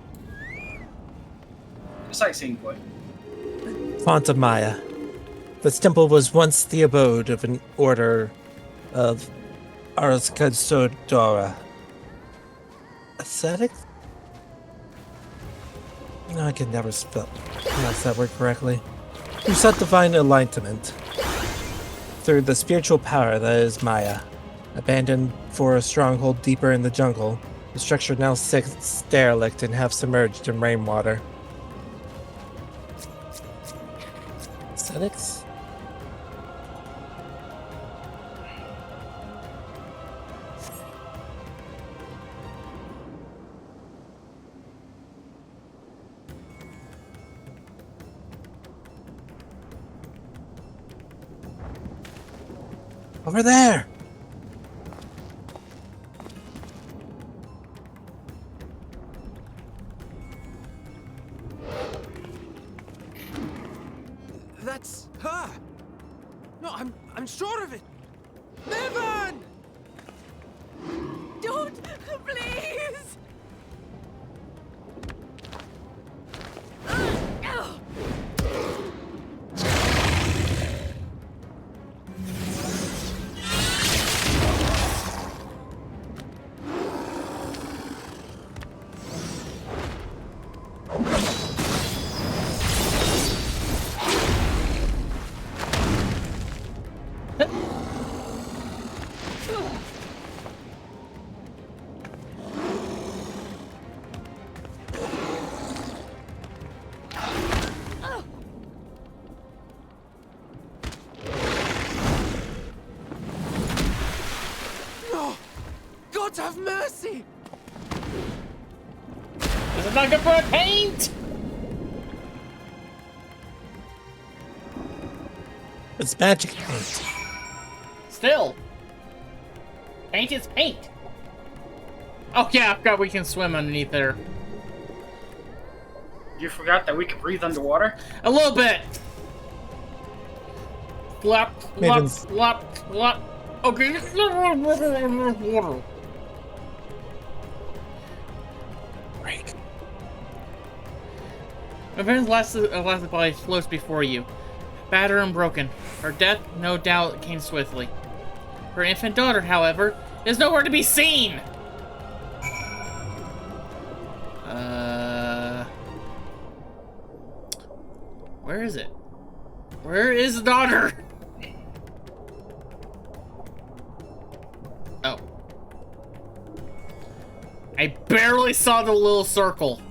A sightseeing point. Font of Maya. This temple was once the abode of an order of Arskadodora. Ascetics? No, I can never pronounce that word correctly. Who sought divine enlightenment through the spiritual power that is Maya. Abandoned for a stronghold deeper in the jungle, the structure now sits derelict and half submerged in rainwater. Ascetics? Over there! That's her! No, I'm sure of it! Niven! Don't! Please! No! God have mercy! This is not good for a paint! It's magic paint. Still. Paint is paint. Oh yeah, I forgot we can swim underneath there. You forgot that we could breathe underwater? A little bit. Flop, flop, Mavens. flop, flop. Okay. Break. Events lasted by floats before you. Battered and broken. Her death, no doubt, came swiftly. Her infant daughter, however, is nowhere to be seen! Where is it? Where is the daughter? Oh. I barely saw the little circle.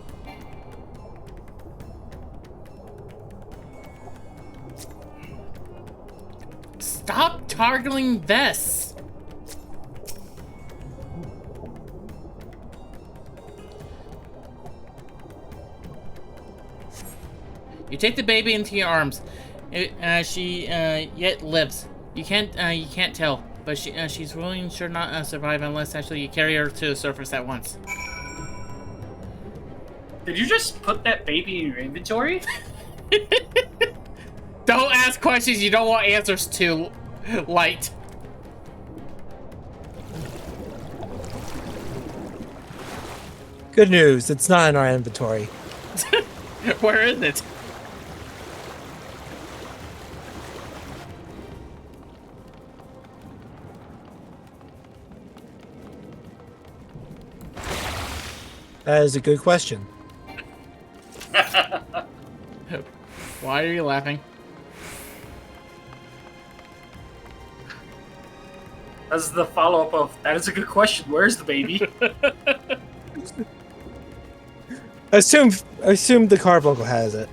Stop toggling vests. You take the baby into your arms. She yet lives. You can't tell, but she's really sure not survive unless actually you carry her to the surface at once. Did you just put that baby in your inventory? Don't ask questions you don't want answers to, Light. Good news, it's not in our inventory. Where is it? That is a good question. Why are you laughing? As the follow-up of, that is a good question, where's the baby? Assume the carbuncle has it.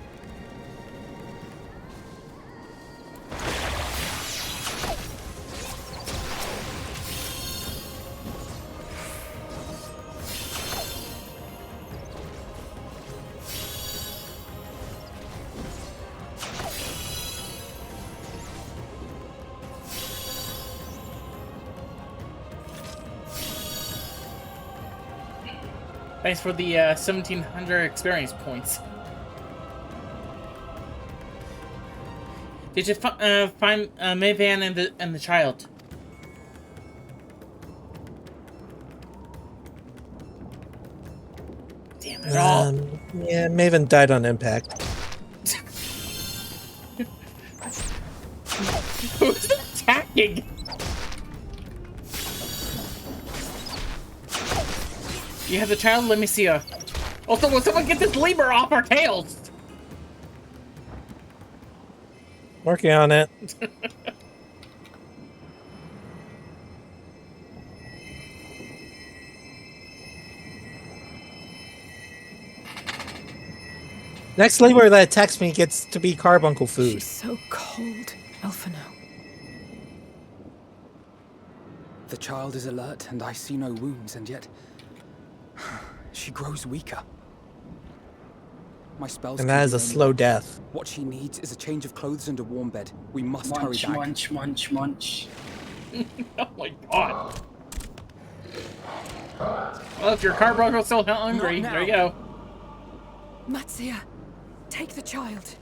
Thanks for the 1,700 experience points. Did you find Mayvan and the child? Damn it all! Yeah, Maven died on impact. Who's attacking? You have the child? Let me see her. Also, will someone get this lemur off our tails? Working on it. Next lemur that attacks me gets to be carbuncle food. She's so cold, Alphino. The child is alert, and I see no wounds, and yet she grows weaker. My spells. And that is a slow death. What she needs is a change of clothes and a warm bed. We must hurry Munch, back. munch, munch, munch. Oh my god. Well, if your carbuncle's still hungry, there you go. Matsuya, take the child.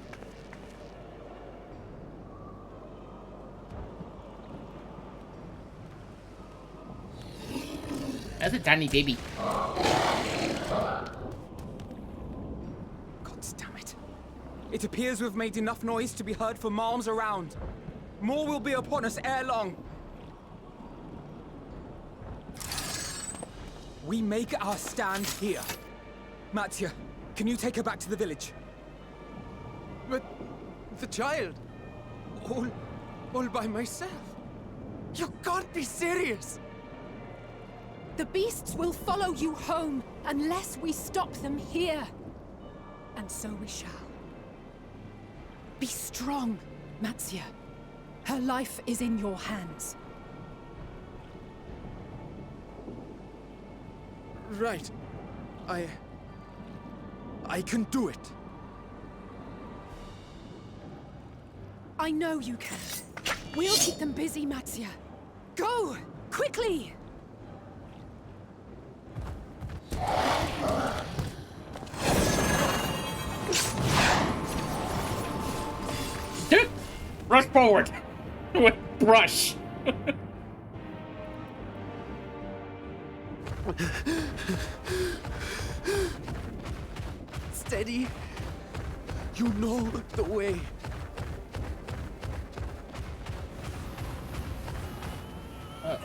That's a tiny baby. It appears we've made enough noise to be heard for miles around. More will be upon us ere long. We make our stand here. Matsuya, can you take her back to the village? But the child, all by myself. You can't be serious. The beasts will follow you home unless we stop them here. And so we shall. Be strong, Matsuya. Her life is in your hands. Right. I can do it. I know you can. We'll keep them busy, Matsuya. Go! Quickly! Rush forward with brush. Steady. You know the way.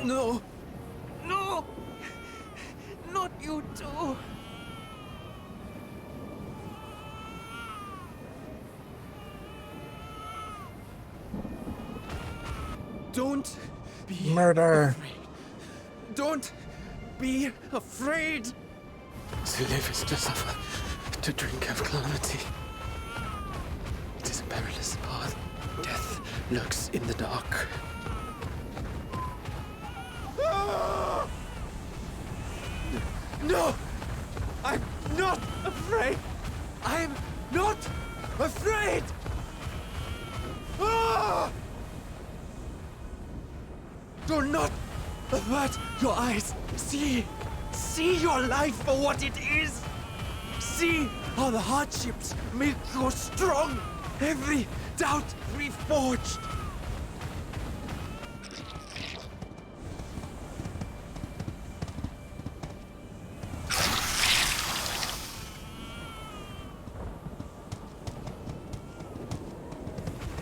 No. No. Not you too. Don't be Murder. afraid. Don't be afraid. To live is to suffer, to drink of calamity. It is a perilous path. Death lurks in the dark. No! I'm not afraid! I'm not afraid! Ah! Do not avert your eyes. See your life for what it is. See how the hardships make you strong. Every doubt reforged.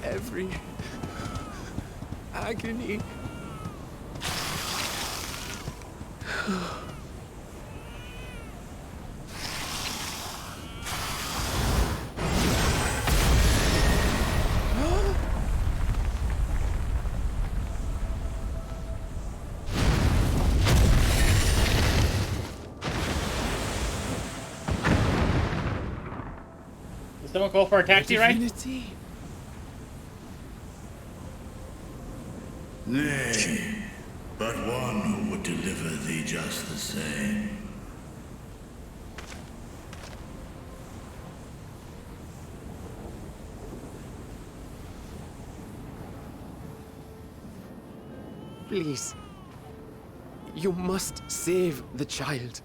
Every agony. Did someone call for a taxi ride? Divinity? Nay, but one who would deliver thee just the same. Please. You must save the child.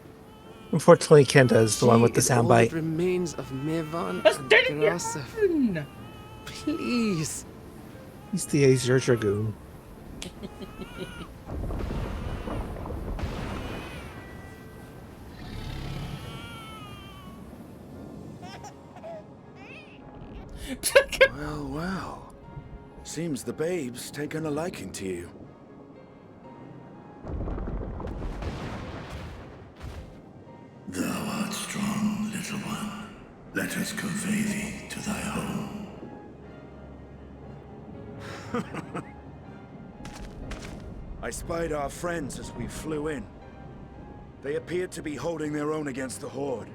Unfortunately, Kenta is the one with the She is all soundbite. that remains of Mevan That's and dirty. Grasef. Please. He's the Azure Dragoon. Well, well. Seems the babe's taken a liking to you. Thou art strong, little one. Let us convey thee to thy home. I spied our friends as we flew in. They appeared to be holding their own against the Horde.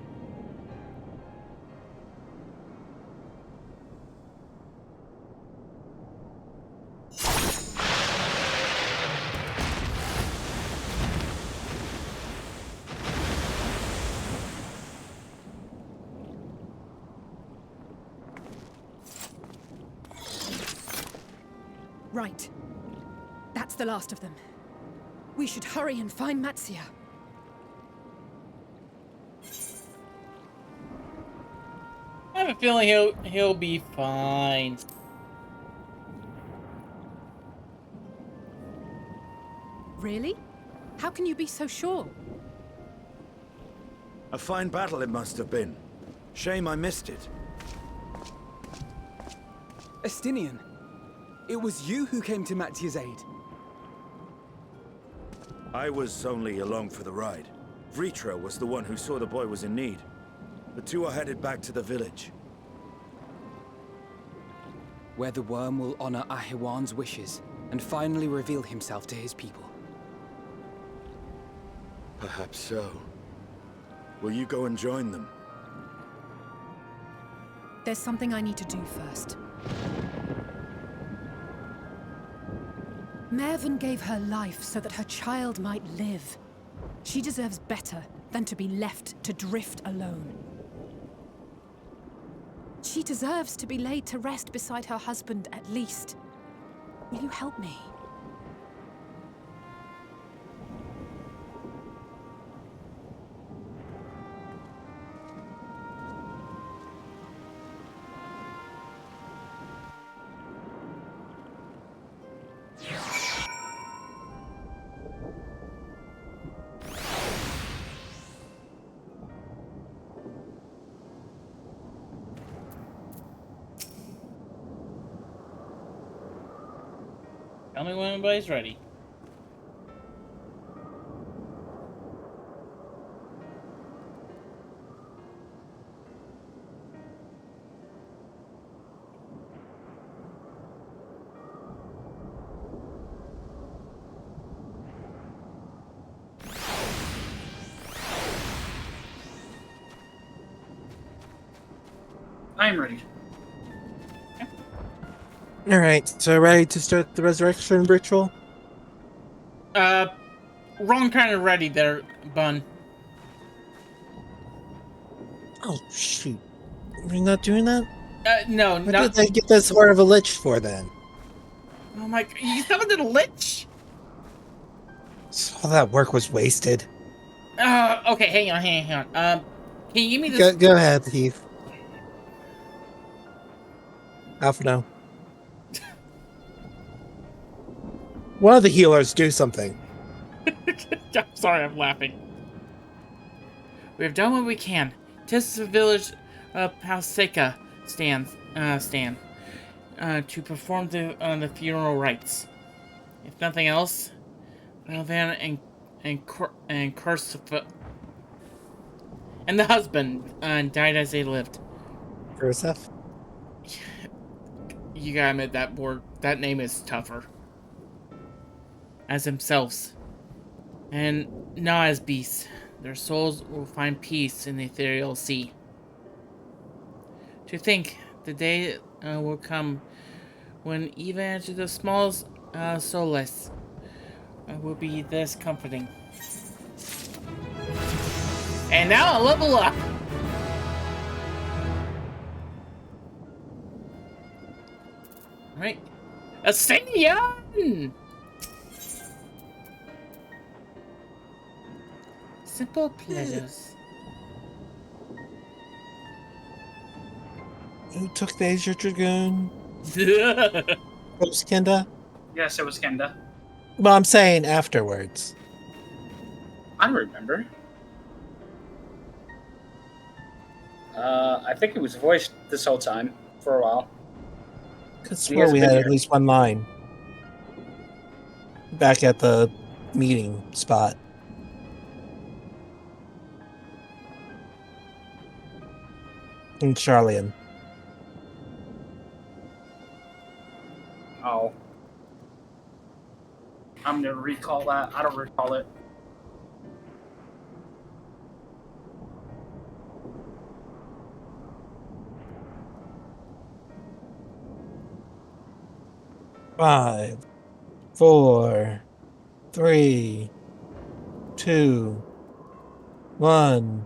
Right. That's the last of them. We should hurry and find Matsia. I have a feeling he'll be fine. Really? How can you be so sure? A fine battle it must have been. Shame I missed it. Estinian, it was you who came to Matia's aid. I was only along for the ride. Vritra was the one who saw the boy was in need. The two are headed back to the village. Where the worm will honor Ahiwan's wishes and finally reveal himself to his people. Perhaps so. Will you go and join them? There's something I need to do first. Mervyn gave her life so that her child might live. She deserves better than to be left to drift alone. She deserves to be laid to rest beside her husband at least. Will you help me? Tell me when everybody's ready. I'm ready. Alright, so ready to start the resurrection ritual? Wrong kind of ready there, Bun. Oh, shoot. We're not doing that? No, What not. did I get this Heart of a Lich for then? Oh my, you summoned a lich? So all that work was wasted. Okay, hang on. Can you give me this? Go ahead, Heath. Alpha, no. One of the healers do something. I'm sorry, I'm laughing. We have done what we can. Tis the village Palseca stand to perform the funeral rites. If nothing else, Van and curse and the husband died as they lived. Ursef? You gotta admit that name is tougher. As themselves, and not as beasts. Their souls will find peace in the ethereal sea. To think the day will come when even to the smallest solace will be this comforting. And now I'll level up! Alright. Ascension! Simple pleasures. Who took the Azure Dragoon? Was Kenda? Yes, it was Kenda. Well, I'm saying afterwards. I don't remember. I think it was voiced this whole time for a while. Could swear we had at least one line. Back at the meeting spot. In Charlian. Oh. I'm gonna recall that. I don't recall it. Five, 4, 3, 2, 1.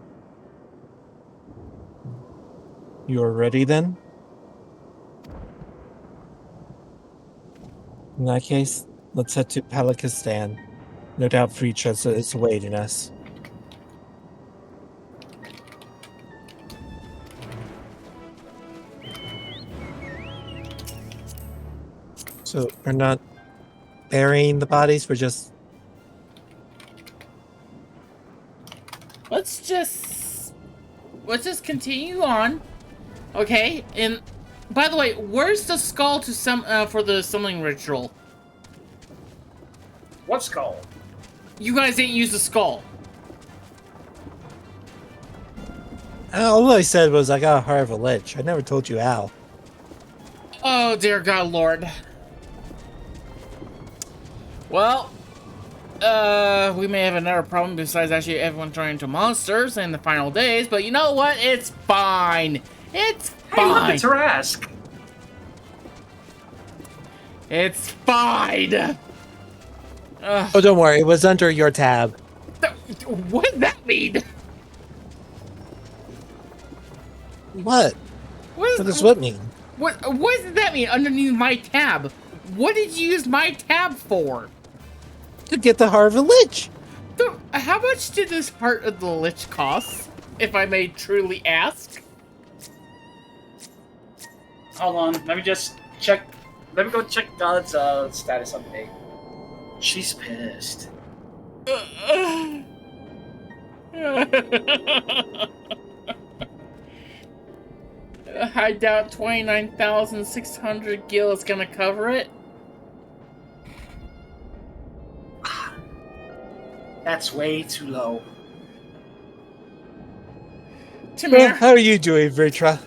You're ready then? In that case, let's head to Palakistan. No doubt Fricha is awaiting us. So we're not burying the bodies, we're just... Let's just continue on. Okay, and by the way, where's the skull to for the summoning ritual? What skull? You guys didn't use the skull. All I said was I got a Heart of a Lich. I never told you how. Oh dear God, Lord. Well, we may have another problem besides actually everyone turning into monsters in the final days, but you know what? It's fine. It's fine. Hey, look, it's Rask. It's fine. Oh, don't worry. It was under your tab. What does that mean? What? What does what mean? What does that mean underneath my tab? What did you use my tab for? To get the Heart of a Lich. How much did this Heart of the Lich cost, if I may truly ask? Hold on, let me just check. Let me go check God's status update. She's pissed. I doubt 29,600 gil is gonna cover it. That's way too low. Well, how are you doing, Vritra?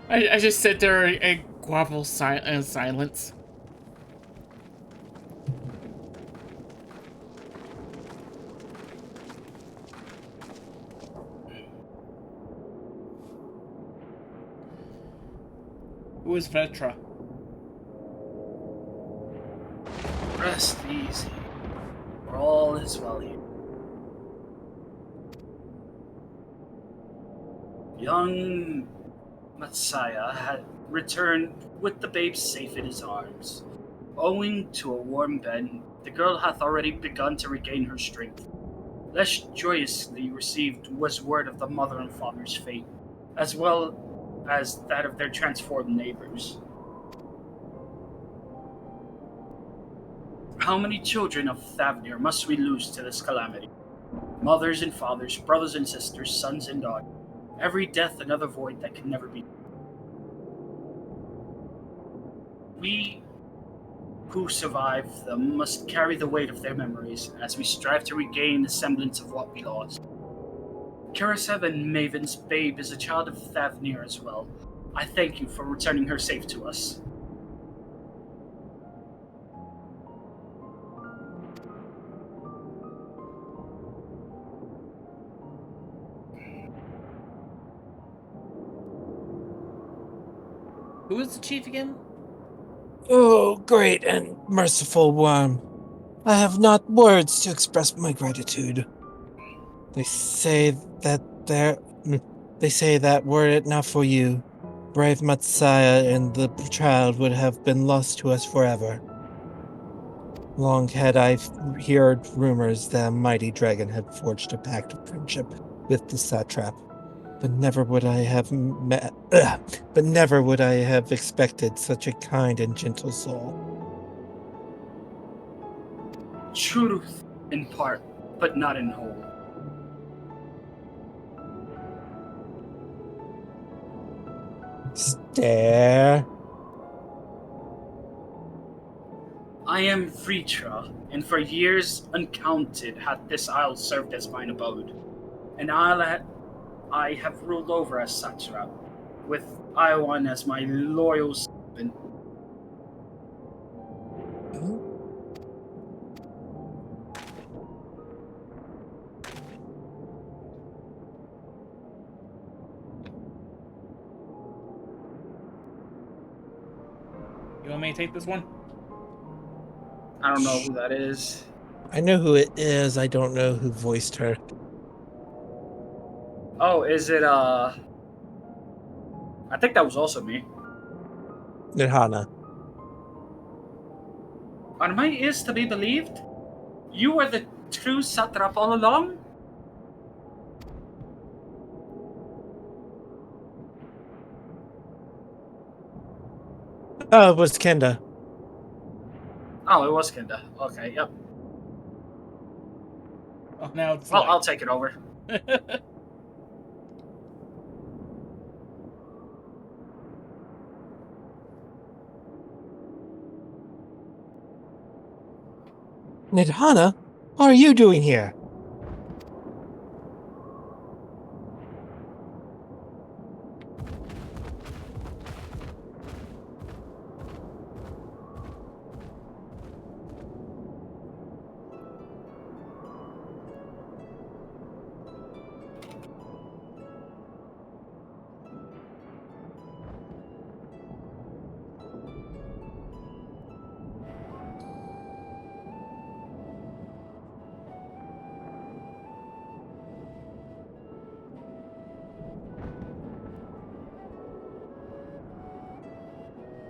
I just sit there and grovel in silence. Who is Vetra? Rest easy, for all is well here. Young Messiah had returned with the babe safe in his arms. Owing to a warm bed, the girl hath already begun to regain her strength. Less joyously received was word of the mother and father's fate, as well as that of their transformed neighbors. How many children of Thavnir must we lose to this calamity? Mothers and fathers, brothers and sisters, sons and daughters. Every death another void that can never be. We who survive them must carry the weight of their memories as we strive to regain the semblance of what we lost. Karasev and Maven's babe is a child of Thavnir as well. I thank you for returning her safe to us. Who is the chief again? Oh, great and merciful one. I have not words to express my gratitude. They say that were it not for you, brave Messiah and the child would have been lost to us forever. Long had I heard rumors that a mighty dragon had forged a pact of friendship with the satrap, but never would I have expected such a kind and gentle soul. Truth in part, but not in whole. Stare. I am Vritra, and for years uncounted hath this isle served as mine abode. An isle that I have ruled over as satrap, with Iwan as my loyal servant. You want me to take this one? I don't know who that is. I know who it is. I don't know who voiced her. Oh, is it, I think that was also me. Nirhana. Are my ears to be believed? You were the true satrap all along? Oh, it was Kenda. Oh, it was Kenda. Okay, yep. Oh, now it's Well, I'll take it over. Nirhana, what are you doing here?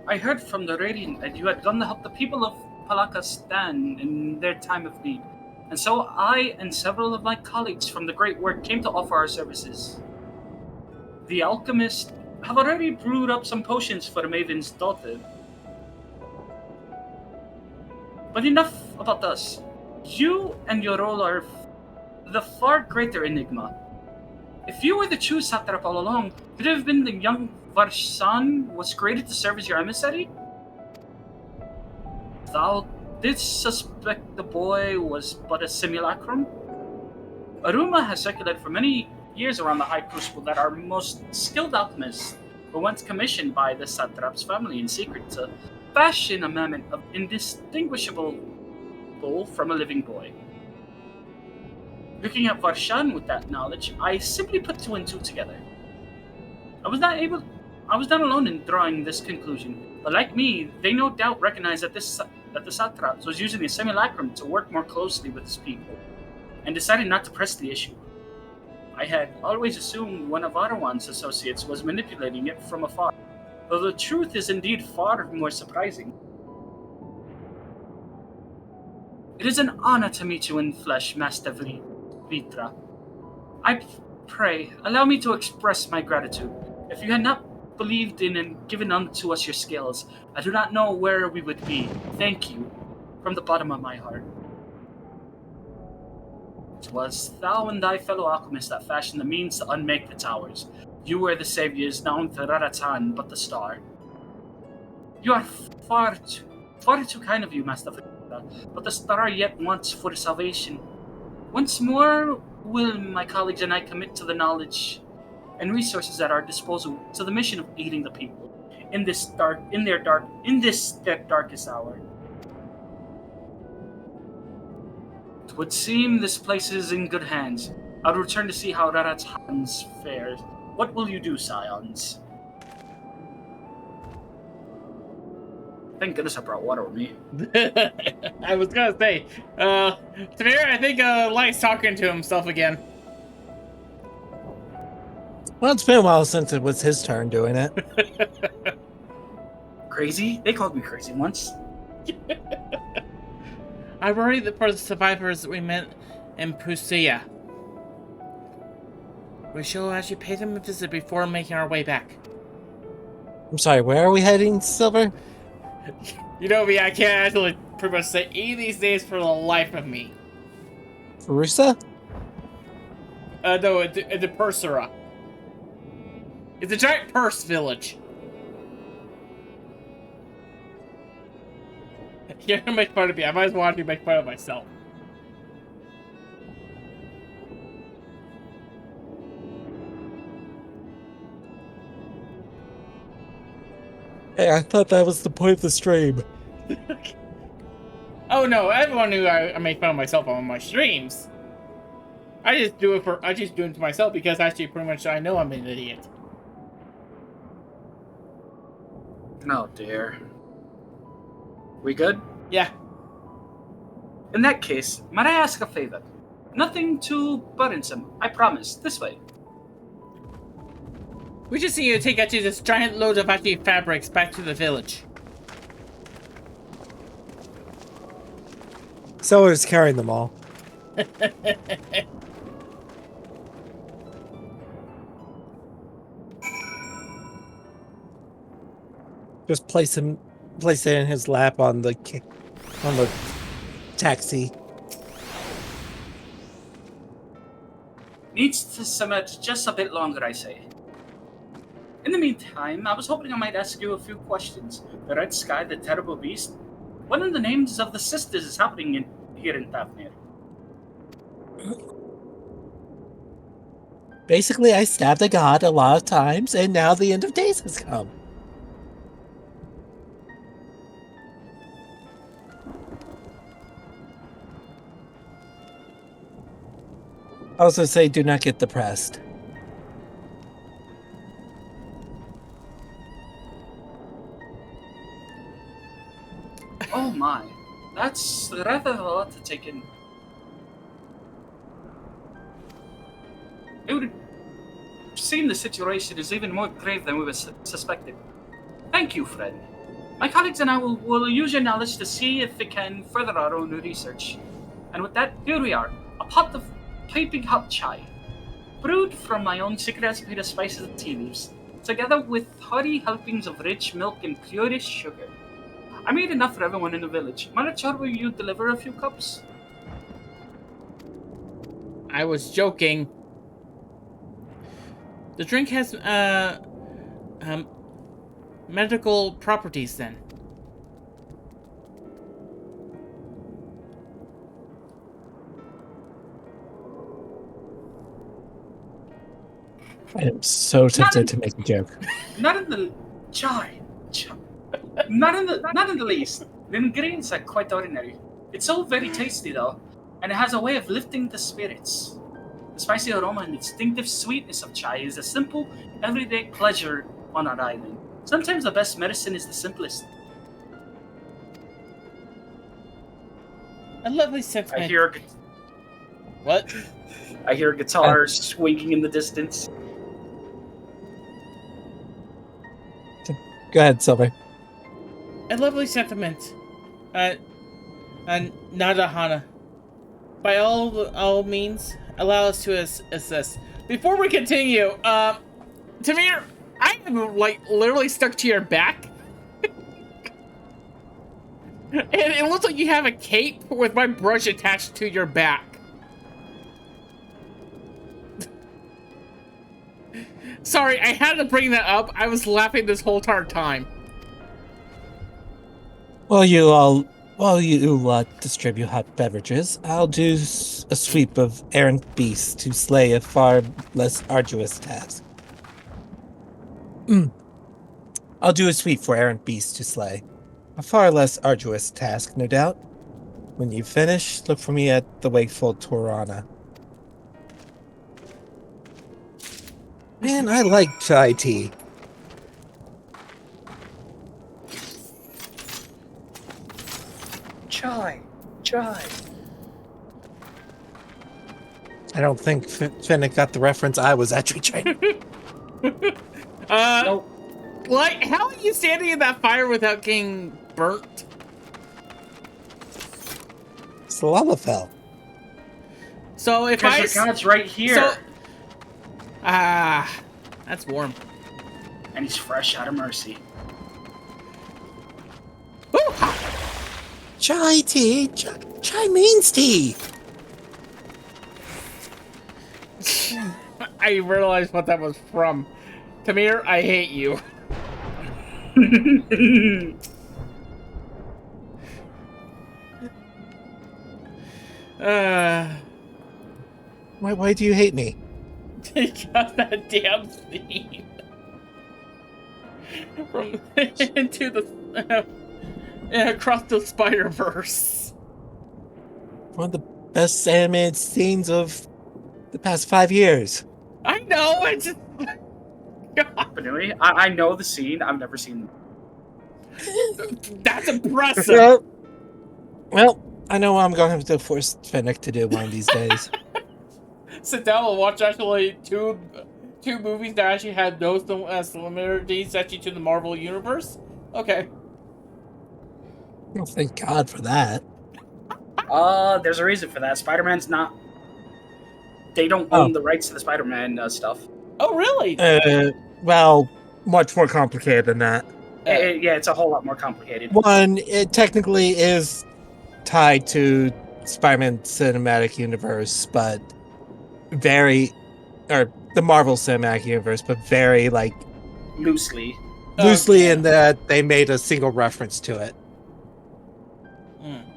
I heard from the Radiant that you had gone to help the people of Palakistan in their time of need. And so I and several of my colleagues from the Great Work came to offer our services. The alchemists have already brewed up some potions for the Maven's daughter. But enough about us. You and your role are the far greater enigma. If you were the true satrap all along, could it have been the young Varshan was created to serve as your emissary? Thou didst suspect the boy was but a simulacrum? A rumor has circulated for many years around the High Crucible that our most skilled alchemists were once commissioned by the satrap's family in secret to fashion a mammoth of indistinguishable from a living boy. Looking at Varshan with that knowledge, I simply put two and two together. I I was not alone in drawing this conclusion, but like me, they no doubt recognized that the Satraps was using the simulacrum to work more closely with his people, and decided not to press the issue. I had always assumed one of Arwan's associates was manipulating it from afar, though the truth is indeed far more surprising. It is an honor to meet you in flesh, Master Vitra. I pray, allow me to express my gratitude. If you had not believed in and given unto us your skills, I do not know where we would be. Thank you, from the bottom of my heart. 'Twas thou and thy fellow alchemists that fashioned the means to unmake the towers. You were the saviors, now to Raratan, but the star. You are far too kind of you, Master Vitra, but the star yet wants for salvation. Once more will my colleagues and I commit to the knowledge and resources at our disposal to the mission of aiding the people in this their darkest hour. It would seem this place is in good hands. I'll return to see how Raratan's fares. What will you do, Scions? Thank goodness I brought water with me. I was gonna say, to be fair, I think Light's talking to himself again. Well, it's been a while since it was his turn doing it. Crazy? They called me crazy once. I worry for the survivors we met in Pusia. We shall actually pay them a visit before making our way back. I'm sorry, where are we heading, Silver? You know me, I can't actually pretty much say any of these names for the life of me. Farusa? No, it's Pursera. It's a giant purse village. You're gonna make fun of me. I might as well actually make fun of myself. Hey, I thought that was the point of the stream. Oh no, everyone knew I made fun of myself on my streams. I just do it to myself because actually pretty much I know I'm an idiot. Oh dear. We good? Yeah. In that case, might I ask a favor? Nothing too burdensome, I promise. This way. We just need to take actually this giant load of actually fabrics back to the village. Silver's carrying them all. Just place it in his lap on the taxi. Needs to submit just a bit longer, I say. In the meantime, I was hoping I might ask you a few questions. The Red Sky, the Terrible Beast. What are the names of the sisters is happening here in Tafnir? Basically, I stabbed a god a lot of times, and now the end of days has come. I also say, do not get depressed. Oh my, that's rather a lot to take in. It would seem the situation is even more grave than we were suspected. Thank you, friend. My colleagues and I will use your knowledge to see if it can further our own research. And with that, here we are, a pot of piping hot chai, brewed from my own secret recipe of spices and tea leaves, together with hearty helpings of rich milk and purest sugar. I made enough for everyone in the village. Might I trouble you deliver a few cups? I was joking. The drink has medical properties then. I am so tempted to make a joke. Not in the chai. Not in the least. The ingredients are quite ordinary. It's so very tasty though, and it has a way of lifting the spirits. The spicy aroma and distinctive sweetness of chai is a simple, everyday pleasure on an island. Sometimes the best medicine is the simplest. A lovely I sentiment. hear What? I hear a guitar swinging in the distance. Go ahead, Silver. A lovely sentiment. Nadahana. By all means, allow us to assist. Before we continue, Tamir, I am like literally stuck to your back. And it looks like you have a cape with my brush attached to your back. Sorry, I had to bring that up. I was laughing this whole entire time. While you distribute hot beverages, I'll do a sweep of errant beasts to slay a far less arduous task. I'll do a sweep for errant beasts to slay. A far less arduous task, no doubt. When you finish, look for me at the wakeful Torana. Man, I like chai tea. Chai. I don't think Finnick got the reference I was actually trying. Nope. Like, how are you standing in that fire without getting burnt? It's Lalafell. So if Because your god's right here. That's warm. And he's fresh out of mercy. Ooh. Chai tea. Chai means tea. I realized what that was from. Tamir, I hate you. Why do you hate me? Because that damn scene from into the across the Spider-Verse. One of the best animated scenes of the past 5 years. I know, it's just... But anyway, I know the scene. I've never seen That's impressive. Well, I know what I'm going to have to force Finnick to do one of these days. Sit down and watch actually two movies that actually had no similarities actually to the Marvel Universe. Okay. Well, thank God for that. There's a reason for that. Spider-Man's not... They don't own the rights to the Spider-Man stuff. Oh, really? Well, much more complicated than that. Yeah, it's a whole lot more complicated. One, it technically is tied to Spider-Man Cinematic Universe, but the Marvel Cinematic Universe, but very, like... Loosely in that they made a single reference to it.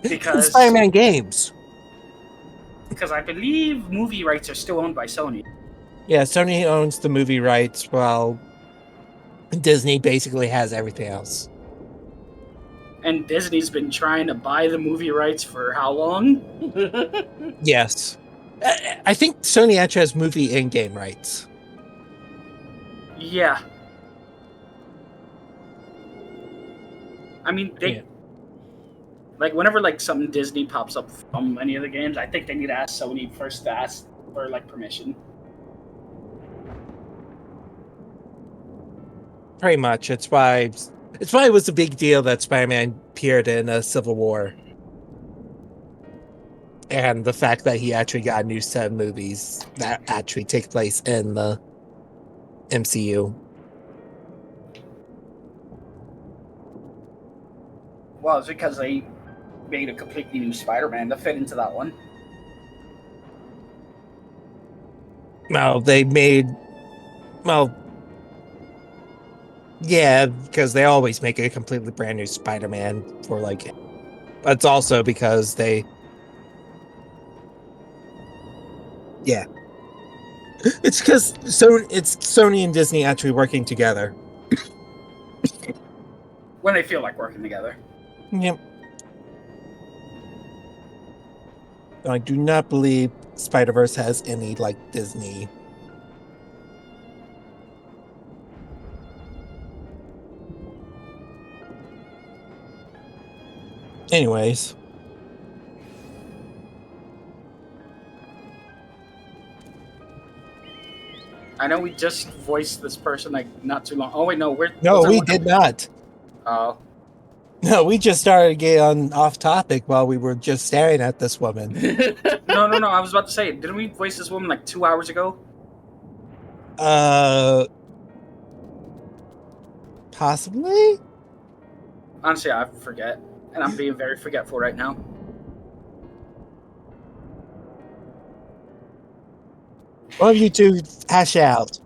Because Spider-Man games. Because I believe movie rights are still owned by Sony. Yeah, Sony owns the movie rights while Disney basically has everything else. And Disney's been trying to buy the movie rights for how long? Yes. I think Sony actually has movie and game rights. Yeah. I mean, they... Like, whenever, like, something Disney pops up from any of the games, I think they need to ask Sony first to ask for, like, permission. Pretty much. It's why it was a big deal that Spider-Man appeared in Civil War. And the fact that he actually got a new set of movies that actually take place in the MCU. Well, it's because they made a completely new Spider-Man to fit into that one. Well, yeah, because they always make a completely brand new Spider-Man for, like... But it's also because they... Yeah. It's because it's Sony and Disney actually working together. When they feel like working together. Yep. I do not believe Spider-Verse has any, like, Disney Anyways. I know we just voiced this person like not too long. Oh wait, no, No, we did not. Oh. No, we just started getting off topic while we were just staring at this woman. No. I was about to say, didn't we voice this woman like 2 hours ago? Possibly? Honestly, I forget. And I'm being very forgetful right now. One of you two hash out.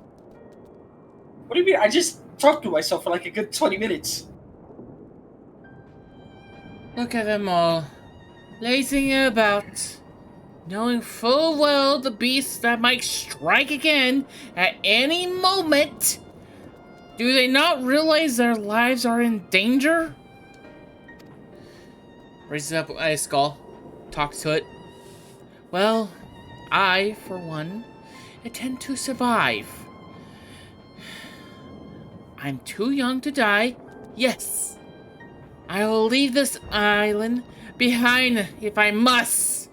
What do you mean? I just talked to myself for like a good 20 minutes. Look at them all, lazing about, knowing full well the beast that might strike again at any moment. Do they not realize their lives are in danger? Raises up a skull, talks to it. Well, I, for one, intend to survive. I'm too young to die, yes. I will leave this island behind if I must.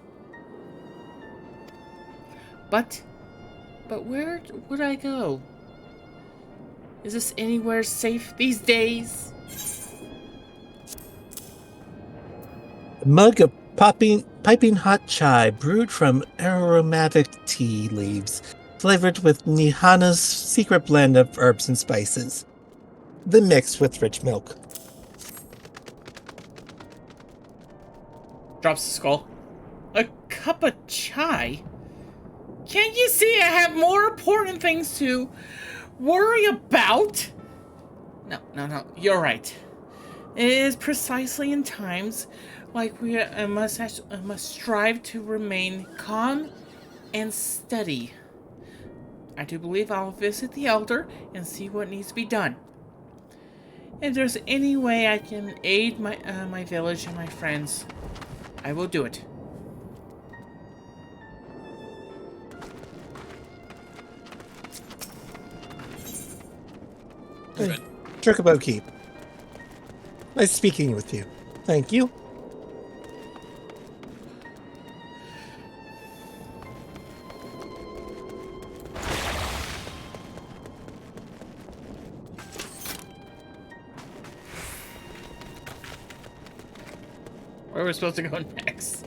But where would I go? Is this anywhere safe these days? A mug of piping hot chai brewed from aromatic tea leaves, flavored with Nihana's secret blend of herbs and spices, then mixed with rich milk. Drops the skull. A cup of chai? Can't you see I have more important things to worry about? No, you're right. It is precisely in times like we must strive to remain calm and steady. I do believe I'll visit the elder and see what needs to be done. If there's any way I can aid my village and my friends, I will do it. Hey, Chocobo Keep. Nice speaking with you. Thank you. Where are we supposed to go next?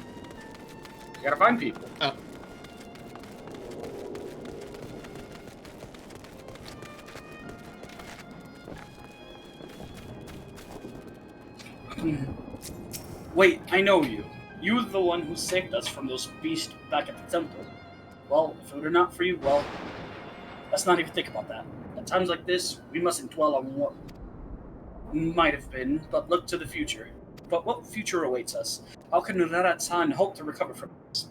You gotta find people. Oh. Wait, I know you. You were the one who saved us from those beasts back at the temple. Well, if it were not for you, well, let's not even think about that. At times like this, we mustn't dwell on what might have been, but look to the future. But what future awaits us? How can Nurara-san hope to recover from this?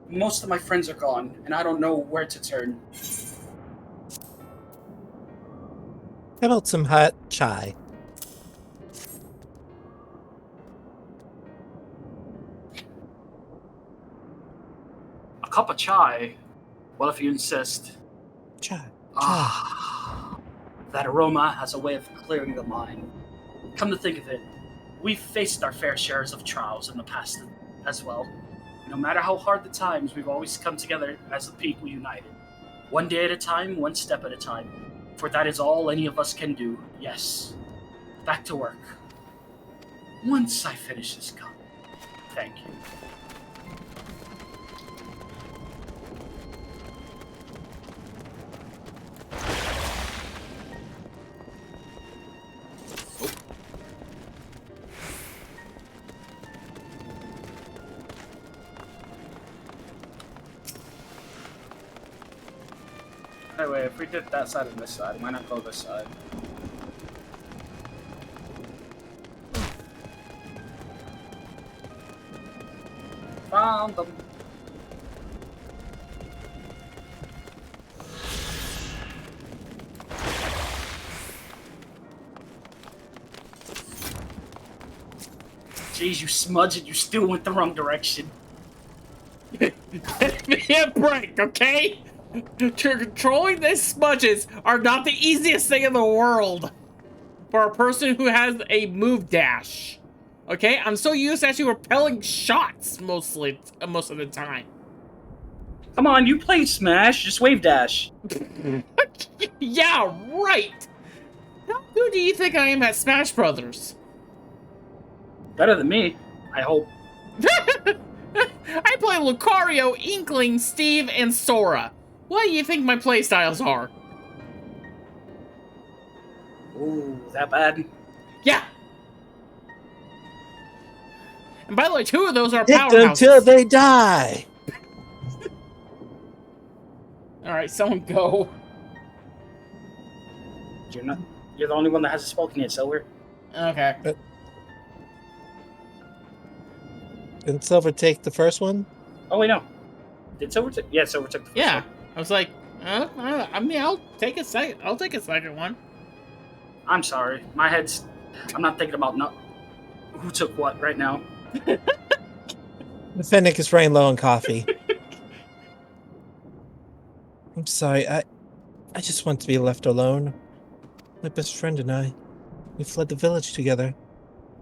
Most of my friends are gone, and I don't know where to turn. How about some hot chai? A cup of chai? Well, if you insist. Chai. Ah, that aroma has a way of clearing the mind. Come to think of it, we've faced our fair shares of trials in the past as well. No matter how hard the times, we've always come together as a people united. One day at a time, one step at a time. For that is all any of us can do, yes. Back to work. Once I finish this cup. Thank you. Anyway, if we did that side and this side, why not go this side? Found them. Jeez, you smudge it, you still went the wrong direction. Give me a break, okay? Controlling these smudges are not the easiest thing in the world for a person who has a move dash. Okay, I'm so used to actually repelling shots most of the time. Come on, you play Smash, just wave dash. Yeah, right! How good do you think I am at Smash Brothers? Better than me, I hope. I play Lucario, Inkling, Steve, and Sora. What do you think my playstyles are? Ooh, that bad? Yeah! And by the way, 2 of those are Hit them till powerhouses. they die! Alright, someone go. You're the only one that hasn't spoken yet, Silver. Okay. Didn't Silver take the first one? Oh, wait, no. Did Silver take? Yeah, Silver took the first one. I was like, I mean, I'll take a second one. I'm sorry. My head's... I'm not thinking about who took what right now. The Fennec is running low on coffee. I'm sorry, I just want to be left alone. My best friend and I, we fled the village together.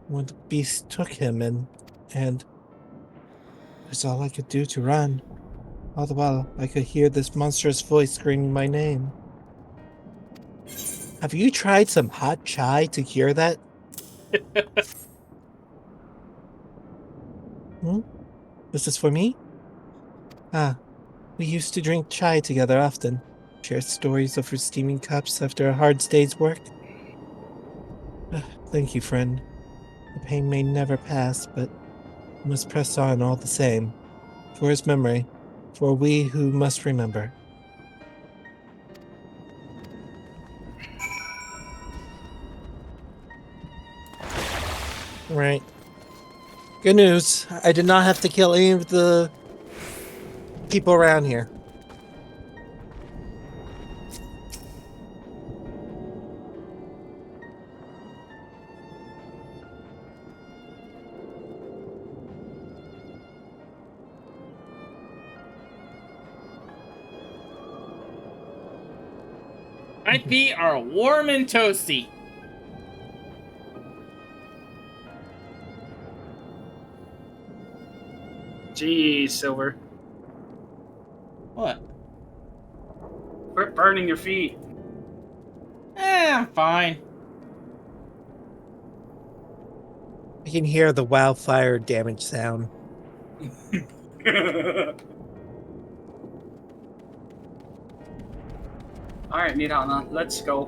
When the beast took him and it was all I could do to run. All the while, I could hear this monstrous voice screaming my name. Have you tried some hot chai to cure that? Is this for me? Ah, we used to drink chai together often. Share stories over steaming cups after a hard day's work. Thank you, friend. The pain may never pass, but we must press on all the same. For his memory, for we who must remember. Right. Good news. I did not have to kill any of the people around here. My feet are warm and toasty. Jeez, Silver. What? Quit burning your feet. I'm fine. I can hear the wildfire damage sound. Alright, Nirana, let's go.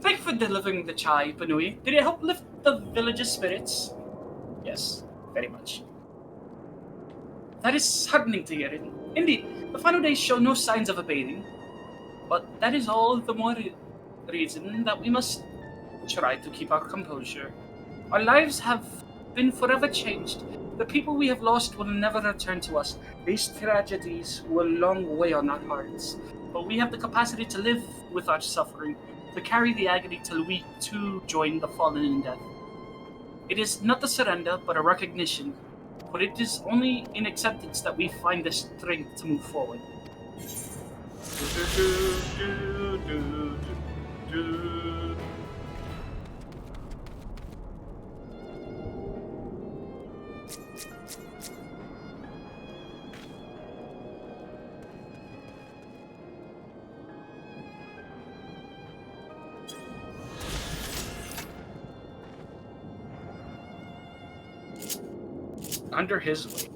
Thank you for delivering the chai, Panui. Did it help lift the village's spirits? Yes, very much. That is heartening to hear. Indeed, the final days show no signs of abating. But that is all the more reason that we must try to keep our composure. Our lives have been forever changed. The people we have lost will never return to us. These tragedies will long weigh on our hearts. But we have the capacity to live with our suffering, to carry the agony till we too join the fallen in death. It is not a surrender, but a recognition. For it is only in acceptance that we find the strength to move forward. Under his way.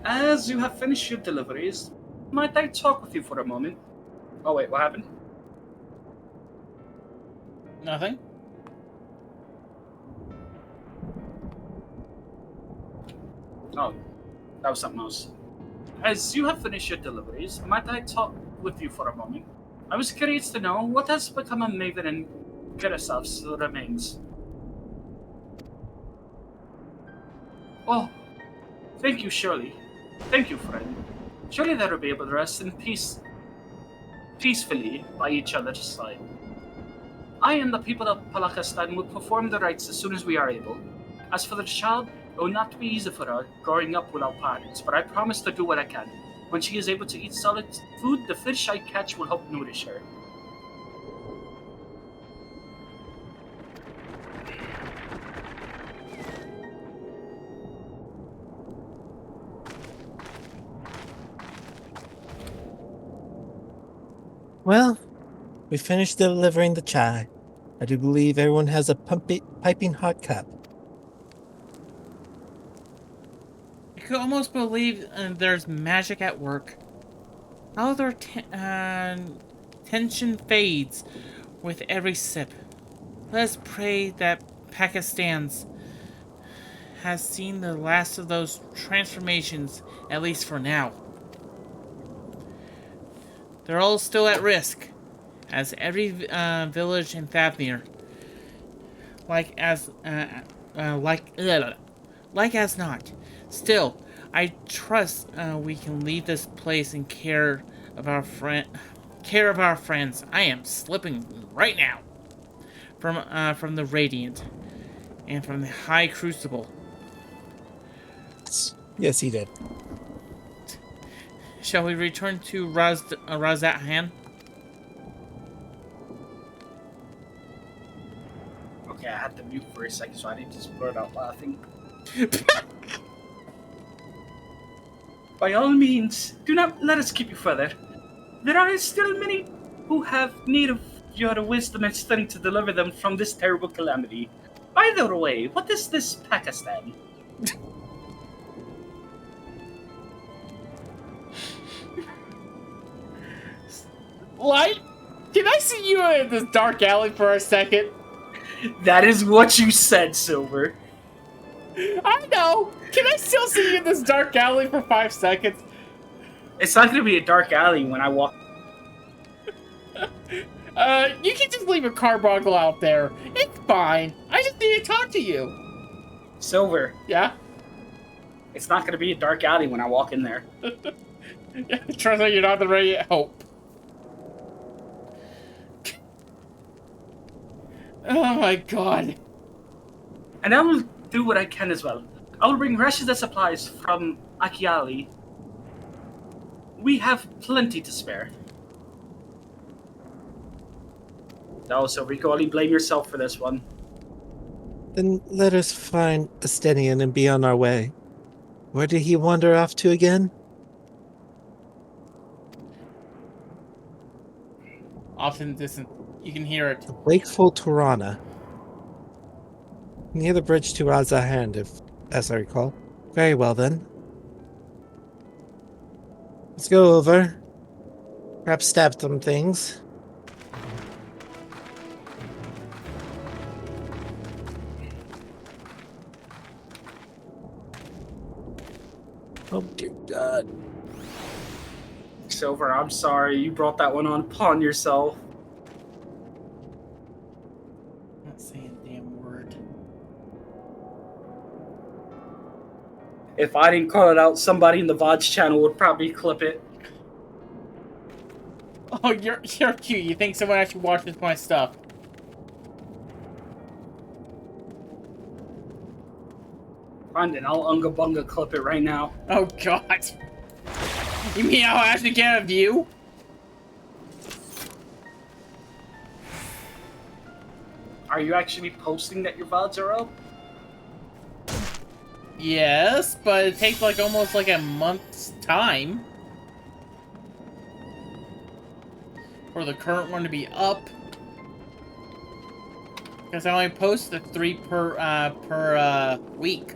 As you have finished your deliveries, might I talk with you for a moment? Oh wait, what happened? Nothing. Oh, that was something else. As you have finished your deliveries, might I talk with you for a moment? I was curious to know what has become of Maven and Gerasov's remains. Oh, thank you, Shirley. Thank you, friend. Surely they will be able to rest in peace, peacefully by each other's side. I and the people of Palakistan will perform the rites as soon as we are able. As for the child, it will not be easy for her growing up without parents, but I promise to do what I can. When she is able to eat solid food, the fish I catch will help nourish her. Well, we finished delivering the chai. I do believe everyone has a piping hot cup. You could almost believe there's magic at work. How their tension fades with every sip. Let us pray that Pakistan's has seen the last of those transformations, at least for now. They're all still at risk, as every village in Thavnir. Like as not. Still, I trust we can leave this place in care of our friends. I am slipping right now from the Radiant and from the High Crucible. Yes, he did. Shall we return to Razat-Han? Okay, I had to mute for a second, so I didn't just blurt out laughing. By all means, do not let us keep you further. There are still many who have need of your wisdom and strength to deliver them from this terrible calamity. By the way, what is this Pakistan? Light? Can I see you in this dark alley for a second? That is what you said, Silver. I know! Can I still see you in this dark alley for 5 seconds? It's not going to be a dark alley when I walk. You can just leave a carbuncle out there. It's fine. I just need to talk to you. Silver. Yeah? It's not going to be a dark alley when I walk in there. Trust me, you're not the ready to hope. Oh my god. And I will do what I can as well. I will bring rations supplies from Akiali. We have plenty to spare. No, so Rico, only blame yourself for this one. Then let us find Estenian and be on our way. Where did he wander off to again? Often distant. You can hear it. Wakeful Tirana. Near the bridge to Razahand, as I recall. Very well then. Let's go over. Perhaps stab some things. Oh dear God. Silver, I'm sorry. You brought that one on upon yourself. I'm not saying a damn word. If I didn't call it out, somebody in the VOD's channel would probably clip it. Oh, you're cute. You think someone actually watches my stuff? Fine, then I'll Unga Bunga clip it right now. Oh god. You mean I'll actually get a view? Are you actually posting that your VODs are up? Yes, but it takes like almost like a month's time for the current one to be up. Because I only post the 3 per week.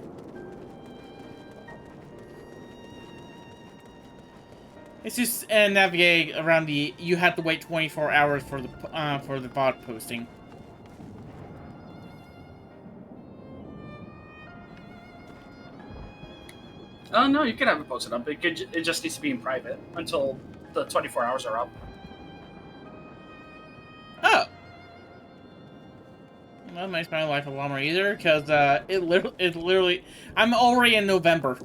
It's just navigating around the. You have to wait 24 hours for the bot posting. No, you can have it posted up. It just needs to be in private until the 24 hours are up. Oh. That makes my life a lot more easier, because it literally... I'm already in November.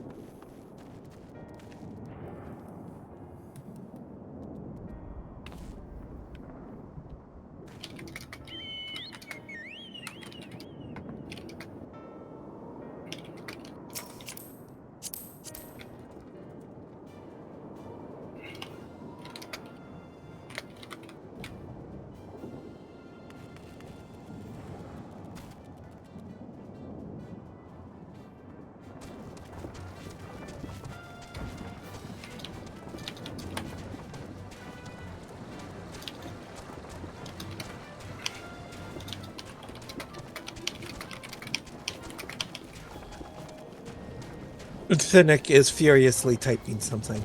Finnick is furiously typing something.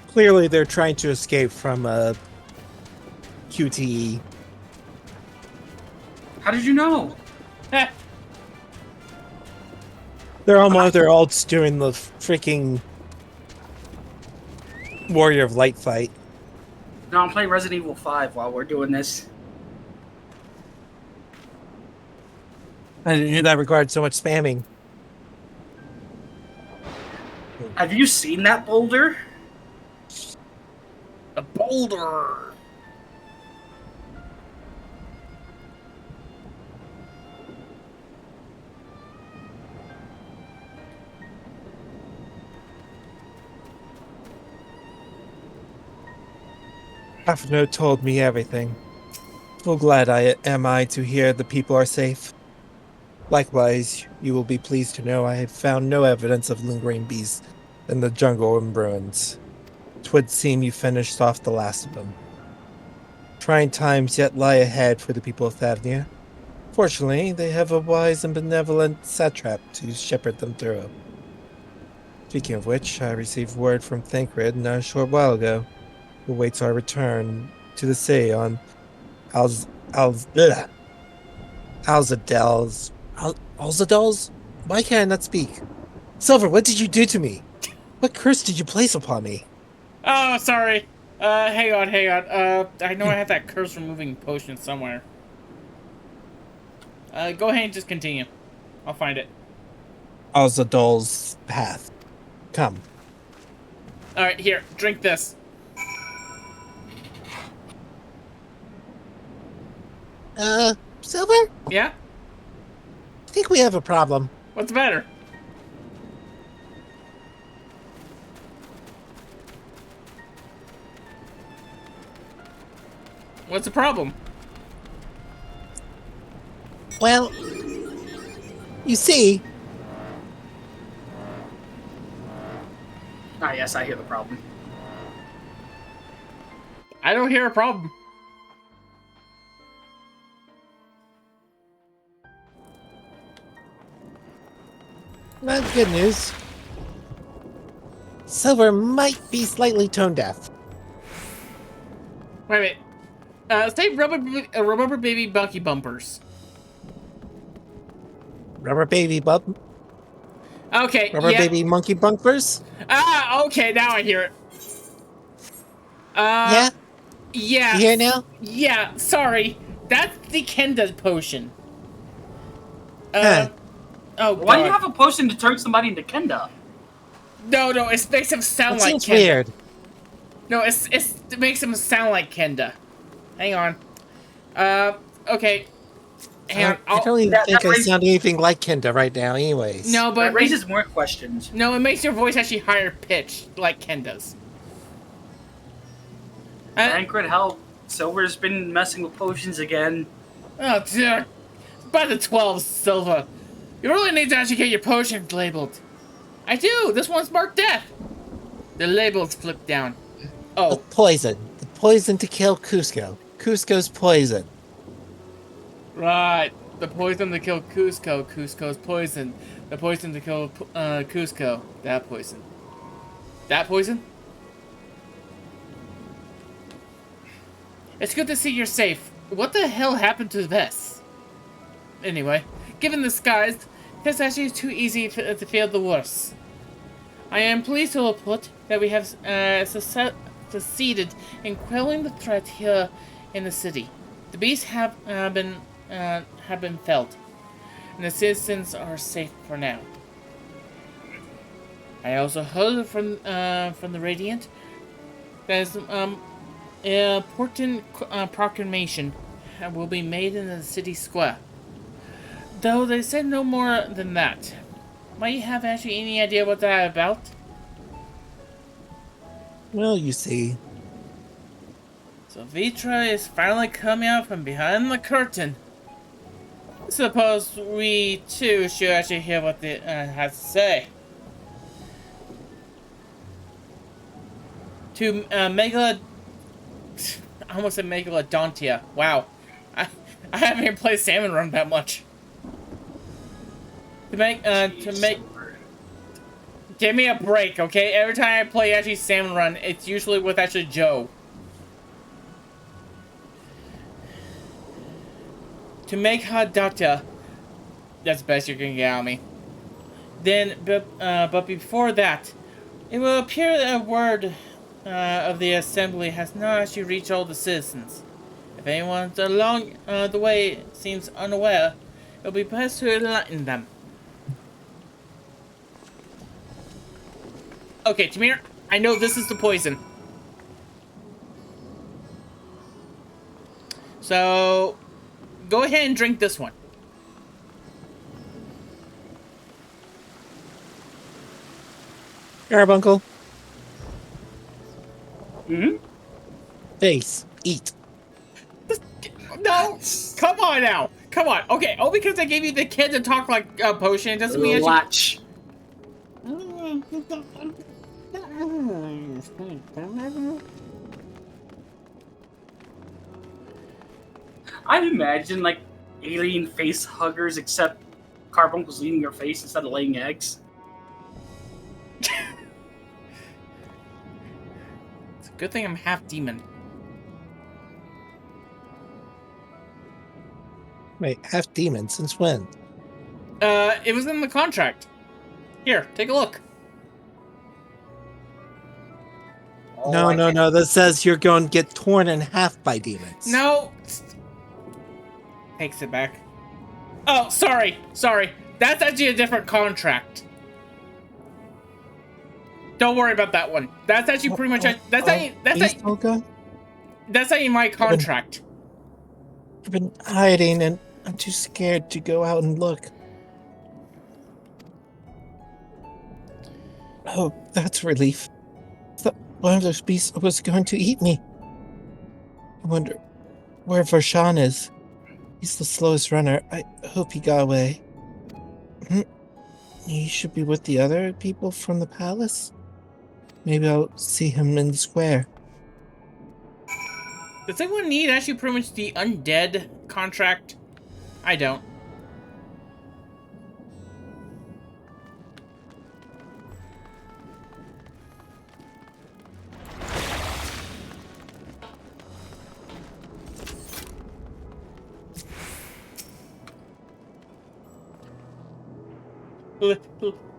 Clearly, they're trying to escape from a QTE. How did you know? They're all doing the freaking Warrior of Light fight. No, I'm playing Resident Evil 5 while we're doing this. I didn't hear that required so much spamming. Have you seen that boulder? The boulder! Afternoon told me everything. So glad am I to hear the people are safe. Likewise, you will be pleased to know I have found no evidence of lingering beasts in the jungle and ruins. 'Twould seem you finished off the last of them. Trying times yet lie ahead for the people of Thavnia. Fortunately, they have a wise and benevolent satrap to shepherd them through. Speaking of which, I received word from Thancred a short while ago, who waits our return to the city on Alzadal's? Why can't I not speak? Silver, what did you do to me? What curse did you place upon me? Oh, sorry. Hang on. I know I have that curse removing potion somewhere. Go ahead and just continue. I'll find it. Alzadal's path. Come. Alright, here. Drink this. Silver? Yeah? I think we have a problem. What's the matter? What's the problem? Well, you see... Ah, yes, I hear the problem. I don't hear a problem. Well, good news. Silver might be slightly tone deaf. Wait a minute. Say rubber baby Bucky bumpers. Rubber baby bump? Okay, Rubber yeah. baby monkey bumpers? Ah, okay, now I hear it. Yeah? Yeah. You hear now? Yeah, sorry. That's the Kenda potion. Huh. Oh, Why do you God. have a potion to turn somebody into Kenda? No, it makes him sound That like seems Kenda. weird. No, it makes him sound like Kenda. Hang on. Okay. Hang on. I don't even think I sound anything like Kenda right now anyways. No, but that raises more questions. No, it makes your voice actually higher pitched, like Kenda's. Thancred, how Silver's been messing with potions again. Oh, dear. By the 12, Silva. You really need to actually get your potions labeled. I do. This one's marked death. The label's flipped down. Oh. The poison. The poison to kill Cusco. Cusco's poison. Right. The poison to kill Cusco. Cusco's poison. The poison to kill Cusco. That poison. That poison? It's good to see you're safe. What the hell happened to this? Anyway, given the skies, this actually is too easy to feel the worst. I am pleased to report that we have succeeded in quelling the threat here in the city. The beasts have been felled, and the citizens are safe for now. I also heard from the Radiant that an important proclamation will be made in the city square. Though they said no more than that. Might you have actually any idea what that's about? Well, you see. So Vitra is finally coming out from behind the curtain. Suppose we too should actually hear what it has to say. To I almost said Megalodontia. Wow. I haven't even played Salmon Run that much. to make. Give me a break, okay? Every time I play actually Salmon Run, it's usually with actually Joe. To make hot doctor. That's the best you're gonna get out of me. Then, but before that, it will appear that a word of the assembly has not actually reached all the citizens. If anyone along the way seems unaware, it will be best to enlighten them. Okay, Tamir, I know this is the poison. So, go ahead and drink this one. Carbuncle. Hmm? Face. Eat. No! Come on now! Come on. Okay, oh, because I gave you the kid to talk like a potion doesn't mean Latch. I imagine like alien face huggers, except Carbuncle's eating your face instead of laying eggs. It's a good thing I'm half demon. Wait, half demon? Since when? It was in the contract. Here, take a look. Oh, No. That says you're going to get torn in half by demons. No. Takes it back. Oh, sorry. That's actually a different contract. Don't worry about that one. That's actually pretty much that's not my contract. I've been hiding and I'm too scared to go out and look. Oh, that's a relief. I thought one of those beasts was going to eat me. I wonder where Varshan is. He's the slowest runner. I hope he got away. He should be with the other people from the palace. Maybe I'll see him in the square. Does anyone need actually pretty much the undead contract? I don't.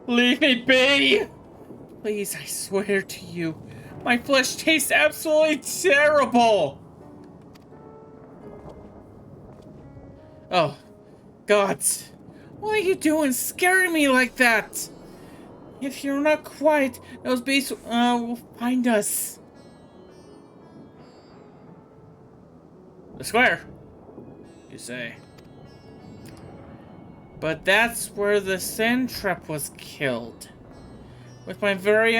Leave me be! Please, I swear to you, my flesh tastes absolutely terrible! Oh, gods. What are you doing scaring me like that? If you're not quiet, those beasts will find us. The square, you say. But that's where the sand trap was killed. With my very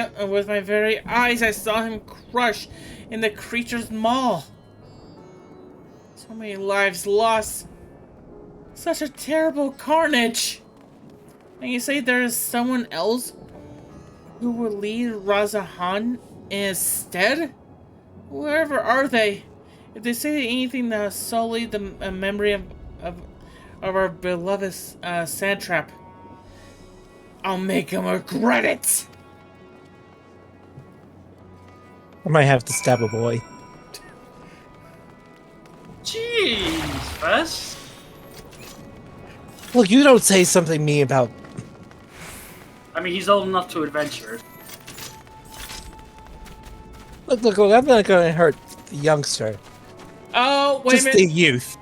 eyes, I saw him crush in the creature's maw. So many lives lost. Such a terrible carnage. And you say there is someone else who will lead Razahan instead? Wherever are they? If they say anything that solely the memory of our beloved sand trap, I'll make him regret it. I might have to stab a boy. Jeez, Fess. Look, you don't say something to me about... I mean, he's old enough to adventure. Look, I'm not going to hurt the youngster. Oh, wait a minute. Just the youth.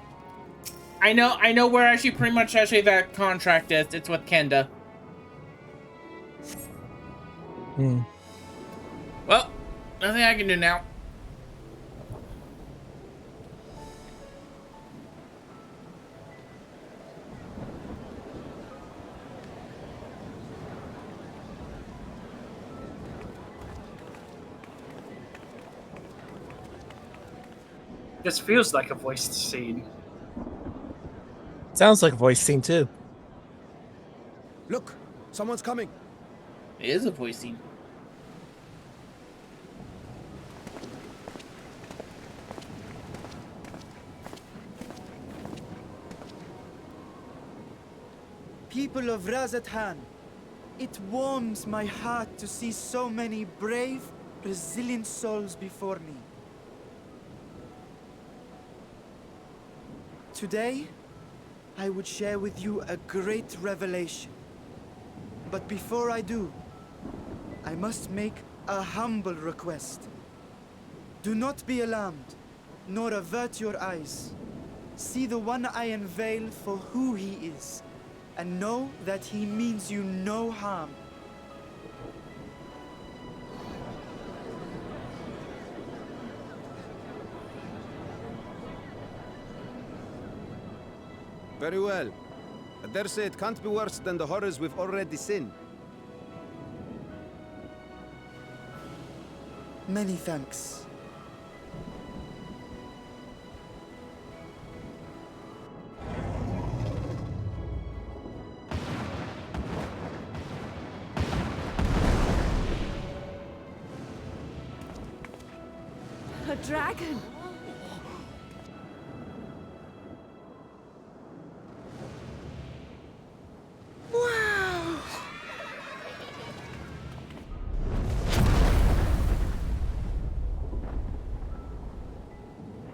I know where actually pretty much actually that contract is. It's with Kenda. Well, nothing I can do now. This feels like a voiced scene. Sounds like a voice scene too. Look, someone's coming. It is a voice scene. people of Razathan. It warms my heart to see so many brave, resilient souls before me. Today, I would share with you a great revelation. But before I do, I must make a humble request. Do not be alarmed, nor avert your eyes. See the one I unveil for who he is, and know that he means you no harm. Very well. I dare say it can't be worse than the horrors we've already seen. Many thanks. A dragon! Wow!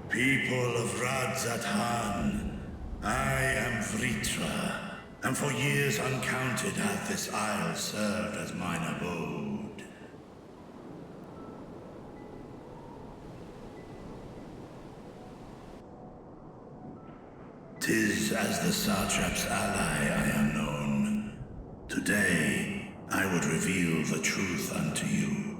People of Razathan, I am Vritra, and for years uncounted hath this isle served as mine abode. 'Tis as the Satrap's ally I am known. Today, I would reveal the truth unto you.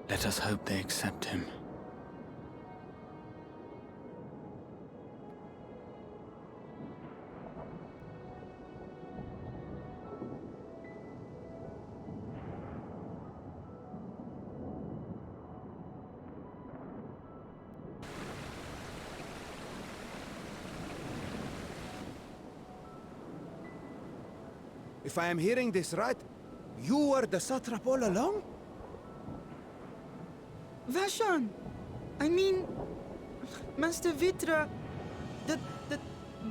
Let us hope they accept him. If I am hearing this right, you were the satrap all along? Vashan! I mean, Master Vitra,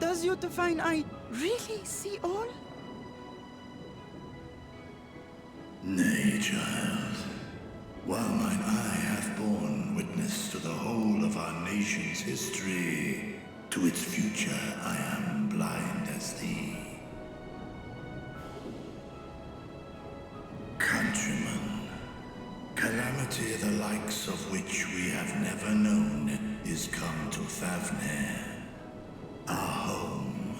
does your divine eye really see all? Nay, child. While mine eye hath borne witness to the whole of our nation's history, to its future I am blind as thee. Countrymen, calamity the likes of which we have never known is come to Thavner, our home.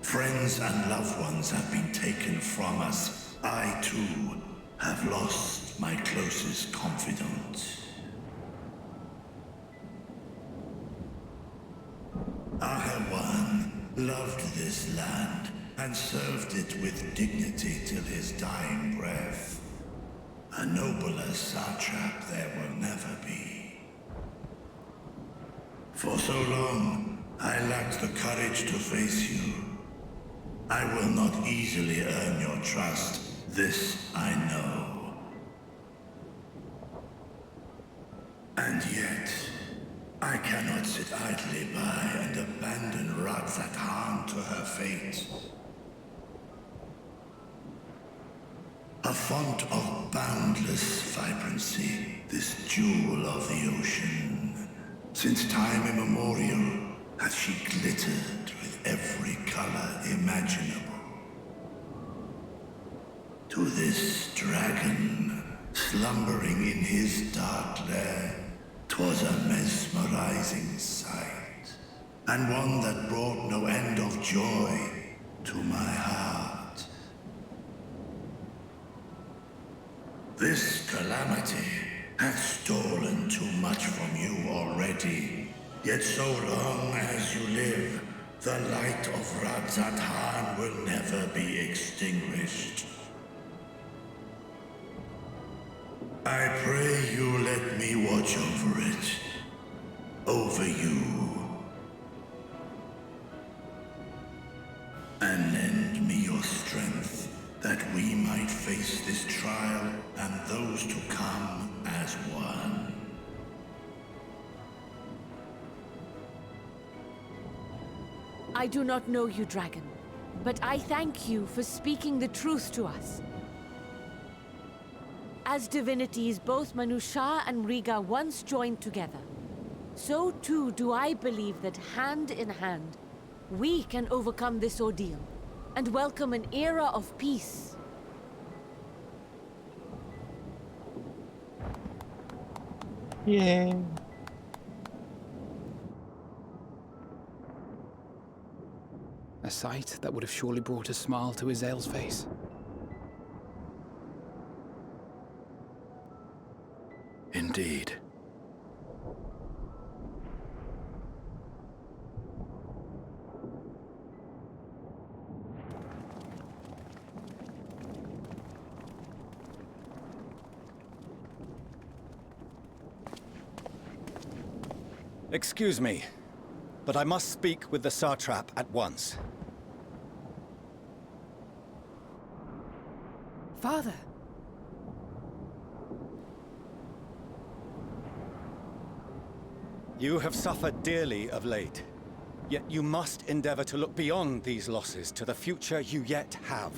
Friends and loved ones have been taken from us. I, too, have lost my closest confidant. Ahawan loved this land and served it with dignity till his dying breath. A nobler satrap there will never be. For so long, I lacked the courage to face you. I will not easily earn your trust, this I know. And yet, I cannot sit idly by and abandon Razathan to her fate. A font of boundless vibrancy, this jewel of the ocean. Since time immemorial, hath she glittered with every color imaginable. To this dragon, slumbering in his dark lair, 'twas a mesmerizing sight, and one that brought no end of joy to my heart. This calamity hath stolen too much from you already. Yet so long as you live, the light of Razathan will never be extinguished. I pray you let me watch over it. Over you. And lend me your strength, that we might face this trial and those to come as one. I do not know you, dragon, but I thank you for speaking the truth to us. As divinities, both Manusha and Riga once joined together. So too do I believe that hand in hand, we can overcome this ordeal and welcome an era of peace. Yay. A sight that would have surely brought a smile to Azael's face. Indeed. Excuse me, but I must speak with the Satrap at once. Father! You have suffered dearly of late, yet you must endeavor to look beyond these losses to the future you yet have.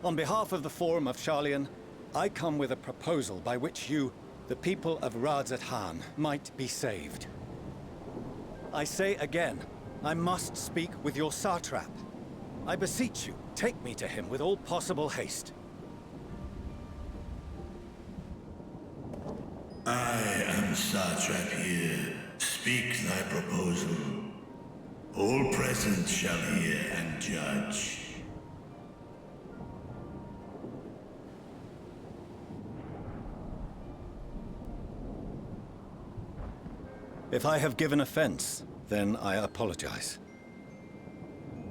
On behalf of the Forum of Sharlayan, I come with a proposal by which you, the people of Radzat-Han, might be saved. I say again, I must speak with your Satrap. I beseech you, take me to him with all possible haste. I am Satrap here. Speak thy proposal. All present shall hear and judge. If I have given offense, then I apologize.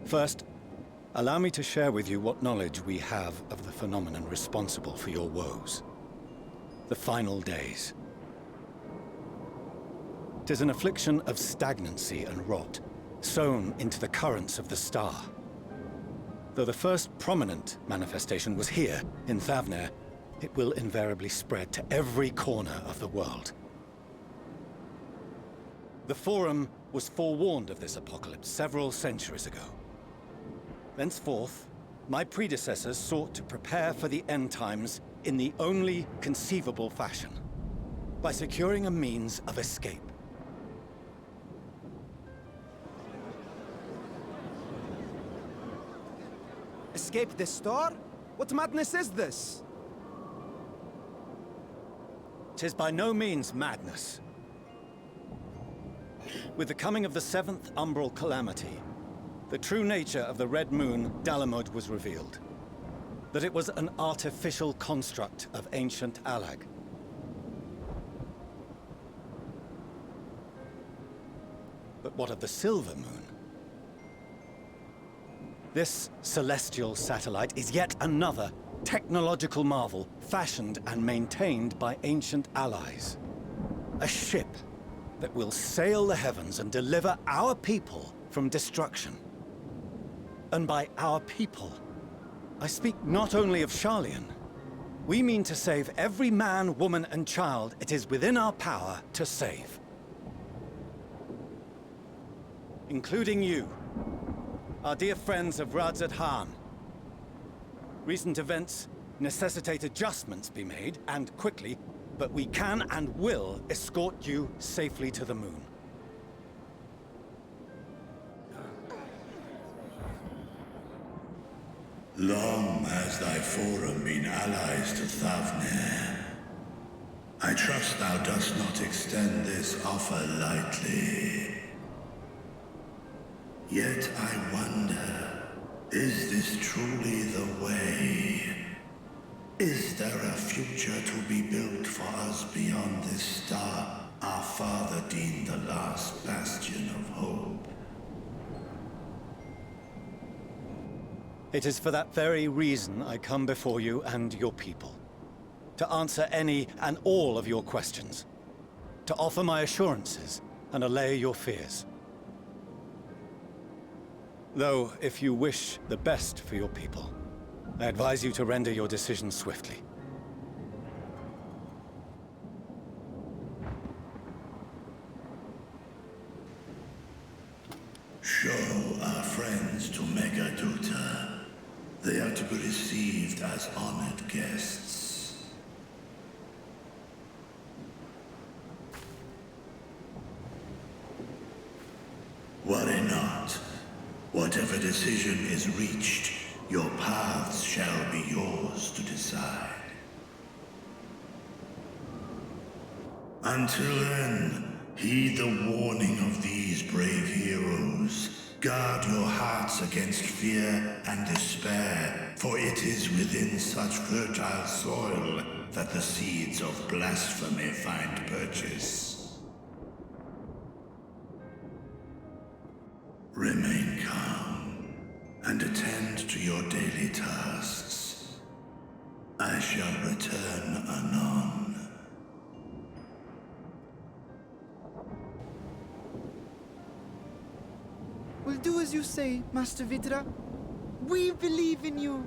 First, allow me to share with you what knowledge we have of the phenomenon responsible for your woes. The final days. 'Tis an affliction of stagnancy and rot, sown into the currents of the star. Though the first prominent manifestation was here, in Thavnair, it will invariably spread to every corner of the world. The Forum was forewarned of this apocalypse several centuries ago. Thenceforth, my predecessors sought to prepare for the end times in the only conceivable fashion, by securing a means of escape. Escape the star? What madness is this? 'Tis by no means madness. With the coming of the 7th Umbral Calamity, the true nature of the Red Moon, Dalamud, was revealed. That it was an artificial construct of ancient Alag. But what of the Silver Moon? This celestial satellite is yet another technological marvel fashioned and maintained by ancient allies. A ship that will sail the heavens and deliver our people from destruction. And by our people, I speak not only of Sharlayan. We mean to save every man, woman, and child it is within our power to save. Including you, our dear friends of Radzat-Han. Recent events necessitate adjustments be made, and quickly, but we can and will escort you safely to the moon. Long has thy Forum been allies to Thavnair. I trust thou dost not extend this offer lightly. Yet I wonder, is this truly the way? Is there a future to be built for us beyond this star our father deemed the last bastion of hope? It is for that very reason I come before you and your people. To answer any and all of your questions. To offer my assurances and allay your fears. Though, if you wish the best for your people, I advise you to render your decision swiftly. Show our friends to Megaduta. They are to be received as honored guests. Worry not. Whatever decision is reached, your paths shall be yours to decide. Until then, heed the warning of these brave heroes. Guard your hearts against fear and despair, for it is within such fertile soil that the seeds of blasphemy find purchase. Remain calm and attend to your daily tasks. I shall return anon. We'll do as you say, Master Vidra. We believe in you.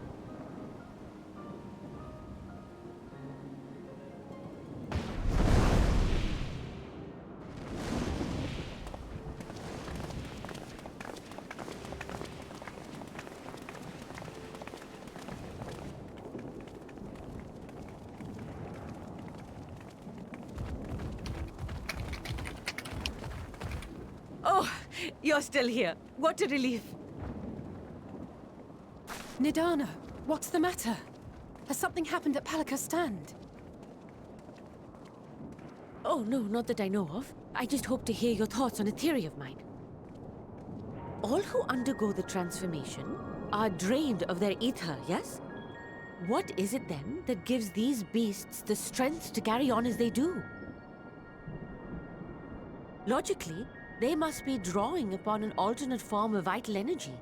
Oh, you're still here. What a relief. Nidana, what's the matter? Has something happened at Palika's stand? Oh, no, not that I know of. I just hope to hear your thoughts on a theory of mine. All who undergo the transformation are drained of their ether, yes? What is it then that gives these beasts the strength to carry on as they do? Logically, they must be drawing upon an alternate form of vital energy.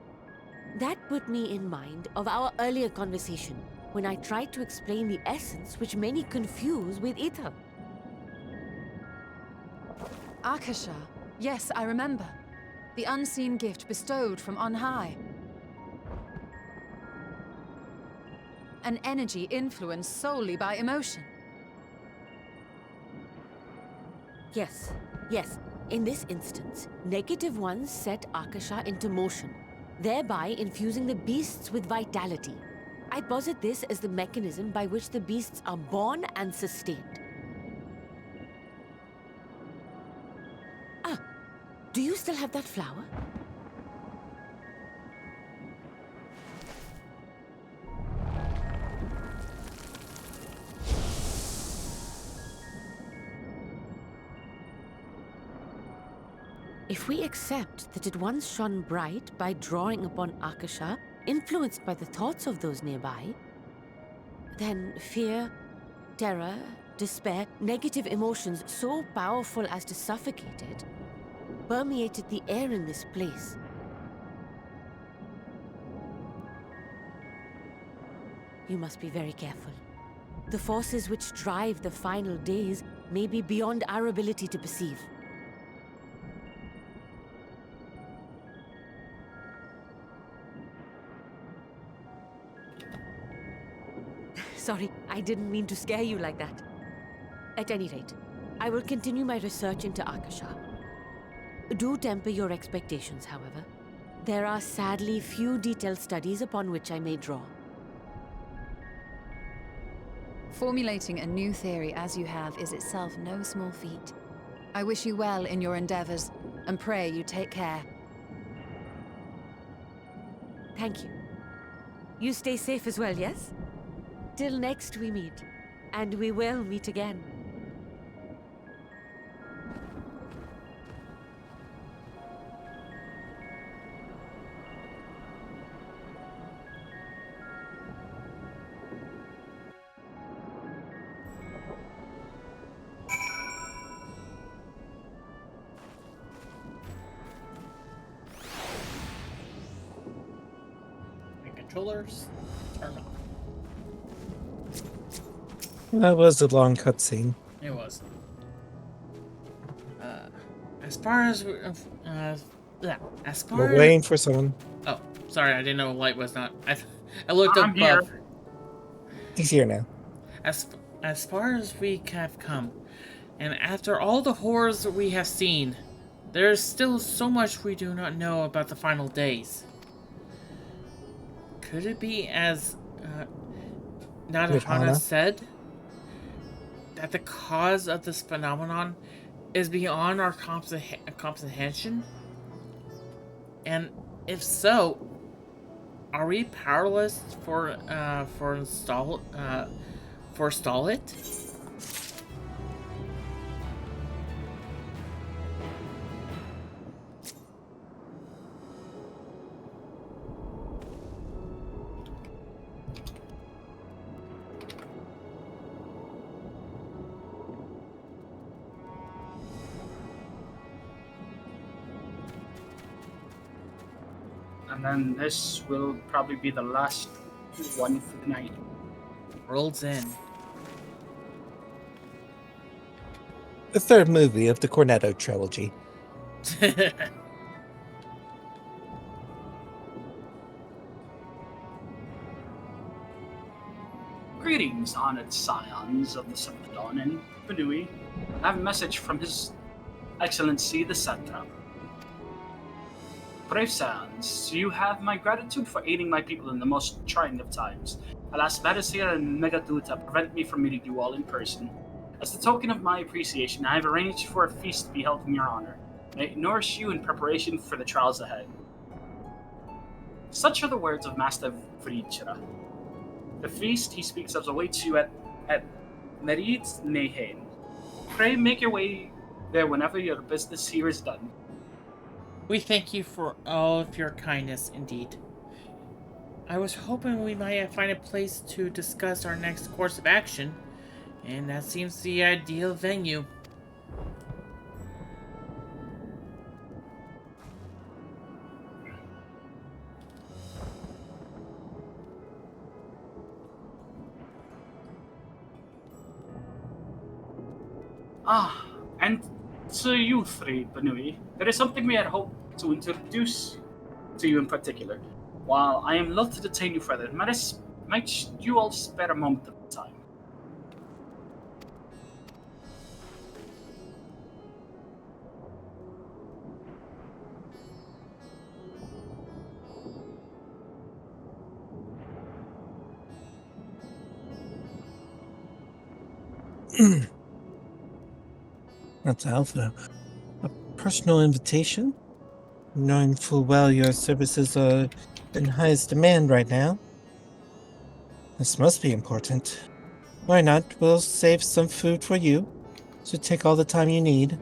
That put me in mind of our earlier conversation, when I tried to explain the essence which many confuse with ether. Akasha. Yes, I remember. The unseen gift bestowed from on high. An energy influenced solely by emotion. Yes, yes. In this instance, negative ones set Akasha into motion, thereby infusing the beasts with vitality. I posit this as the mechanism by which the beasts are born and sustained. Ah, do you still have that flower? If we accept that it once shone bright by drawing upon Akasha, influenced by the thoughts of those nearby, then fear, terror, despair, negative emotions so powerful as to suffocate it, permeated the air in this place. You must be very careful. The forces which drive the final days may be beyond our ability to perceive. Sorry, I didn't mean to scare you like that. At any rate, I will continue my research into Akasha. Do temper your expectations, however. There are sadly few detailed studies upon which I may draw. Formulating a new theory as you have is itself no small feat. I wish you well in your endeavors, and pray you take care. Thank you. You stay safe as well, yes? Till next we meet, and we will meet again. And controllers, turn off. That was a long cutscene. It was. As far as yeah, as far We're waiting for someone. Oh, sorry, I didn't know light was not. I looked I'm here. above. He's here now. As far as we have come, and after all the horrors we have seen, there is still so much we do not know about the final days. Could it be, as Nadahana said, that the cause of this phenomenon is beyond our comprehension? And if so, are we powerless for forestall it? And then this will probably be the last one for the night. World's End. The third movie of the Cornetto trilogy. Greetings, honored scions of the Seventh Dawn and Benui. I have a message from His Excellency the Satrap. Brave scions, you have my gratitude for aiding my people in the most trying of times. Alas, matters here in Megaduta prevent me from meeting you all in person. As a token of my appreciation, I have arranged for a feast to be held in your honor. May it nourish you in preparation for the trials ahead. Such are the words of Master Vrichra. The feast he speaks of awaits you at Merid Nehen. Pray make your way there whenever your business here is done. We thank you for all of your kindness, indeed. I was hoping we might find a place to discuss our next course of action, and that seems the ideal venue. Ah, and to you three, Benui, there is something we had hoped to introduce to you in particular. While I am loath to detain you further, might you all spare a moment of time? That's Alpha. A personal invitation? Knowing full well your services are in highest demand right now. This must be important. Why not? We'll save some food for you, so take all the time you need.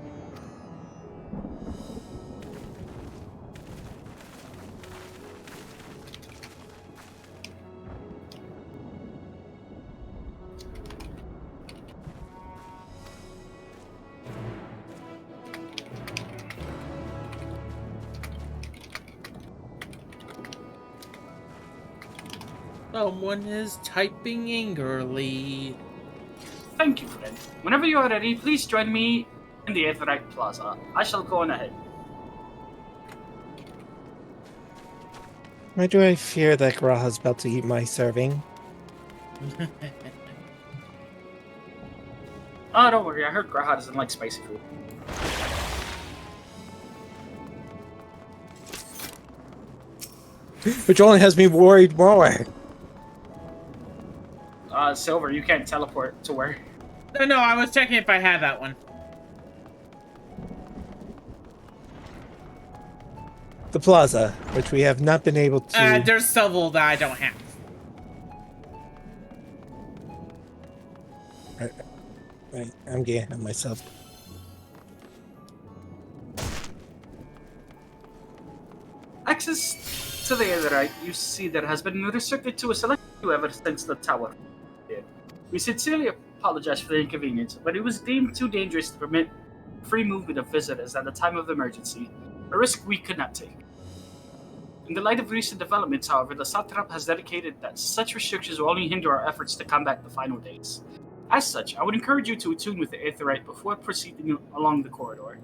Someone is typing angrily. Thank you, friend. Whenever you are ready, please join me in the Aetherite Plaza. I shall go on ahead. Why do I fear that Graha's about to eat my serving? Oh, don't worry. I heard Graha doesn't like spicy food. Which only has me worried more. Silver, you can't teleport to where? No, I was checking if I had that one. The plaza, which we have not been able to... There's several that I don't have. Right, I'm getting ahead of myself. Access to the Aetherite, you see, there has been restricted to a select few ever since the tower. We sincerely apologize for the inconvenience, but it was deemed too dangerous to permit free movement of visitors at a time of emergency, a risk we could not take. In the light of recent developments, however, the Satrap has dedicated that such restrictions will only hinder our efforts to combat the final days. As such, I would encourage you to attune with the Aetherite before proceeding along the corridor.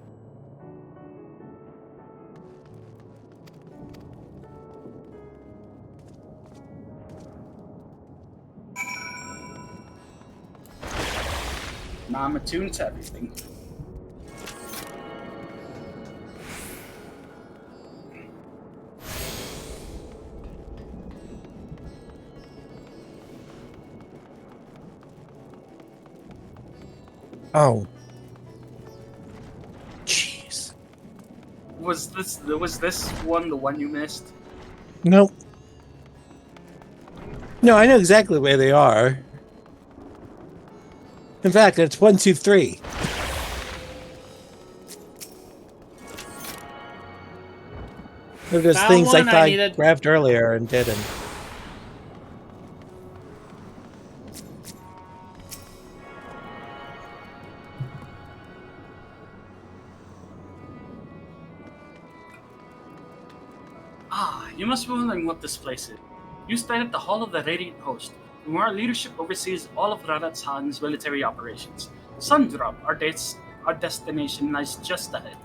Now I'm attuned to everything. Oh. Jeez. Was this one the one you missed? Nope. No, I know exactly where they are. In fact, it's 1, 2, 3. They're just Found things I one, thought I grabbed earlier and didn't. Ah, you must be wondering what this place is. You stayed at the Hall of the Radiant Host, where our leadership oversees all of Rarat Han's military operations. Sundrop, our destination, lies just ahead.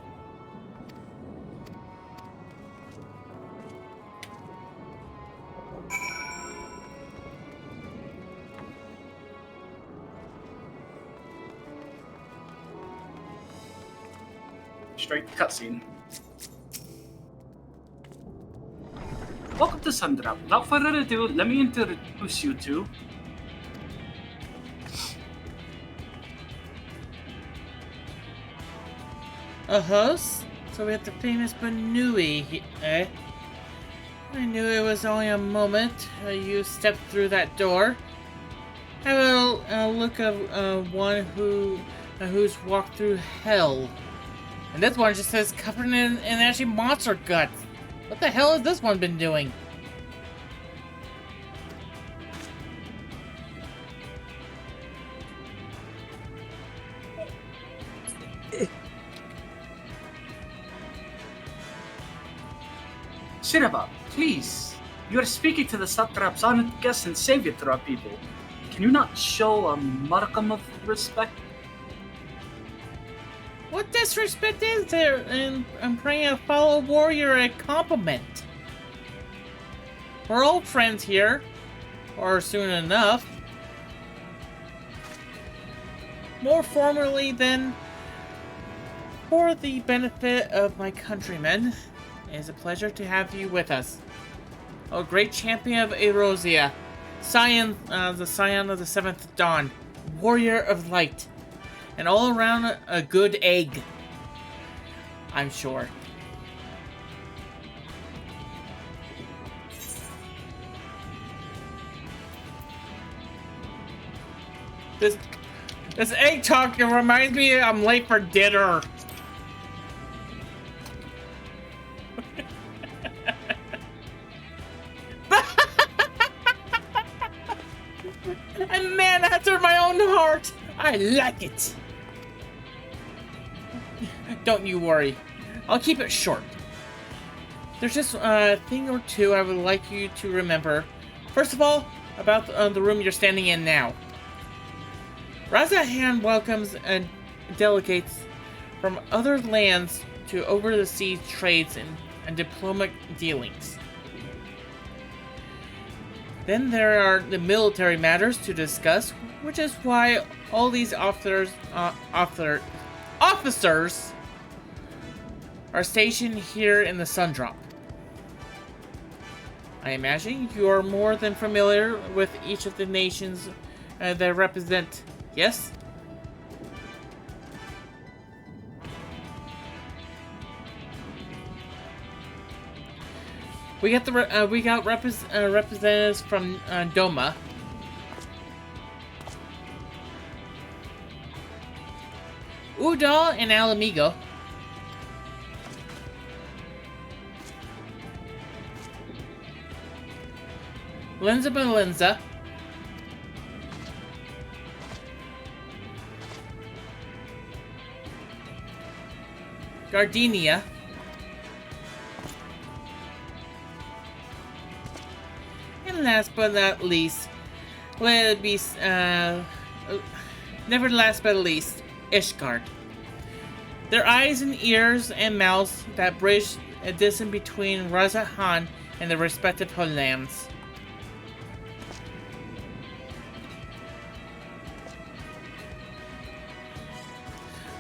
Straight cutscene. Welcome to Sundrop. Without further ado, let me introduce you to... A host? So we have the famous Banui, eh? I knew it was only a moment. You stepped through that door. Have a look of one who's walked through hell. And this one just says covered in actually monster guts. What the hell has this one been doing? Shiraba, please. You are speaking to the Satrap's honored guest and savior to our people. Can you not show a modicum of respect? What disrespect is there in praying a fellow warrior a compliment? We're old friends here, or soon enough. More formally than for the benefit of my countrymen. It is a pleasure to have you with us. O great champion of Erosia, the scion of the seventh dawn, warrior of light, and all around a good egg, I'm sure. This egg talk reminds me I'm late for dinner. A man after my own heart. I like it. Don't you worry. I'll keep it short. There's just a thing or two I would like you to remember. First of all, about the room you're standing in now. Razahan welcomes delegates from other lands to over-the-sea trades and diplomatic dealings. Then there are the military matters to discuss, which is why all these officers are stationed here in the Sundrop. I imagine you are more than familiar with each of the nations that represent, yes? We got representatives from Doma. Udall and Alamigo. Lenza Belenza. Gardenia. And last but not least, let it be, never last but least, Ishgard. Their eyes and ears and mouths that bridge a distance between Razahan and the respective homelands.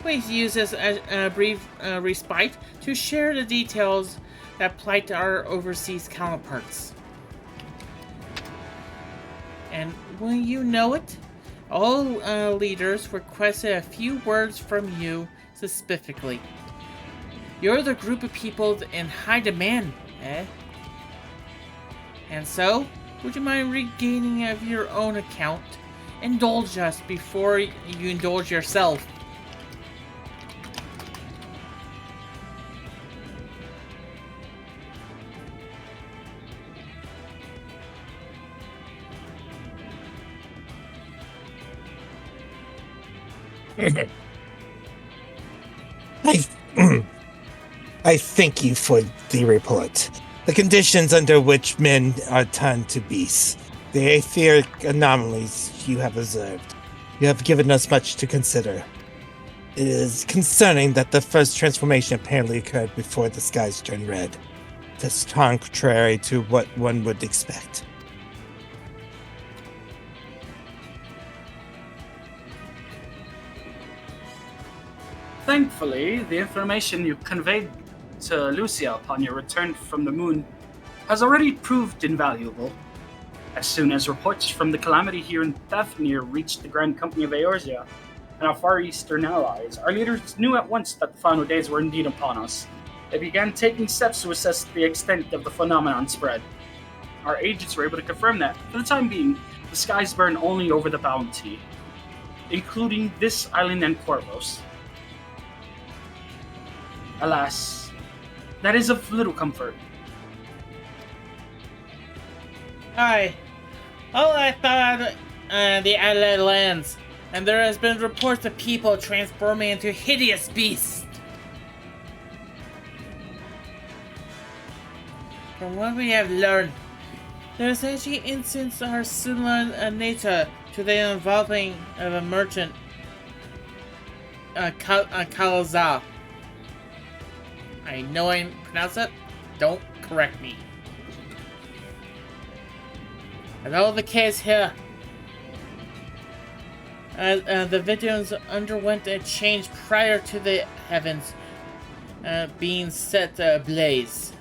Please use this a brief respite to share the details that plight our overseas counterparts. And when you know it, all leaders requested a few words from you specifically. You're the group of people in high demand, eh? And so, would you mind regaining of your own account? Indulge us before you indulge yourself. I thank you for the report. The conditions under which men are turned to beasts, the etheric anomalies you have observed, you have given us much to consider. It is concerning that the first transformation apparently occurred before the skies turned red. That's contrary to what one would expect. Thankfully, the information you conveyed to Lucia upon your return from the moon has already proved invaluable. As soon as reports from the calamity here in Thafnir reached the Grand Company of Eorzea and our Far Eastern allies, our leaders knew at once that the final days were indeed upon us. They began taking steps to assess the extent of the phenomenon spread. Our agents were able to confirm that, for the time being, the skies burn only over the bounty, including this island and Corvos. Alas, that is of little comfort. All I thought the island lands, and there has been reports of people transforming into hideous beasts. From what we have learned, there's actually instances that are similar in nature to the involving of a merchant, Kalazar. I know I pronounced that. Don't correct me. And all the case here, the victims underwent a change prior to the heavens being set ablaze.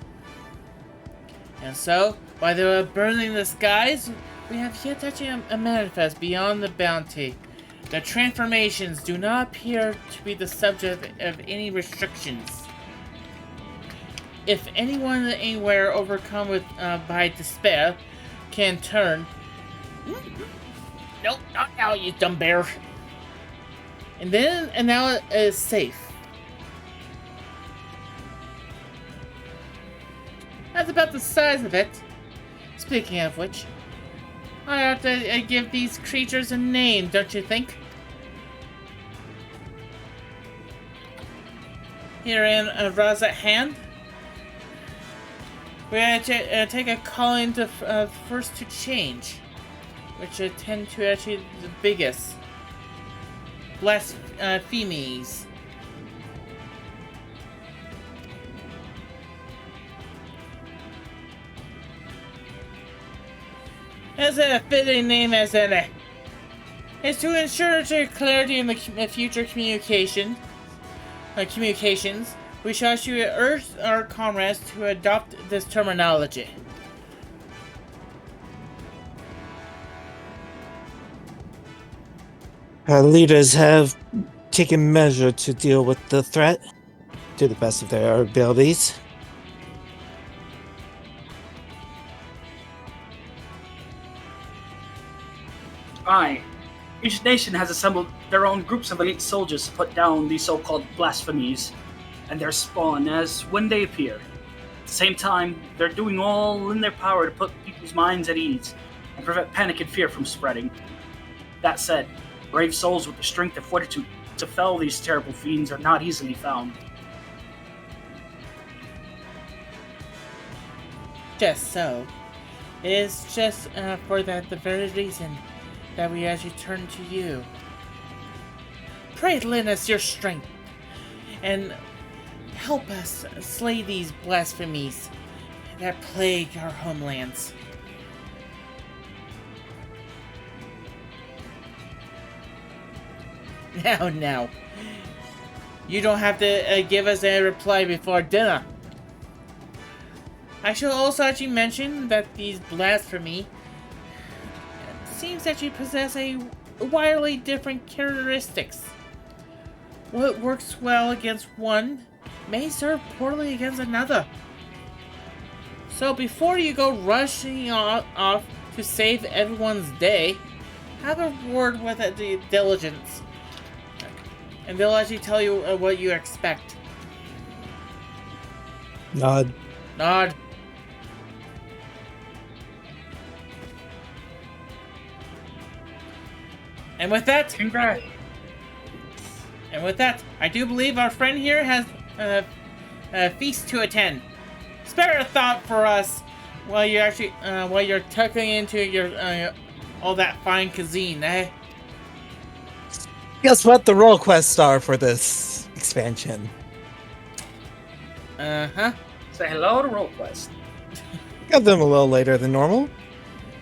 And so, while they were burning the skies, we have yet actually a manifest beyond the bounty. The transformations do not appear to be the subject of any restrictions. If anyone anywhere overcome with by despair can turn. Nope, not now, you dumb bear. And now it is safe. That's about the size of it. Speaking of which, I have to give these creatures a name, don't you think? Here in Raza hand, we take a calling to first to change, which tend to actually the biggest blasphemies. As a fitting name as any, is to ensure clarity in the future communications. We shall actually urge our comrades to adopt this terminology. Our leaders have taken measure to deal with the threat to the best of their abilities. Aye. Each nation has assembled their own groups of elite soldiers to put down these so-called blasphemies and their spawn as when they appear. At the same time, they're doing all in their power to put people's minds at ease and prevent panic and fear from spreading. That said, brave souls with the strength and fortitude to fell these terrible fiends are not easily found. Just so. It is just for that the very reason that we actually turn to you. Pray lend us your strength and help us slay these blasphemies that plague our homelands. Now. You don't have to give us a reply before dinner. I shall also actually mention that these blasphemy, it seems that you possess a wildly different characteristics. What works well against one may serve poorly against another. So before you go rushing off to save everyone's day, have a word with the diligence, and they'll actually tell you what you expect. Nod. Nod. And with that, congrats. And with that, I do believe our friend here has a feast to attend. Spare a thought for us while you're actually while you're tucking into your all that fine cuisine, eh? Guess what the role quests are for this expansion? Uh-huh. Say hello to role quest. Got them a little later than normal.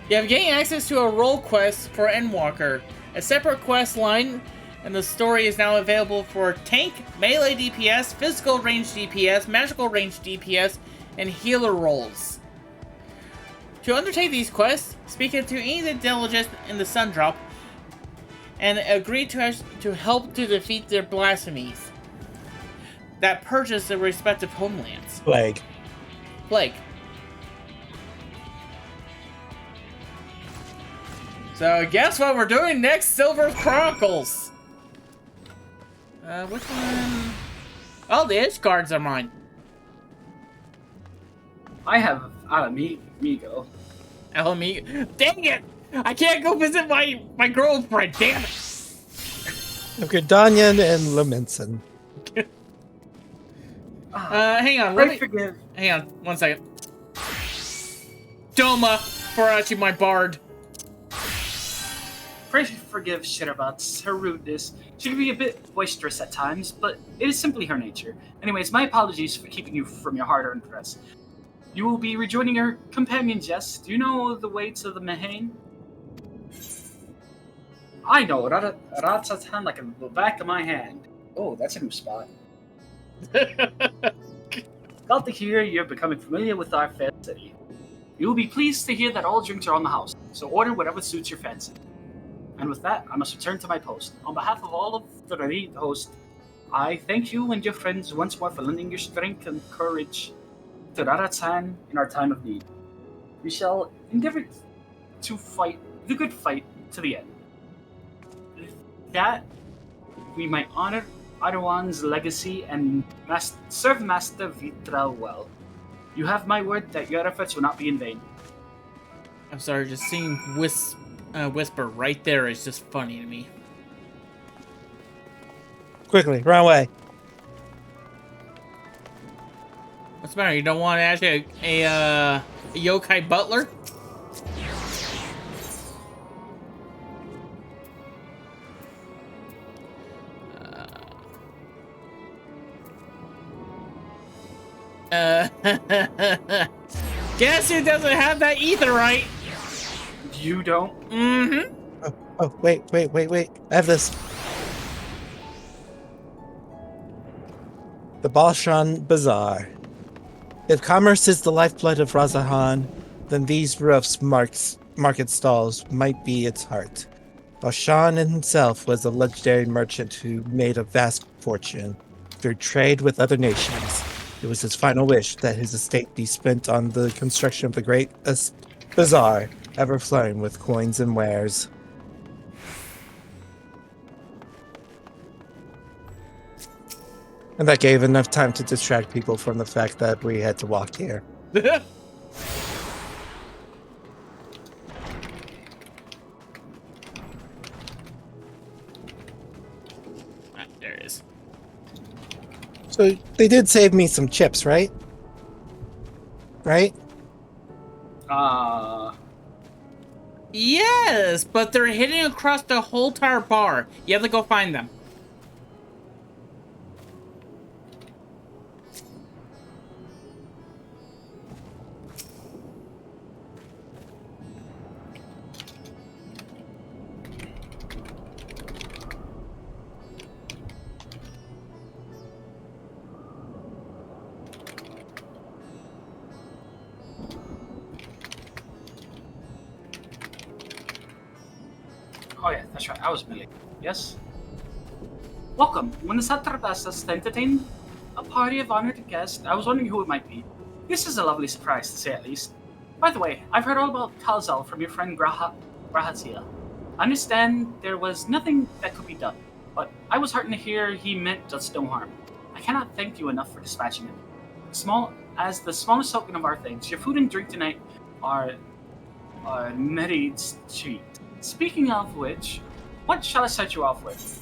You have gained access to a role quest for Endwalker, a separate quest line, and the story is now available for tank, melee DPS, physical range DPS, magical range DPS, and healer roles. To undertake these quests, speak to any of the diligents in the Sundrop, and agree to help to defeat their blasphemies that purchase their respective homelands. Plague. So guess what we're doing next? Silver Chronicles. Which one? Oh, the edge cards are mine. I have Amigo. Amigo. Dang it! I can't go visit my girlfriend. Damn it! Okay, Danyan and Leminson. Hang on. Hang on. 1 second. Doma for actually my bard. Pray forgive Shitterbutts. Her rudeness. She can be a bit boisterous at times, but it is simply her nature. Anyways, my apologies for keeping you from your hard-earned rest. You will be rejoining your companion, Jess. Do you know the way to the Mahane? I know Ratatan like the back of my hand. Oh, that's a new spot. Glad to hear you're becoming familiar with our fair city. You will be pleased to hear that all drinks are on the house, so order whatever suits your fancy. And with that, I must return to my post. On behalf of all of the werird host, I thank you and your friends once more for lending your strength and courage to Raratan in our time of need. We shall endeavor to fight the good fight to the end. With that, we might honor Arwan's legacy and serve Master Vitra well. You have my word that your efforts will not be in vain. I'm sorry, just seeing Whisper right there is just funny to me. Quickly, run away. What's the matter? You don't want to actually a yokai butler? Guess who doesn't have that etherite? You don't? Mm-hmm. Oh, wait. I have this. The Balshan Bazaar. If commerce is the lifeblood of Razahan, then these roofs market stalls might be its heart. Balshan himself was a legendary merchant who made a vast fortune through trade with other nations. It was his final wish that his estate be spent on the construction of the great bazaar, ever flowing with coins and wares. And that gave enough time to distract people from the fact that we had to walk here. There it is. So they did save me some chips, right? Right? Yes, but they're hidden across the whole entire bar. You have to go find them. that's right. I was Millie. Yes? Welcome. When the Satrap asked us to entertain a party of honored guests, I was wondering who it might be. This is a lovely surprise, to say at least. By the way, I've heard all about Talzal from your friend Grahazia. I understand there was nothing that could be done, but I was heartened to hear he meant us no harm. I cannot thank you enough for dispatching him. As the smallest token of our thanks, your food and drink tonight are Merid's treat. Speaking of which, what shall I set you off with?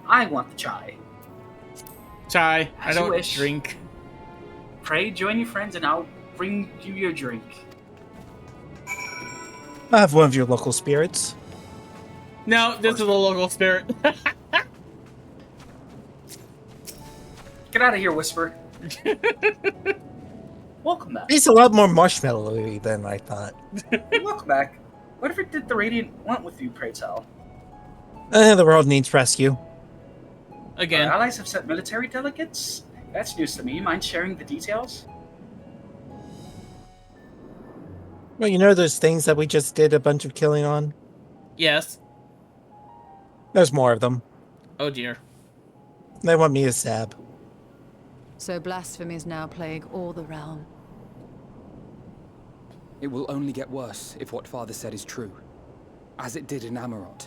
I want the chai. Chai. As I you don't wish. drink. Pray, join your friends, and I'll bring you your drink. I have one of your local spirits. No, this is a local spirit. Get out of here, Whisper. Welcome back. He's a lot more marshmallowy than I thought. Welcome back. Whatever did the Radiant want with you, pray tell? The world needs rescue. Again. Our allies have sent military delegates? That's news to me. Mind sharing the details? Well, you know those things that we just did a bunch of killing on? Yes. There's more of them. Oh dear. They want me to stab. So blasphemies now plague all the realm. It will only get worse if what Father said is true. As it did in Amarot.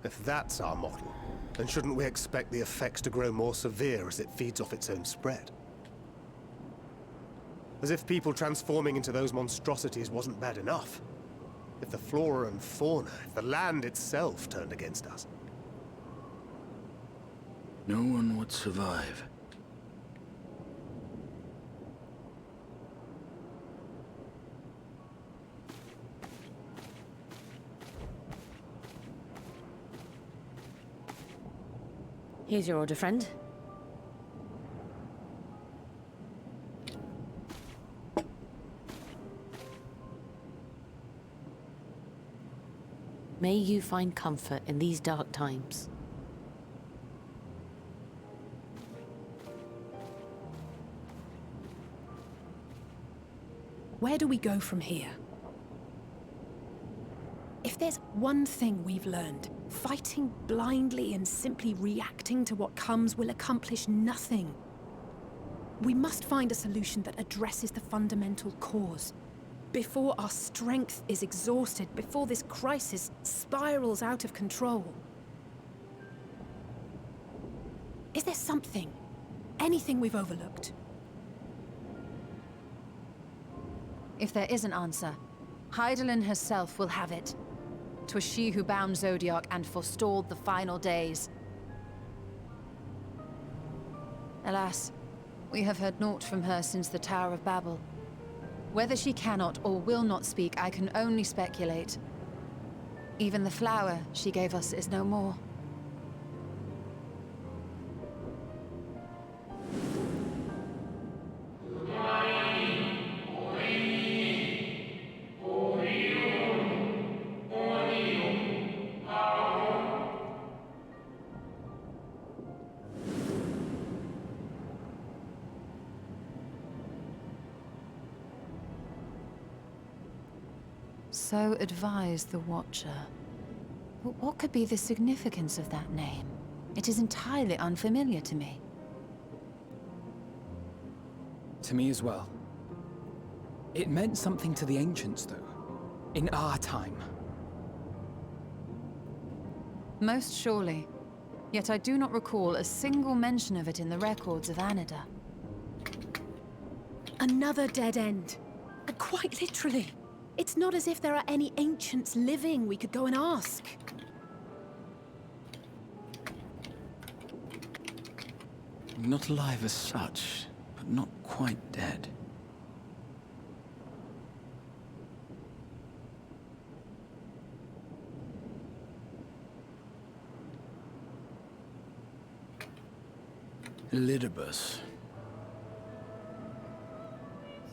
If that's our model, then shouldn't we expect the effects to grow more severe as it feeds off its own spread? As if people transforming into those monstrosities wasn't bad enough. If the flora and fauna, if the land itself turned against us. No one would survive. Here's your order, friend. May you find comfort in these dark times. Where do we go from here? If there's one thing we've learned, fighting blindly and simply reacting to what comes will accomplish nothing. We must find a solution that addresses the fundamental cause. Before our strength is exhausted, before this crisis spirals out of control. Is there something, anything we've overlooked? If there is an answer, Hydaelyn herself will have it. 'Twas she who bound Zodiac and forestalled the final days. Alas, we have heard naught from her since the Tower of Babel. Whether she cannot or will not speak, I can only speculate. Even the flower she gave us is no more. So advised the Watcher. But what could be the significance of that name? It is entirely unfamiliar to me. To me as well. It meant something to the ancients, though. In our time. Most surely. Yet I do not recall a single mention of it in the records of Anida. Another dead end. And quite literally. It's not as if there are any ancients living we could go and ask. Not alive as such, but not quite dead. Elidibus.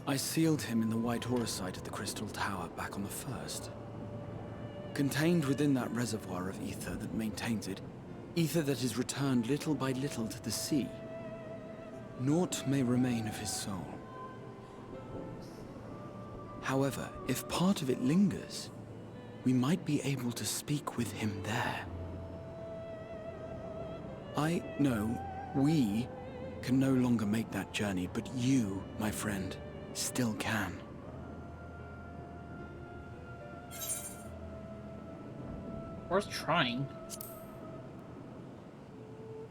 I sealed him in the white auracite at the Crystal Tower back on the first. Contained within that reservoir of ether that maintains it, ether that is returned little by little to the sea. Naught may remain of his soul. However, if part of it lingers, we might be able to speak with him there. I know we can no longer make that journey, but you, my friend, still can. Worth trying.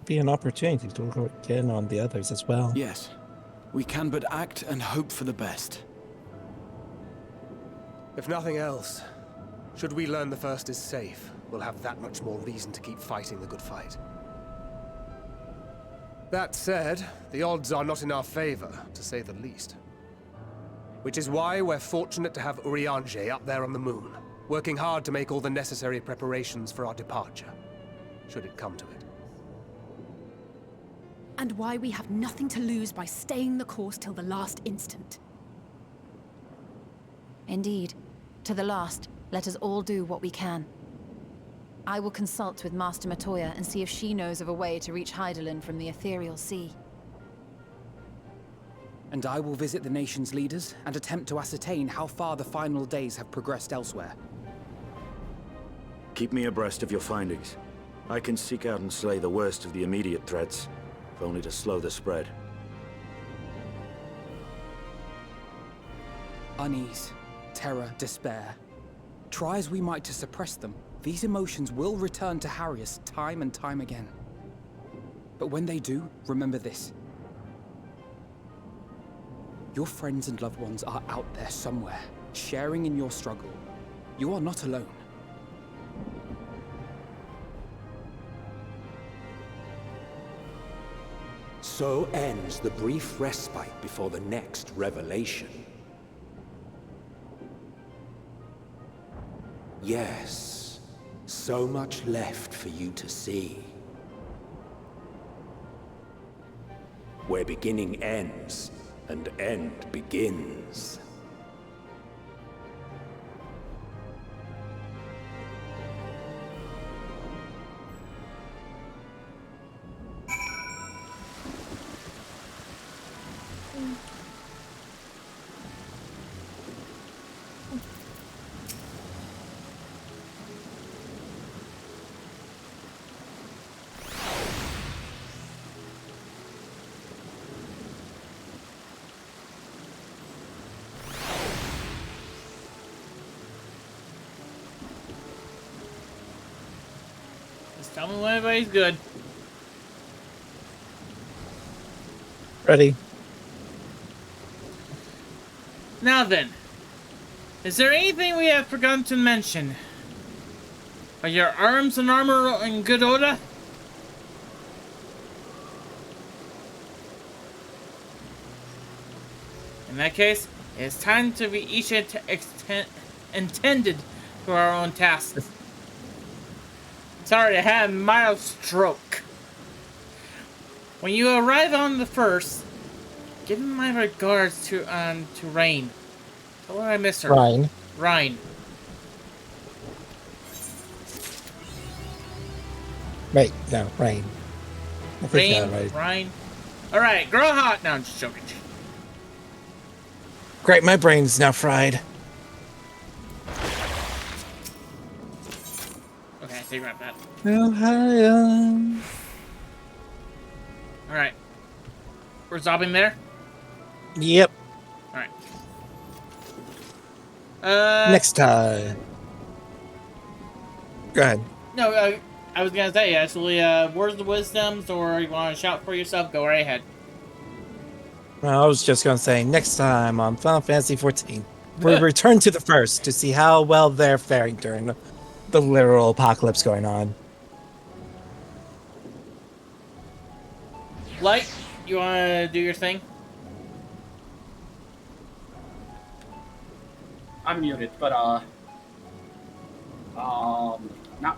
Be an opportunity to look in on the others as well. Yes, we can but act and hope for the best. If nothing else, should we learn the First is safe, we'll have that much more reason to keep fighting the good fight. That said, the odds are not in our favor, to say the least. Which is why we're fortunate to have Urianger up there on the moon, working hard to make all the necessary preparations for our departure, should it come to it. And why we have nothing to lose by staying the course till the last instant. Indeed. To the last, let us all do what we can. I will consult with Master Matoya and see if she knows of a way to reach Hydaelyn from the ethereal sea. And I will visit the nation's leaders and attempt to ascertain how far the final days have progressed elsewhere. Keep me abreast of your findings. I can seek out and slay the worst of the immediate threats, if only to slow the spread. Unease, terror, despair. Try as we might to suppress them, these emotions will return to harry us time and time again. But when they do, remember this. Your friends and loved ones are out there somewhere, sharing in your struggle. You are not alone. So ends the brief respite before the next revelation. Yes, so much left for you to see. Where beginning ends and end begins. Just tell me when everybody's good. Ready. Now then, is there anything we have forgotten to mention? Are your arms and armor in good order? In that case, it's time to be each intended to our own tasks. Sorry, I had a mild stroke. When you arrive on the first, give my regards to Rain. Tell her I miss her. Rhine. Wait, no, Rain. I think that right. Rhine. Alright, grow hot. No, I'm just joking. Great, my brain's now fried. Okay, take my that. Ohio. Alright. We're zobbing there? Yep. Alright. Next time. Go ahead. No, I was gonna say, actually, words of wisdoms, or you want to shout for yourself, go right ahead. I was just gonna say, next time on Final Fantasy XIV, we return to the first to see how well they're faring during the literal apocalypse going on. Light, you want to do your thing? I'm muted, but not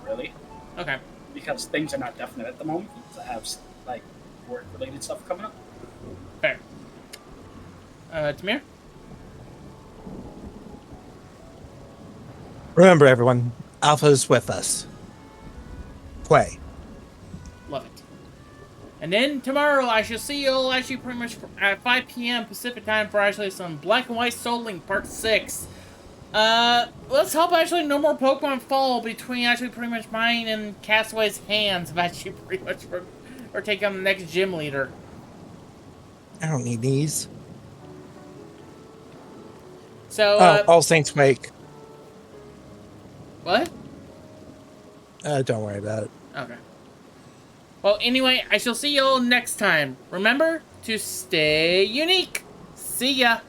really. Okay. Because things are not definite at the moment. I have like work-related stuff coming up. Fair. Tamir? Remember, everyone, Alpha is with us. Play. Love it. And then tomorrow I shall see you all actually pretty much at 5 p.m. Pacific time for actually some Black and White Soul Link Part 6. Let's hope actually no more Pokemon fall between actually pretty much mine and Castaway's hands of actually pretty much or take on the next gym leader. I don't need these. So, All Saints Wake. What? Don't worry about it. Okay. Well, anyway, I shall see you all next time. Remember to stay unique. See ya.